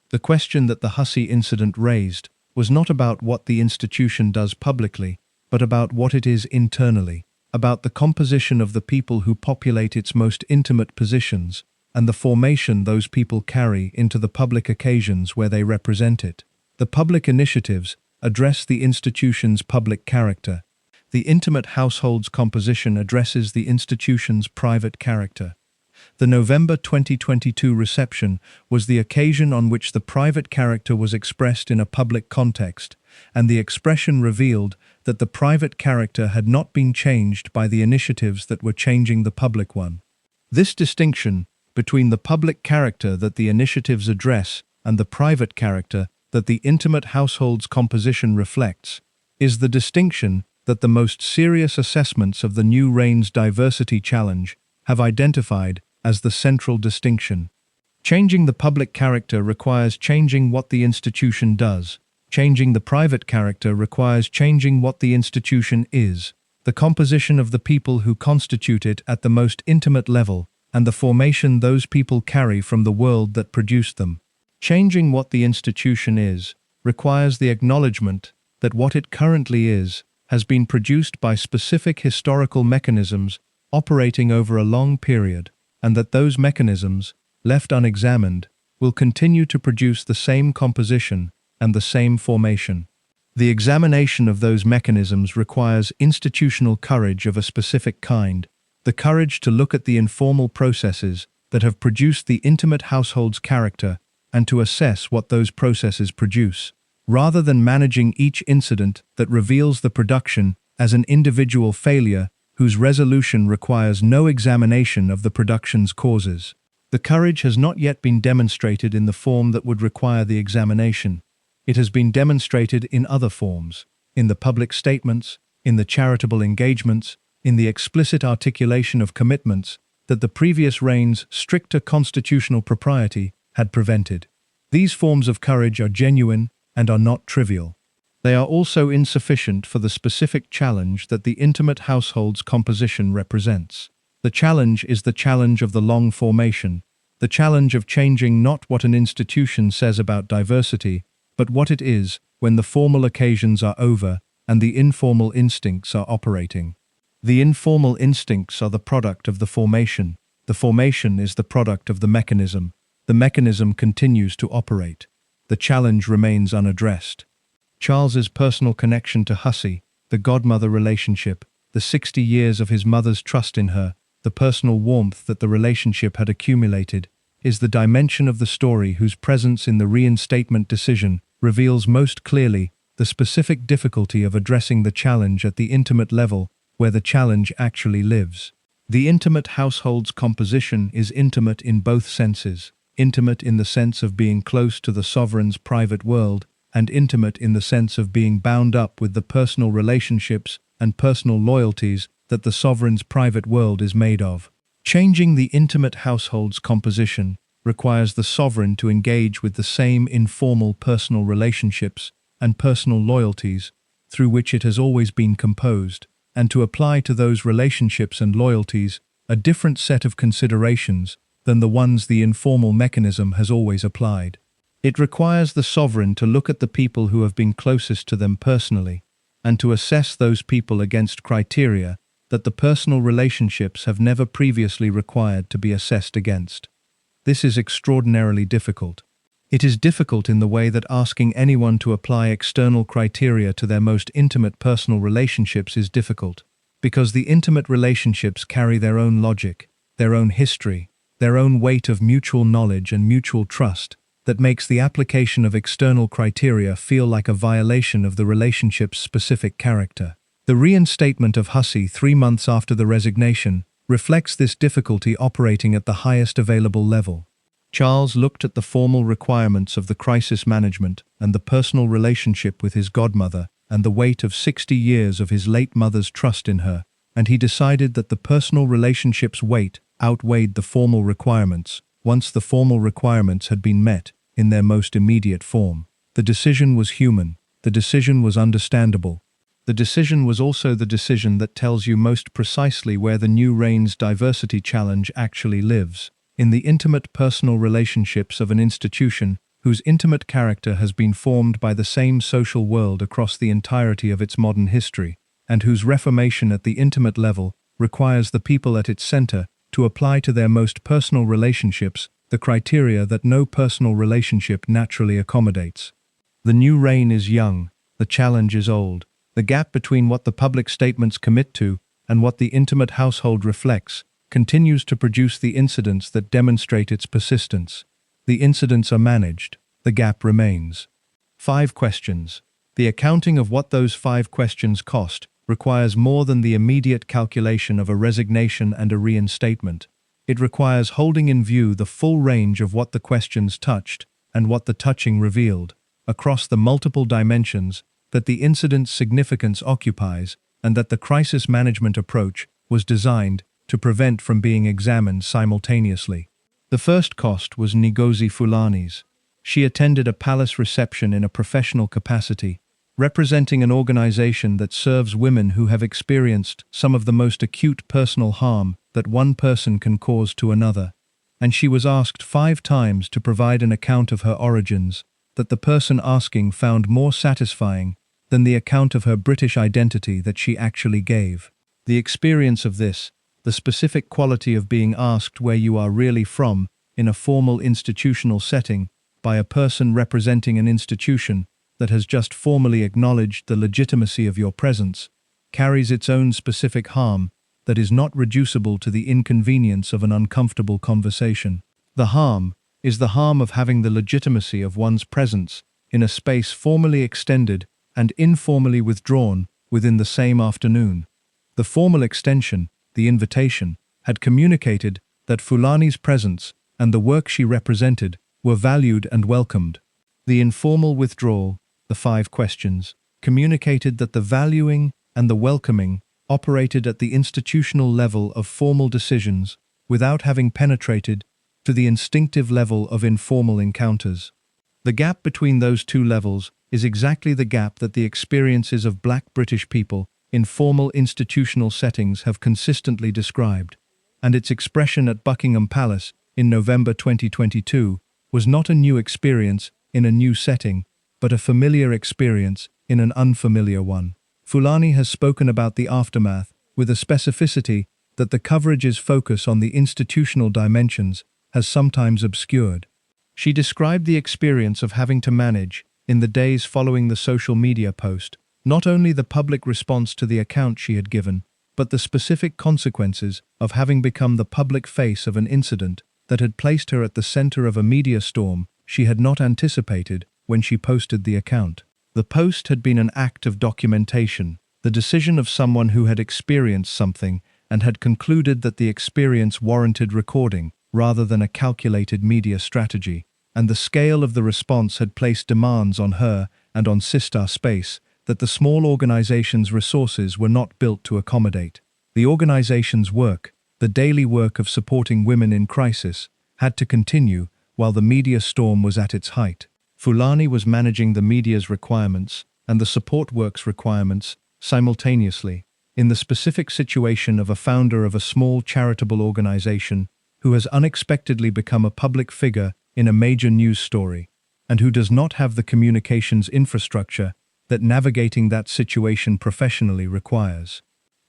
The question that the Hussey incident raised was not about what the institution does publicly, but about what it is internally, about the composition of the people who populate its most intimate positions, and the formation those people carry into the public occasions where they represent it. The public initiatives address the institution's public character. The intimate household's composition addresses the institution's private character. The November 2022 reception was the occasion on which the private character was expressed in a public context, and the expression revealed that the private character had not been changed by the initiatives that were changing the public one. This distinction between the public character that the initiatives address and the private character that the intimate household's composition reflects is the distinction that the most serious assessments of the new reign's diversity challenge have identified as the central distinction. Changing the public character requires changing what the institution does. Changing the private character requires changing what the institution is, the composition of the people who constitute it at the most intimate level, and the formation those people carry from the world that produced them. Changing what the institution is requires the acknowledgement that what it currently is has been produced by specific historical mechanisms operating over a long period, and that those mechanisms, left unexamined, will continue to produce the same composition and the same formation. The examination of those mechanisms requires institutional courage of a specific kind, the courage to look at the informal processes that have produced the intimate household's character and to assess what those processes produce, rather than managing each incident that reveals the production as an individual failure whose resolution requires no examination of the production's causes. The courage has not yet been demonstrated in the form that would require the examination. It has been demonstrated in other forms, in the public statements, in the charitable engagements, in the explicit articulation of commitments that the previous reign's stricter constitutional propriety had prevented. These forms of courage are genuine and are not trivial. They are also insufficient for the specific challenge that the intimate household's composition represents. The challenge is the challenge of the long formation, the challenge of changing not what an institution says about diversity, but what it is when the formal occasions are over and the informal instincts are operating. The informal instincts are the product of the formation. The formation is the product of the mechanism. The mechanism continues to operate. The challenge remains unaddressed. Charles's personal connection to Hussey, the godmother relationship, the 60 years of his mother's trust in her, the personal warmth that the relationship had accumulated, is the dimension of the story whose presence in the reinstatement decision reveals most clearly the specific difficulty of addressing the challenge at the intimate level where the challenge actually lives. The intimate household's composition is intimate in both senses, intimate in the sense of being close to the sovereign's private world, and intimate in the sense of being bound up with the personal relationships and personal loyalties that the sovereign's private world is made of. Changing the intimate household's composition requires the sovereign to engage with the same informal personal relationships and personal loyalties through which it has always been composed, and to apply to those relationships and loyalties a different set of considerations than the ones the informal mechanism has always applied. It requires the sovereign to look at the people who have been closest to them personally, and to assess those people against criteria that the personal relationships have never previously required to be assessed against. This is extraordinarily difficult. It is difficult in the way that asking anyone to apply external criteria to their most intimate personal relationships is difficult, because the intimate relationships carry their own logic, their own history, their own weight of mutual knowledge and mutual trust that makes the application of external criteria feel like a violation of the relationship's specific character. The reinstatement of Hussey 3 months after the resignation reflects this difficulty operating at the highest available level. Charles looked at the formal requirements of the crisis management and the personal relationship with his godmother and the weight of 60 years of his late mother's trust in her, and he decided that the personal relationship's weight outweighed the formal requirements once the formal requirements had been met in their most immediate form. The decision was human. The decision was understandable. The decision was also the decision that tells you most precisely where the new reign's diversity challenge actually lives, in the intimate personal relationships of an institution whose intimate character has been formed by the same social world across the entirety of its modern history, and whose reformation at the intimate level requires the people at its center to apply to their most personal relationships the criteria that no personal relationship naturally accommodates. The new reign is young, the challenge is old. The gap between what the public statements commit to and what the intimate household reflects continues to produce the incidents that demonstrate its persistence. The incidents are managed. The gap remains. 5 questions. The accounting of what those 5 questions cost requires more than the immediate calculation of a resignation and a reinstatement. It requires holding in view the full range of what the questions touched and what the touching revealed, across the multiple dimensions that the incident's significance occupies and that the crisis management approach was designed to prevent from being examined simultaneously. The first cost was Ngozi Fulani's. She attended a palace reception in a professional capacity, representing an organization that serves women who have experienced some of the most acute personal harm that one person can cause to another, and she was asked 5 times to provide an account of her origins that the person asking found more satisfying than the account of her British identity that she actually gave. The experience of this, the specific quality of being asked where you are really from in a formal institutional setting by a person representing an institution that has just formally acknowledged the legitimacy of your presence, carries its own specific harm that is not reducible to the inconvenience of an uncomfortable conversation. The harm is the harm of having the legitimacy of one's presence in a space formally extended and informally withdrawn within the same afternoon. The formal extension, the invitation, had communicated that Fulani's presence and the work she represented were valued and welcomed. The informal withdrawal, the 5 questions, communicated that the valuing and the welcoming operated at the institutional level of formal decisions without having penetrated to the instinctive level of informal encounters. The gap between those 2 levels is exactly the gap that the experiences of Black British people in formal institutional settings have consistently described, and its expression at Buckingham Palace in November 2022 was not a new experience in a new setting, but a familiar experience in an unfamiliar one. Fulani has spoken about the aftermath with a specificity that the coverage's focus on the institutional dimensions has sometimes obscured. She described the experience of having to manage, in the days following the social media post, not only the public response to the account she had given, but the specific consequences of having become the public face of an incident that had placed her at the center of a media storm she had not anticipated when she posted the account. The post had been an act of documentation, the decision of someone who had experienced something and had concluded that the experience warranted recording rather than a calculated media strategy, and the scale of the response had placed demands on her and on Sistah Space that the small organization's resources were not built to accommodate. The organization's work, the daily work of supporting women in crisis, had to continue while the media storm was at its height. Fulani was managing the media's requirements and the support work's requirements simultaneously, in the specific situation of a founder of a small charitable organization who has unexpectedly become a public figure in a major news story, and who does not have the communications infrastructure that navigating that situation professionally requires.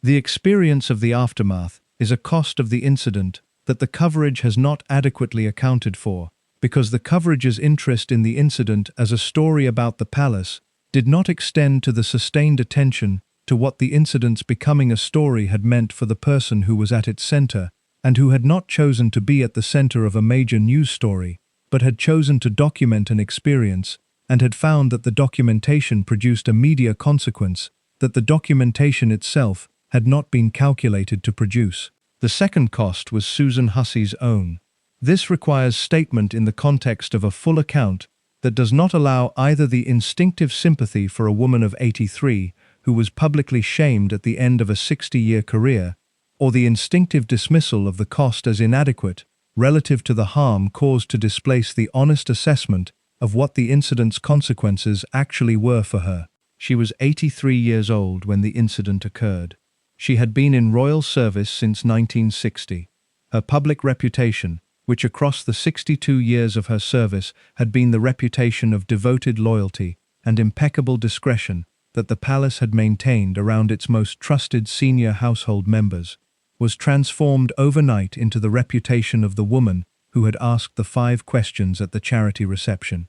The experience of the aftermath is a cost of the incident that the coverage has not adequately accounted for, because the coverage's interest in the incident as a story about the palace did not extend to the sustained attention to what the incident's becoming a story had meant for the person who was at its center, and who had not chosen to be at the center of a major news story, but had chosen to document an experience, and had found that the documentation produced a media consequence that the documentation itself had not been calculated to produce. The second cost was Susan Hussey's own. This requires statement in the context of a full account that does not allow either the instinctive sympathy for a woman of 83 who was publicly shamed at the end of a 60-year career, or the instinctive dismissal of the cost as inadequate relative to the harm caused to displace the honest assessment of what the incident's consequences actually were for her. She was 83 years old when the incident occurred. She had been in royal service since 1960. Her public reputation, which across the 62 years of her service had been the reputation of devoted loyalty and impeccable discretion that the palace had maintained around its most trusted senior household members, was transformed overnight into the reputation of the woman who had asked the 5 questions at the charity reception.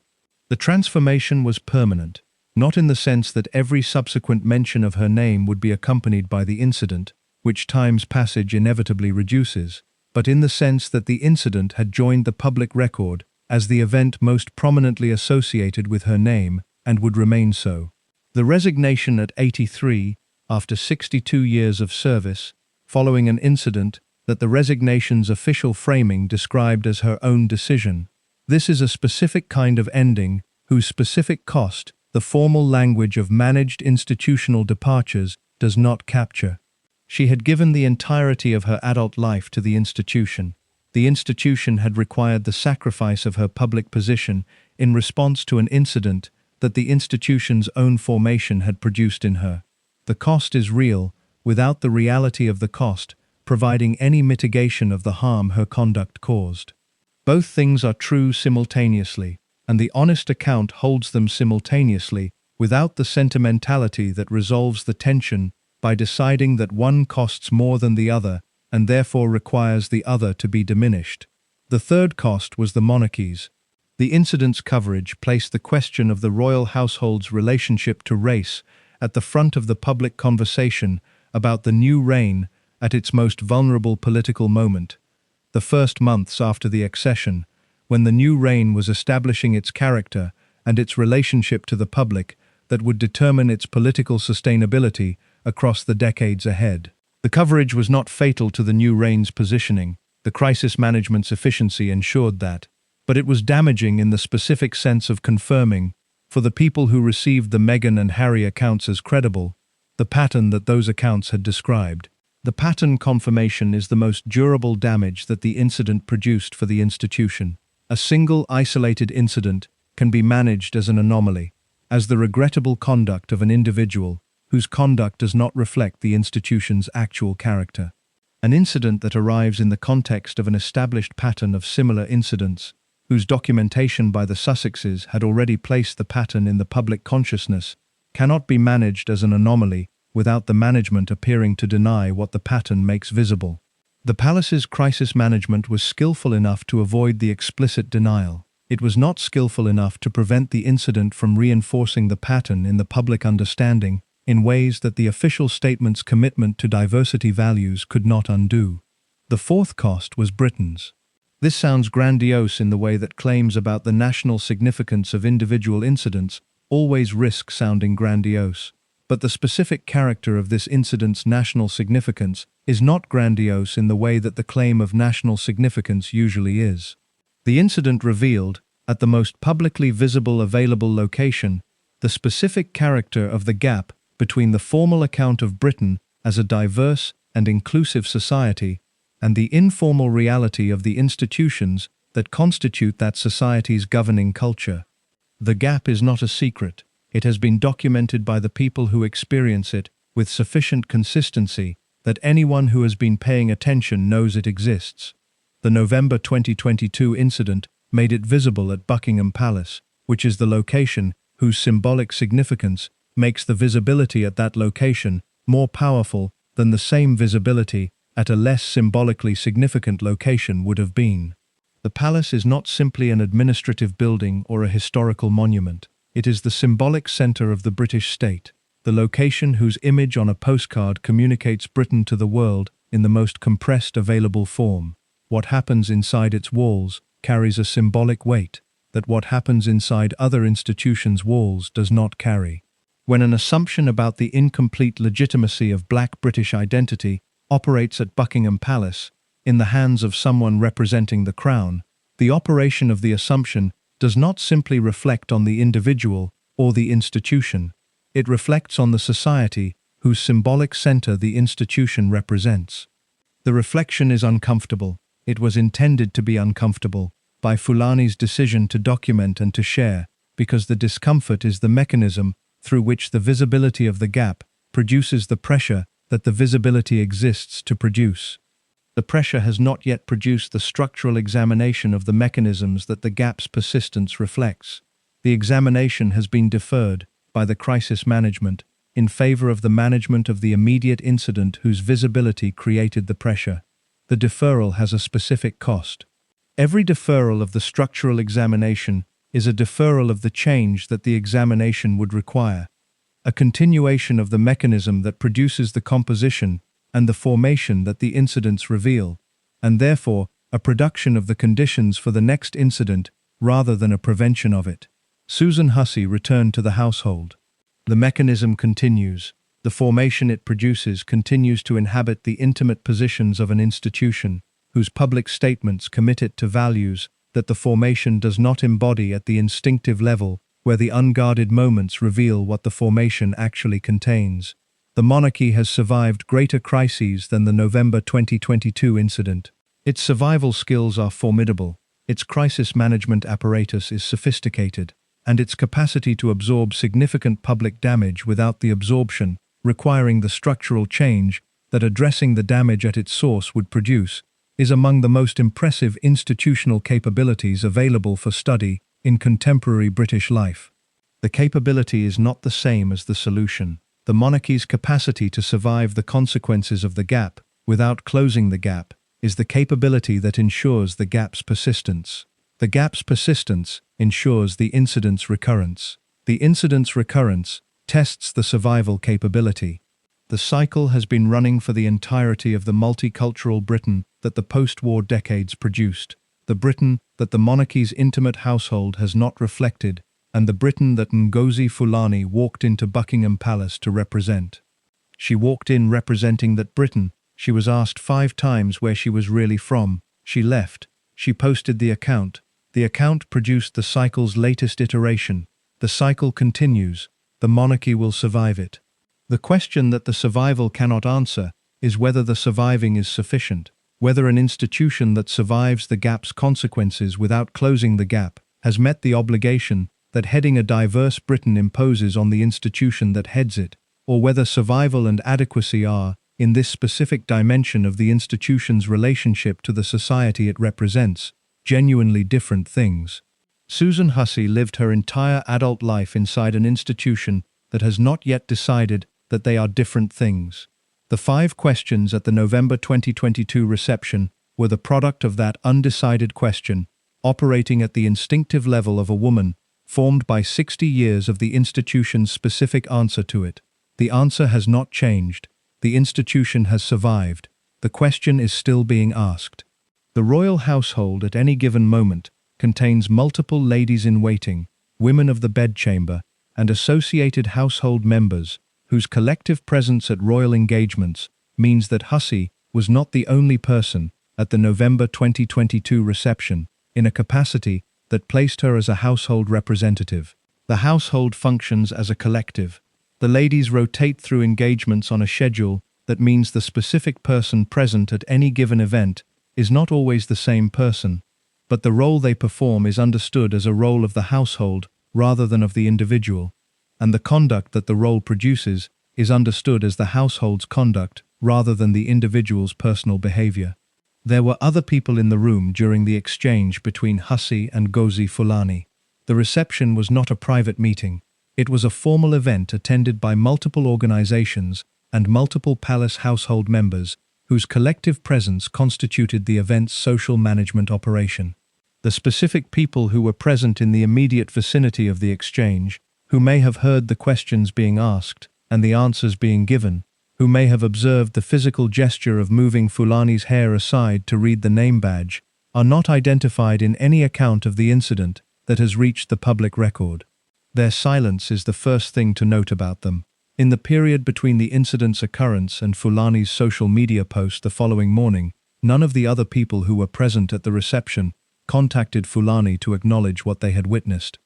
The transformation was permanent, not in the sense that every subsequent mention of her name would be accompanied by the incident, which time's passage inevitably reduces, but in the sense that the incident had joined the public record as the event most prominently associated with her name and would remain so. The resignation at 83, after 62 years of service, following an incident that the resignation's official framing described as her own decision. This is a specific kind of ending whose specific cost the formal language of managed institutional departures does not capture. She had given the entirety of her adult life to the institution. The institution had required the sacrifice of her public position in response to an incident that the institution's own formation had produced in her. The cost is real, without the reality of the cost providing any mitigation of the harm her conduct caused. Both things are true simultaneously, and the honest account holds them simultaneously without the sentimentality that resolves the tension by deciding that one costs more than the other and therefore requires the other to be diminished. The third cost was the monarchy's. The incident's coverage placed the question of the royal household's relationship to race at the front of the public conversation about the new reign at its most vulnerable political moment, the first months after the accession, when the new reign was establishing its character and its relationship to the public that would determine its political sustainability across the decades ahead. The coverage was not fatal to the new reign's positioning. The crisis management's efficiency ensured that, but it was damaging in the specific sense of confirming, for the people who received the Meghan and Harry accounts as credible, the pattern that those accounts had described. The pattern confirmation is the most durable damage that the incident produced for the institution. A single isolated incident can be managed as an anomaly, as the regrettable conduct of an individual whose conduct does not reflect the institution's actual character. An incident that arrives in the context of an established pattern of similar incidents, whose documentation by the Sussexes had already placed the pattern in the public consciousness, cannot be managed as an anomaly without the management appearing to deny what the pattern makes visible. The palace's crisis management was skillful enough to avoid the explicit denial. It was not skillful enough to prevent the incident from reinforcing the pattern in the public understanding in ways that the official statement's commitment to diversity values could not undo. The fourth cost was Britain's. This sounds grandiose in the way that claims about the national significance of individual incidents always risk sounding grandiose. But the specific character of this incident's national significance is not grandiose in the way that the claim of national significance usually is. The incident revealed, at the most publicly visible available location, the specific character of the gap between the formal account of Britain as a diverse and inclusive society and the informal reality of the institutions that constitute that society's governing culture. The gap is not a secret. It has been documented by the people who experience it with sufficient consistency that anyone who has been paying attention knows it exists. The November 2022 incident made it visible at Buckingham Palace, which is the location whose symbolic significance makes the visibility at that location more powerful than the same visibility at a less symbolically significant location would have been. The palace is not simply an administrative building or a historical monument. It is the symbolic center of the British state, the location whose image on a postcard communicates Britain to the world in the most compressed available form. What happens inside its walls carries a symbolic weight that what happens inside other institutions' walls does not carry. When an assumption about the incomplete legitimacy of Black British identity operates at Buckingham Palace, in the hands of someone representing the Crown, the operation of the assumption does not simply reflect on the individual or the institution. It reflects on the society whose symbolic center the institution represents. The reflection is uncomfortable. It was intended to be uncomfortable by Fulani's decision to document and to share, because the discomfort is the mechanism through which the visibility of the gap produces the pressure that the visibility exists to produce. The pressure has not yet produced the structural examination of the mechanisms that the gap's persistence reflects. The examination has been deferred by the crisis management in favor of the management of the immediate incident whose visibility created the pressure. The deferral has a specific cost. Every deferral of the structural examination is a deferral of the change that the examination would require, a continuation of the mechanism that produces the composition and the formation that the incidents reveal, and therefore a production of the conditions for the next incident rather than a prevention of it. Susan Hussey returned to the household. The mechanism continues. The formation it produces continues to inhabit the intimate positions of an institution, whose public statements commit it to values that the formation does not embody at the instinctive level, where the unguarded moments reveal what the formation actually contains. The monarchy has survived greater crises than the November 2022 incident. Its survival skills are formidable, its crisis management apparatus is sophisticated, and its capacity to absorb significant public damage without the absorption requiring the structural change that addressing the damage at its source would produce is among the most impressive institutional capabilities available for study in contemporary British life. The capability is not the same as the solution. The monarchy's capacity to survive the consequences of the gap without closing the gap is the capability that ensures the gap's persistence. The gap's persistence ensures the incident's recurrence. The incident's recurrence tests the survival capability. The cycle has been running for the entirety of the multicultural Britain that the post-war decades produced, the Britain that the monarchy's intimate household has not reflected, and the Britain that Ngozi Fulani walked into Buckingham Palace to represent. She walked in representing that Britain. She was asked 5 times where she was really from. She left. She posted the account. The account produced the cycle's latest iteration. The cycle continues. The monarchy will survive it. The question that the survival cannot answer is whether the surviving is sufficient, whether an institution that survives the gap's consequences without closing the gap has met the obligation that heading a diverse Britain imposes on the institution that heads it, or whether survival and adequacy are, in this specific dimension of the institution's relationship to the society it represents, genuinely different things. Susan Hussey lived her entire adult life inside an institution that has not yet decided that they are different things. The 5 questions at the November 2022 reception were the product of that undecided question, operating at the instinctive level of a woman, formed by 60 years of the institution's specific answer to it. The answer has not changed. The institution has survived. The question is still being asked. The royal household at any given moment contains multiple ladies-in-waiting, women of the bedchamber, and associated household members, whose collective presence at royal engagements means that Hussey was not the only person at the November 2022 reception in a capacity that placed her as a household representative. The household functions as a collective. The ladies rotate through engagements on a schedule that means the specific person present at any given event is not always the same person, but the role they perform is understood as a role of the household rather than of the individual, and the conduct that the role produces is understood as the household's conduct rather than the individual's personal behavior. There were other people in the room during the exchange between Hussey and Ngozi Fulani. The reception was not a private meeting. It was a formal event attended by multiple organizations and multiple palace household members whose collective presence constituted the event's social management operation. The specific people who were present in the immediate vicinity of the exchange, who may have heard the questions being asked and the answers being given, who may have observed the physical gesture of moving Fulani's hair aside to read the name badge, are not identified in any account of the incident that has reached the public record. Their silence is the first thing to note about them. In the period between the incident's occurrence and Fulani's social media post the following morning, none of the other people who were present at the reception contacted Fulani to acknowledge what they had witnessed.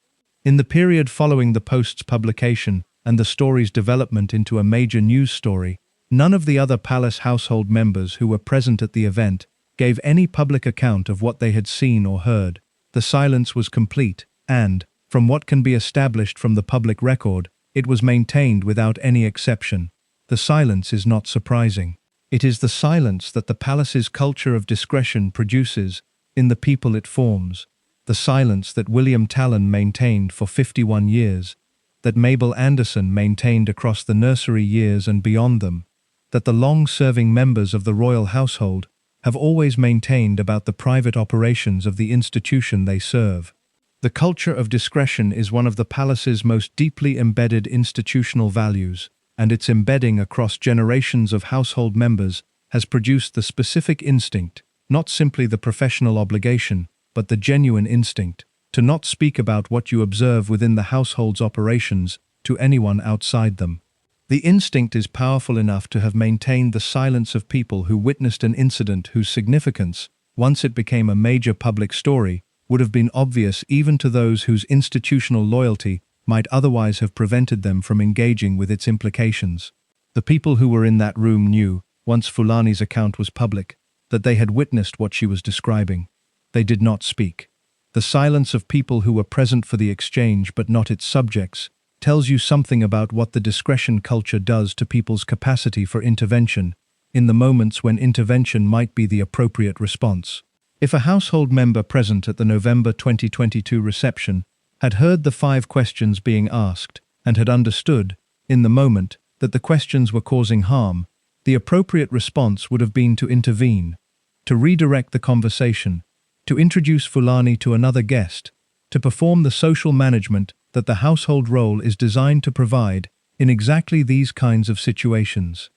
In the period following the post's publication and the story's development into a major news story, none of the other palace household members who were present at the event gave any public account of what they had seen or heard. The silence was complete, and, from what can be established from the public record, it was maintained without any exception. The silence is not surprising. It is the silence that the palace's culture of discretion produces in the people it forms, the silence that William Talon maintained for 51 years, that Mabel Anderson maintained across the nursery years and beyond them, that the long-serving members of the royal household have always maintained about the private operations of the institution they serve. The culture of discretion is one of the palace's most deeply embedded institutional values, and its embedding across generations of household members has produced the specific instinct, not simply the professional obligation, but the genuine instinct, to not speak about what you observe within the household's operations to anyone outside them. The instinct is powerful enough to have maintained the silence of people who witnessed an incident whose significance, once it became a major public story, would have been obvious even to those whose institutional loyalty might otherwise have prevented them from engaging with its implications. The people who were in that room knew, once Fulani's account was public, that they had witnessed what she was describing. They did not speak. The silence of people who were present for the exchange but not its subjects tells you something about what the discretion culture does to people's capacity for intervention in the moments when intervention might be the appropriate response. If a household member present at the November 2022 reception had heard the 5 questions being asked and had understood, in the moment, that the questions were causing harm, the appropriate response would have been to intervene, to redirect the conversation, to introduce Fulani to another guest, to perform the social management that the household role is designed to provide in exactly these kinds of situations.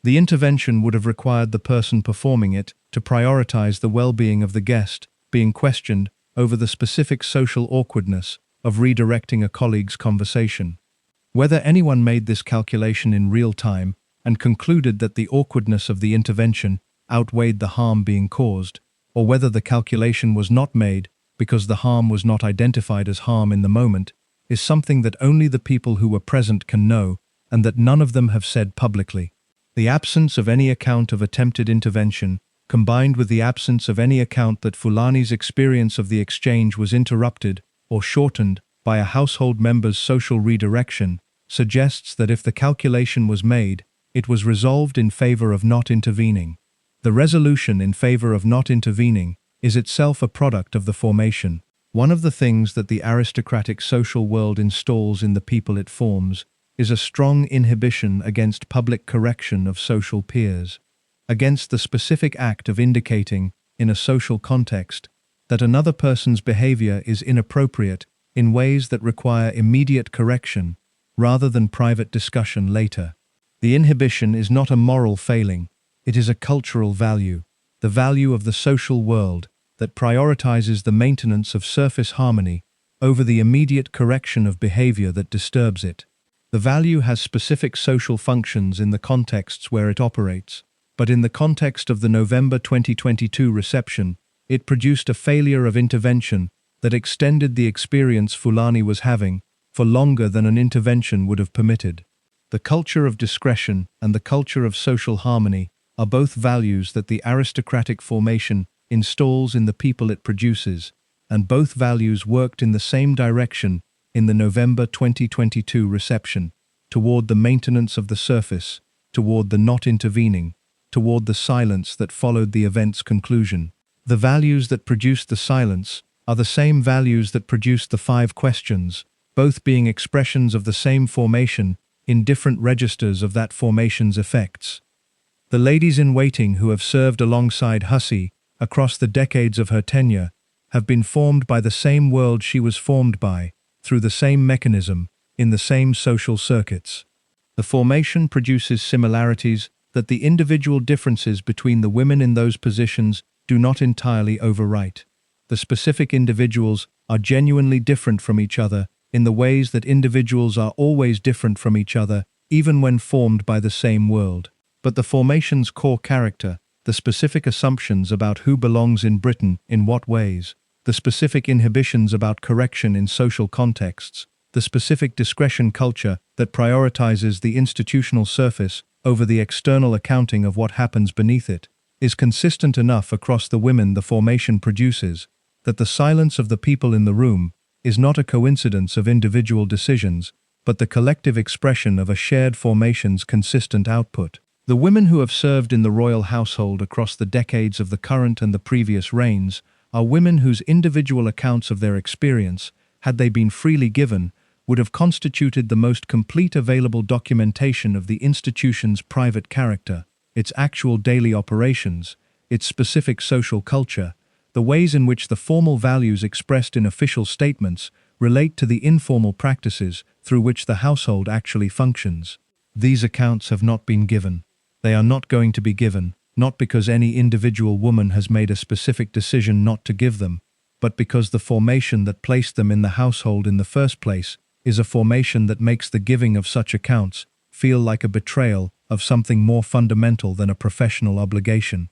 The intervention would have required the person performing it to prioritize the well-being of the guest being questioned over the specific social awkwardness of redirecting a colleague's conversation. Whether anyone made this calculation in real time and concluded that the awkwardness of the intervention outweighed the harm being caused, or whether the calculation was not made because the harm was not identified as harm in the moment, is something that only the people who were present can know, and that none of them have said publicly. The absence of any account of attempted intervention, combined with the absence of any account that Fulani's experience of the exchange was interrupted or shortened by a household member's social redirection, suggests that if the calculation was made, it was resolved in favor of not intervening. The resolution in favor of not intervening is itself a product of the formation. One of the things that the aristocratic social world installs in the people it forms is a strong inhibition against public correction of social peers, against the specific act of indicating, in a social context, that another person's behavior is inappropriate in ways that require immediate correction rather than private discussion later. The inhibition is not a moral failing, it is a cultural value, the value of the social world that prioritizes the maintenance of surface harmony over the immediate correction of behavior that disturbs it. The value has specific social functions in the contexts where it operates, but in the context of the November 2022 reception, it produced a failure of intervention that extended the experience Fulani was having for longer than an intervention would have permitted. The culture of discretion and the culture of social harmony are both values that the aristocratic formation installs in the people it produces, and both values worked in the same direction in the November 2022 reception, toward the maintenance of the surface, toward the not intervening, toward the silence that followed the event's conclusion. The values that produced the silence are the same values that produced the 5 questions, both being expressions of the same formation in different registers of that formation's effects. The ladies-in-waiting who have served alongside Hussey across the decades of her tenure have been formed by the same world she was formed by, through the same mechanism, in the same social circuits. The formation produces similarities that the individual differences between the women in those positions do not entirely overwrite. The specific individuals are genuinely different from each other in the ways that individuals are always different from each other, even when formed by the same world. But the formation's core character, the specific assumptions about who belongs in Britain in what ways, the specific inhibitions about correction in social contexts, the specific discretion culture that prioritizes the institutional surface over the external accounting of what happens beneath it, is consistent enough across the women the formation produces that the silence of the people in the room is not a coincidence of individual decisions, but the collective expression of a shared formation's consistent output. The women who have served in the royal household across the decades of the current and the previous reigns are women whose individual accounts of their experience, had they been freely given, would have constituted the most complete available documentation of the institution's private character, its actual daily operations, its specific social culture, the ways in which the formal values expressed in official statements relate to the informal practices through which the household actually functions. These accounts have not been given. They are not going to be given, not because any individual woman has made a specific decision not to give them, but because the formation that placed them in the household in the first place is a formation that makes the giving of such accounts feel like a betrayal of something more fundamental than a professional obligation.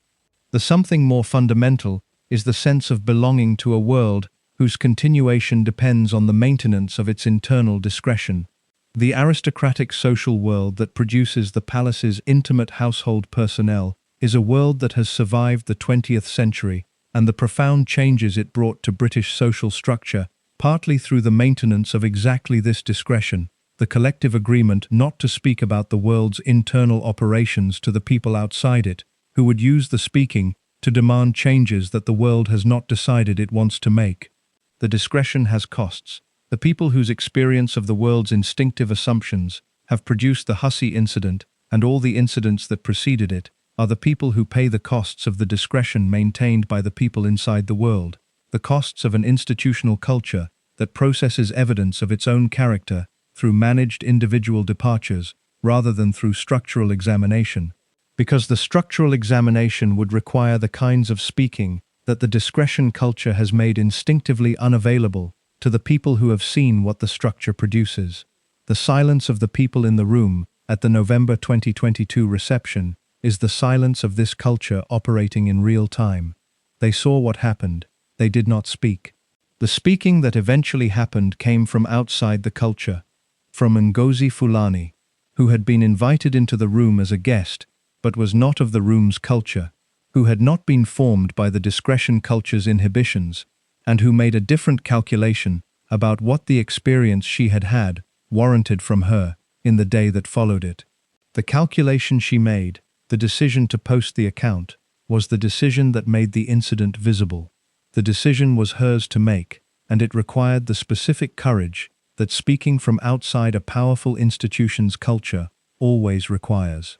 The something more fundamental is the sense of belonging to a world whose continuation depends on the maintenance of its internal discretion. The aristocratic social world that produces the palace's intimate household personnel is a world that has survived the 20th century and the profound changes it brought to British social structure, partly through the maintenance of exactly this discretion, the collective agreement not to speak about the world's internal operations to the people outside it, who would use the speaking to demand changes that the world has not decided it wants to make. The discretion has costs. The people whose experience of the world's instinctive assumptions have produced the Hussey incident and all the incidents that preceded it are the people who pay the costs of the discretion maintained by the people inside the world, the costs of an institutional culture that processes evidence of its own character through managed individual departures rather than through structural examination. Because the structural examination would require the kinds of speaking that the discretion culture has made instinctively unavailable to the people who have seen what the structure produces. The silence of the people in the room at the November 2022 reception is the silence of this culture operating in real time. They saw what happened. They did not speak. The speaking that eventually happened came from outside the culture, from Ngozi Fulani, who had been invited into the room as a guest, but was not of the room's culture, who had not been formed by the discretion culture's inhibitions, and who made a different calculation about what the experience she had had warranted from her in the day that followed it. The calculation she made, the decision to post the account, was the decision that made the incident visible. The decision was hers to make, and it required the specific courage that speaking from outside a powerful institution's culture always requires.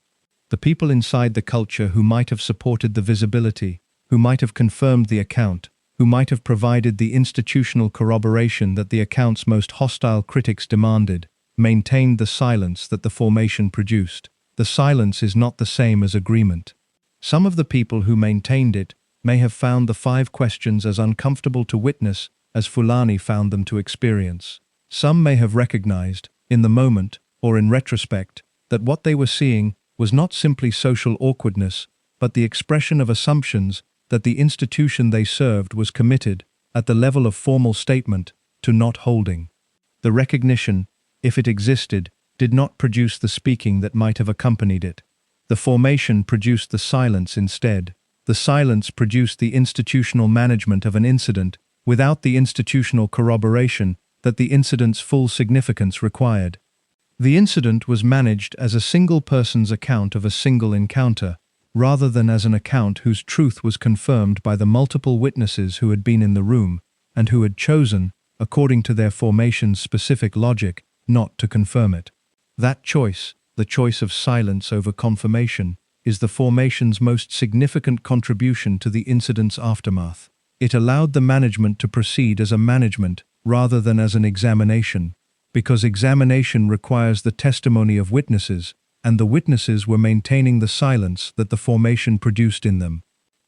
The people inside the culture who might have supported the visibility, who might have confirmed the account, who might have provided the institutional corroboration that the account's most hostile critics demanded, maintained the silence that the formation produced. The silence is not the same as agreement. Some of the people who maintained it may have found the 5 questions as uncomfortable to witness as Fulani found them to experience. Some may have recognized, in the moment or in retrospect, that what they were seeing was not simply social awkwardness, but the expression of assumptions that the institution they served was committed, at the level of formal statement, to not holding. The recognition, if it existed, did not produce the speaking that might have accompanied it. The formation produced the silence instead. The silence produced the institutional management of an incident without the institutional corroboration that the incident's full significance required. The incident was managed as a single person's account of a single encounter, rather than as an account whose truth was confirmed by the multiple witnesses who had been in the room and who had chosen, according to their formation's specific logic, not to confirm it. That choice, the choice of silence over confirmation, is the formation's most significant contribution to the incident's aftermath. It allowed the management to proceed as a management rather than as an examination, because examination requires the testimony of witnesses, and the witnesses were maintaining the silence that the formation produced in them.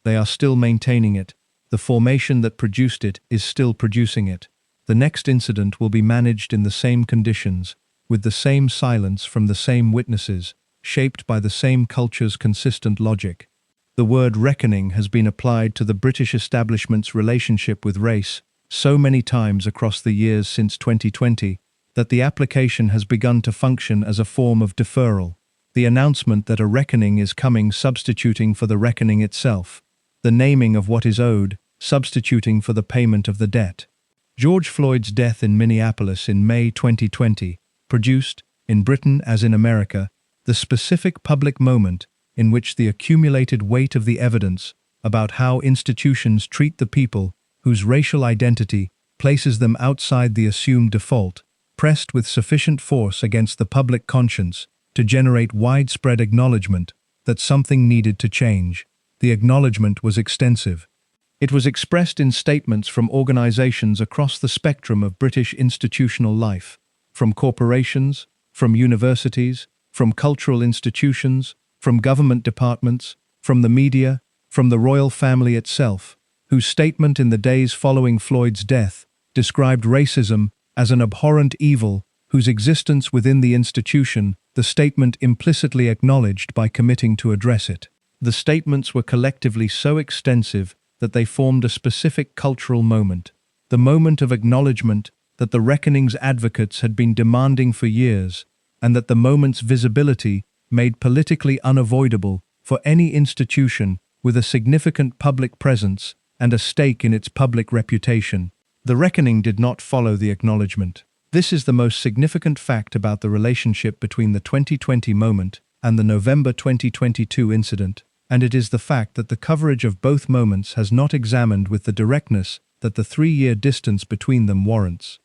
They are still maintaining it. The formation that produced it is still producing it. The next incident will be managed in the same conditions, with the same silence from the same witnesses, shaped by the same culture's consistent logic. The word reckoning has been applied to the British establishment's relationship with race so many times across the years since 2020 that the application has begun to function as a form of deferral. The announcement that a reckoning is coming substituting for the reckoning itself. The naming of what is owed substituting for the payment of the debt. George Floyd's death in Minneapolis in May 2020 produced, in Britain as in America, the specific public moment in which the accumulated weight of the evidence about how institutions treat the people whose racial identity places them outside the assumed default, pressed with sufficient force against the public conscience to generate widespread acknowledgement that something needed to change. The acknowledgement was extensive. It was expressed in statements from organizations across the spectrum of British institutional life, from corporations, from universities, from cultural institutions, from government departments, from the media, from the royal family itself, whose statement in the days following Floyd's death described racism as an abhorrent evil whose existence within the institution the statement implicitly acknowledged by committing to address it. The statements were collectively so extensive that they formed a specific cultural moment, the moment of acknowledgement that the reckoning's advocates had been demanding for years, and that the moment's visibility made politically unavoidable for any institution with a significant public presence and a stake in its public reputation. The reckoning did not follow the acknowledgement. This is the most significant fact about the relationship between the 2020 moment and the November 2022 incident, and it is the fact that the coverage of both moments has not examined with the directness that the 3-year distance between them warrants.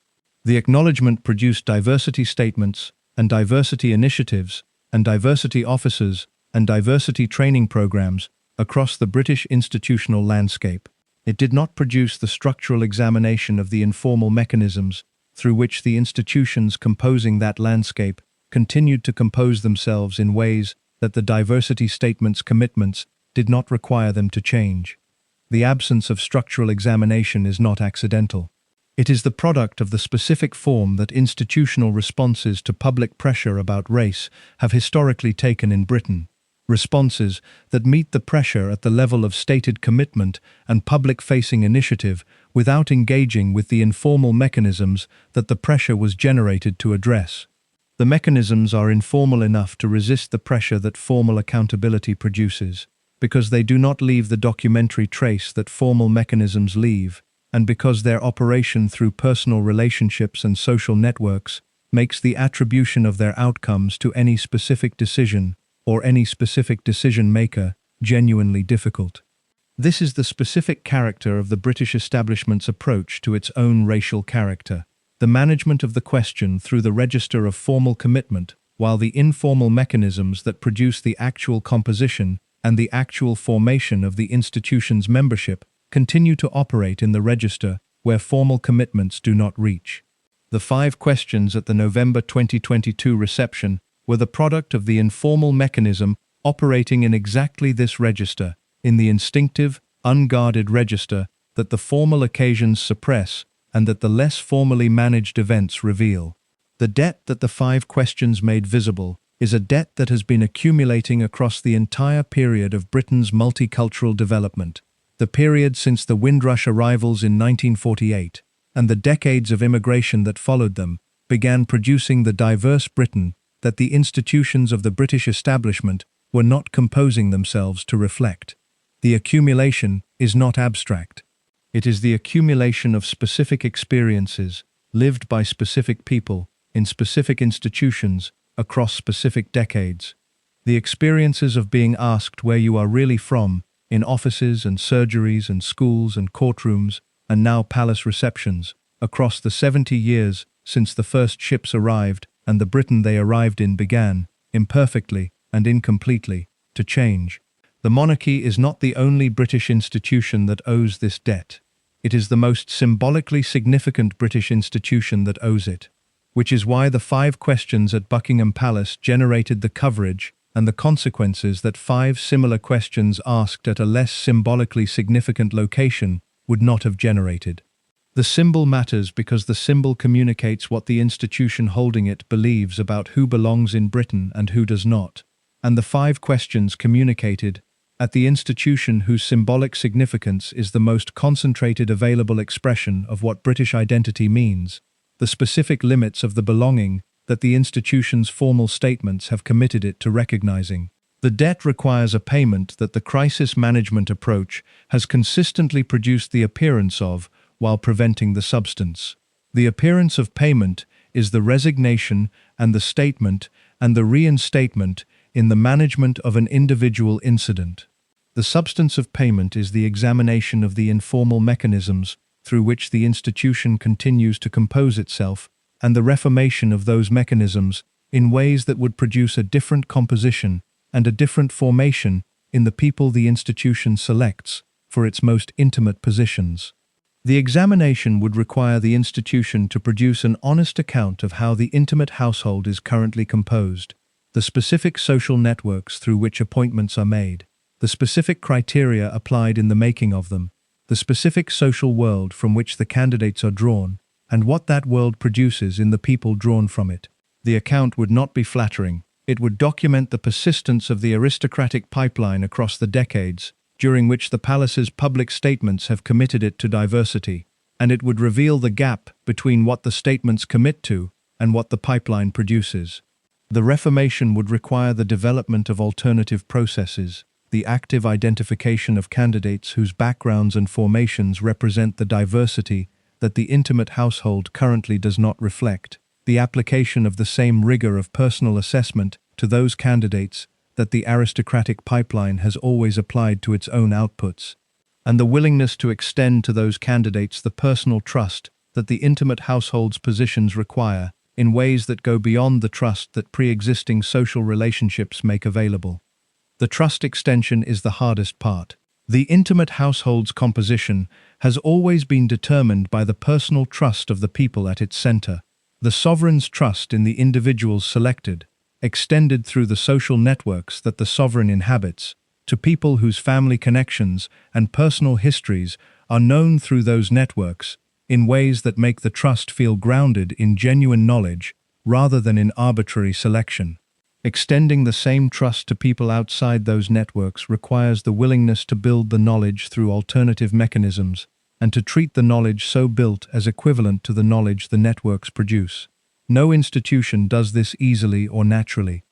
The acknowledgement produced diversity statements and diversity initiatives and diversity officers and diversity training programs across the British institutional landscape. It did not produce the structural examination of the informal mechanisms through which the institutions composing that landscape continued to compose themselves in ways that the diversity statement's commitments did not require them to change. The absence of structural examination is not accidental. It is the product of the specific form that institutional responses to public pressure about race have historically taken in Britain. Responses that meet the pressure at the level of stated commitment and public-facing initiative without engaging with the informal mechanisms that the pressure was generated to address. The mechanisms are informal enough to resist the pressure that formal accountability produces, because they do not leave the documentary trace that formal mechanisms leave, and because their operation through personal relationships and social networks makes the attribution of their outcomes to any specific decision or any specific decision-maker genuinely difficult. This is the specific character of the British establishment's approach to its own racial character, the management of the question through the register of formal commitment, while the informal mechanisms that produce the actual composition and the actual formation of the institution's membership continue to operate in the register where formal commitments do not reach. The 5 questions at the November 2022 reception were the product of the informal mechanism operating in exactly this register, in the instinctive, unguarded register that the formal occasions suppress and that the less formally managed events reveal. The debt that the 5 questions made visible is a debt that has been accumulating across the entire period of Britain's multicultural development, the period since the Windrush arrivals in 1948, and the decades of immigration that followed them, began producing the diverse Britain that the institutions of the British establishment were not composing themselves to reflect. The accumulation is not abstract. It is the accumulation of specific experiences lived by specific people in specific institutions across specific decades. The experiences of being asked where you are really from in offices and surgeries and schools and courtrooms and now palace receptions across the 70 years since the first ships arrived and the Britain they arrived in began, imperfectly and incompletely, to change. The monarchy is not the only British institution that owes this debt. It is the most symbolically significant British institution that owes it, which is why the 5 questions at Buckingham Palace generated the coverage and the consequences that 5 similar questions asked at a less symbolically significant location would not have generated. The symbol matters because the symbol communicates what the institution holding it believes about who belongs in Britain and who does not, and the 5 questions communicated at the institution whose symbolic significance is the most concentrated available expression of what British identity means, the specific limits of the belonging that the institution's formal statements have committed it to recognizing. The debt requires a payment that the crisis management approach has consistently produced the appearance of while preventing the substance. The appearance of payment is the resignation and the statement and the reinstatement in the management of an individual incident. The substance of payment is the examination of the informal mechanisms through which the institution continues to compose itself and the reformation of those mechanisms in ways that would produce a different composition and a different formation in the people the institution selects for its most intimate positions. The examination would require the institution to produce an honest account of how the intimate household is currently composed, the specific social networks through which appointments are made, the specific criteria applied in the making of them, the specific social world from which the candidates are drawn, and what that world produces in the people drawn from it. The account would not be flattering. It would document the persistence of the aristocratic pipeline across the decades, during which the palace's public statements have committed it to diversity, and it would reveal the gap between what the statements commit to and what the pipeline produces. The reformation would require the development of alternative processes, the active identification of candidates whose backgrounds and formations represent the diversity that the intimate household currently does not reflect, the application of the same rigor of personal assessment to those candidates that the aristocratic pipeline has always applied to its own outputs, and the willingness to extend to those candidates the personal trust that the intimate household's positions require in ways that go beyond the trust that pre-existing social relationships make available. The trust extension is the hardest part. The intimate household's composition has always been determined by the personal trust of the people at its center. The sovereign's trust in the individuals selected, extended through the social networks that the sovereign inhabits, to people whose family connections and personal histories are known through those networks in ways that make the trust feel grounded in genuine knowledge rather than in arbitrary selection. Extending the same trust to people outside those networks requires the willingness to build the knowledge through alternative mechanisms and to treat the knowledge so built as equivalent to the knowledge the networks produce. No institution does this easily or naturally.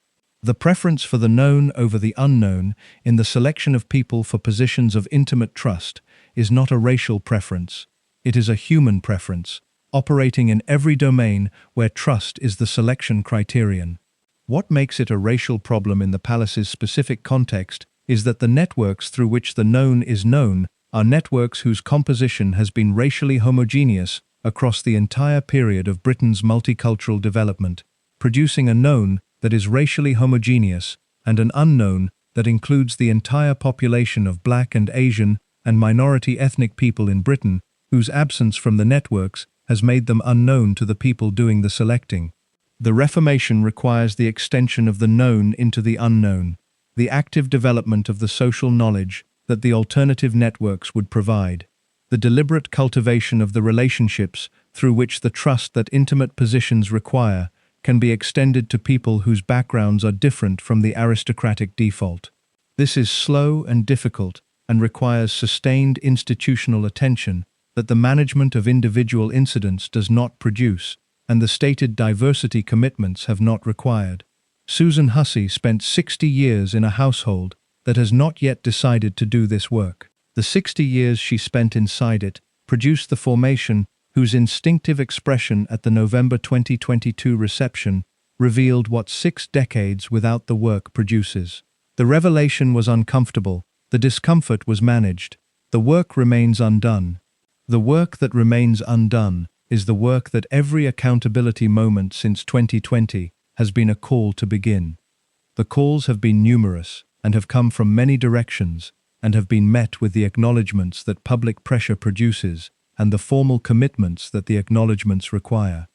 The preference for the known over the unknown in the selection of people for positions of intimate trust is not a racial preference. It is a human preference, operating in every domain where trust is the selection criterion. What makes it a racial problem in the palace's specific context is that the networks through which the known is known are networks whose composition has been racially homogeneous across the entire period of Britain's multicultural development, producing a known that is racially homogeneous and an unknown that includes the entire population of Black and Asian and minority ethnic people in Britain, whose absence from the networks has made them unknown to the people doing the selecting. The reformation requires the extension of the known into the unknown, the active development of the social knowledge that the alternative networks would provide, the deliberate cultivation of the relationships through which the trust that intimate positions require can be extended to people whose backgrounds are different from the aristocratic default. This is slow and difficult and requires sustained institutional attention that the management of individual incidents does not produce and the stated diversity commitments have not required. Susan Hussey spent 60 years in a household that has not yet decided to do this work. The 60 years she spent inside it produced the formation whose instinctive expression at the November 2022 reception revealed what 6 decades without the work produces. The revelation was uncomfortable, the discomfort was managed, the work remains undone. The work that remains undone is the work that every accountability moment since 2020 has been a call to begin. The calls have been numerous and have come from many directions and have been met with the acknowledgements that public pressure produces and the formal commitments that the acknowledgements require.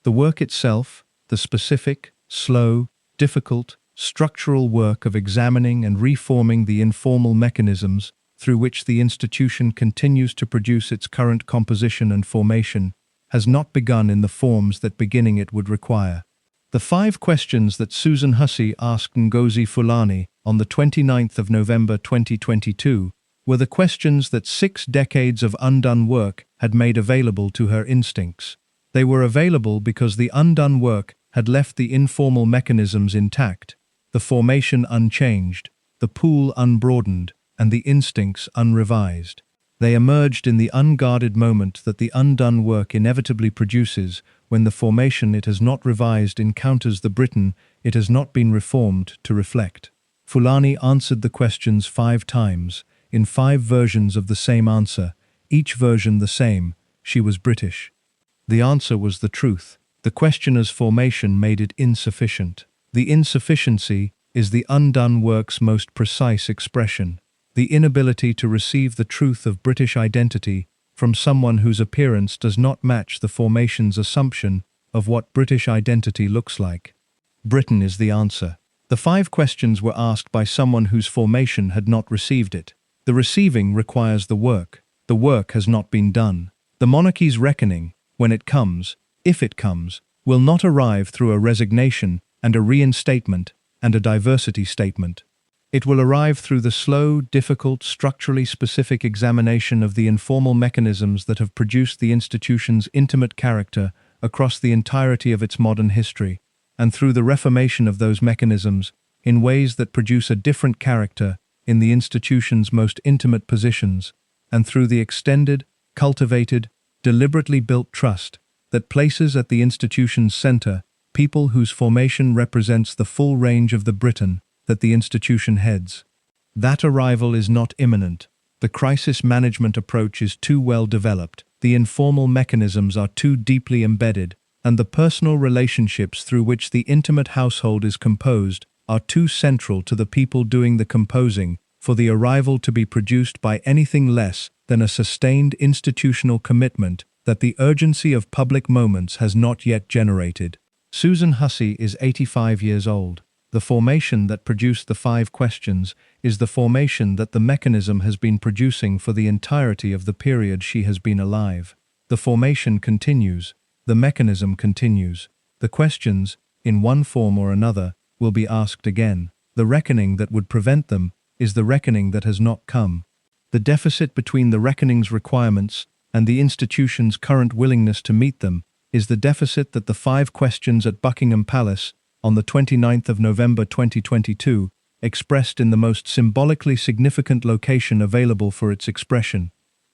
The work itself, the specific, slow, difficult, structural work of examining and reforming the informal mechanisms through which the institution continues to produce its current composition and formation, has not begun in the forms that beginning it would require. The 5 questions that Susan Hussey asked Ngozi Fulani on the 29th of November 2022 were the questions that 6 decades of undone work had made available to her instincts. They were available because the undone work had left the informal mechanisms intact, the formation unchanged, the pool unbroadened, and the instincts unrevised. They emerged in the unguarded moment that the undone work inevitably produces when the formation it has not revised encounters the Britain it has not been reformed to reflect. Fulani answered the questions 5 times, in 5 versions of the same answer, each version the same: she was British. The answer was the truth. The questioner's formation made it insufficient. The insufficiency is the undone work's most precise expression. The inability to receive the truth of British identity from someone whose appearance does not match the formation's assumption of what British identity looks like. Britain is the answer. The 5 questions were asked by someone whose formation had not received it. The receiving requires the work. The work has not been done. The monarchy's reckoning, when it comes, if it comes, will not arrive through a resignation and a reinstatement and a diversity statement. It will arrive through the slow, difficult, structurally specific examination of the informal mechanisms that have produced the institution's intimate character across the entirety of its modern history, and through the reformation of those mechanisms in ways that produce a different character in the institution's most intimate positions, and through the extended, cultivated, deliberately built trust that places at the institution's center people whose formation represents the full range of the Britain that the institution heads. That arrival is not imminent. The crisis management approach is too well developed, the informal mechanisms are too deeply embedded, and the personal relationships through which the intimate household is composed are too central to the people doing the composing for the arrival to be produced by anything less than a sustained institutional commitment that the urgency of public moments has not yet generated. Susan Hussey is 85 years old. The formation that produced the 5 questions is the formation that the mechanism has been producing for the entirety of the period she has been alive. The formation continues. The mechanism continues. The questions, in one form or another, will be asked again. The reckoning that would prevent them is the reckoning that has not come. The deficit between the reckoning's requirements and the institution's current willingness to meet them is the deficit that the 5 questions at Buckingham Palace on the 29th of November 2022 expressed in the most symbolically significant location available for its expression.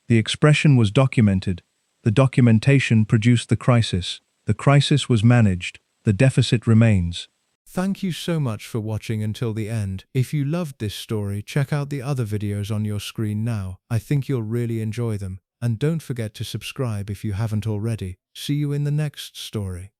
The expression was documented. The documentation produced the crisis. The crisis was managed. The deficit remains. Thank you so much for watching until the end. If you loved this story, check out the other videos on your screen now. I think you'll really enjoy them. And don't forget to subscribe if you haven't already. See you in the next story.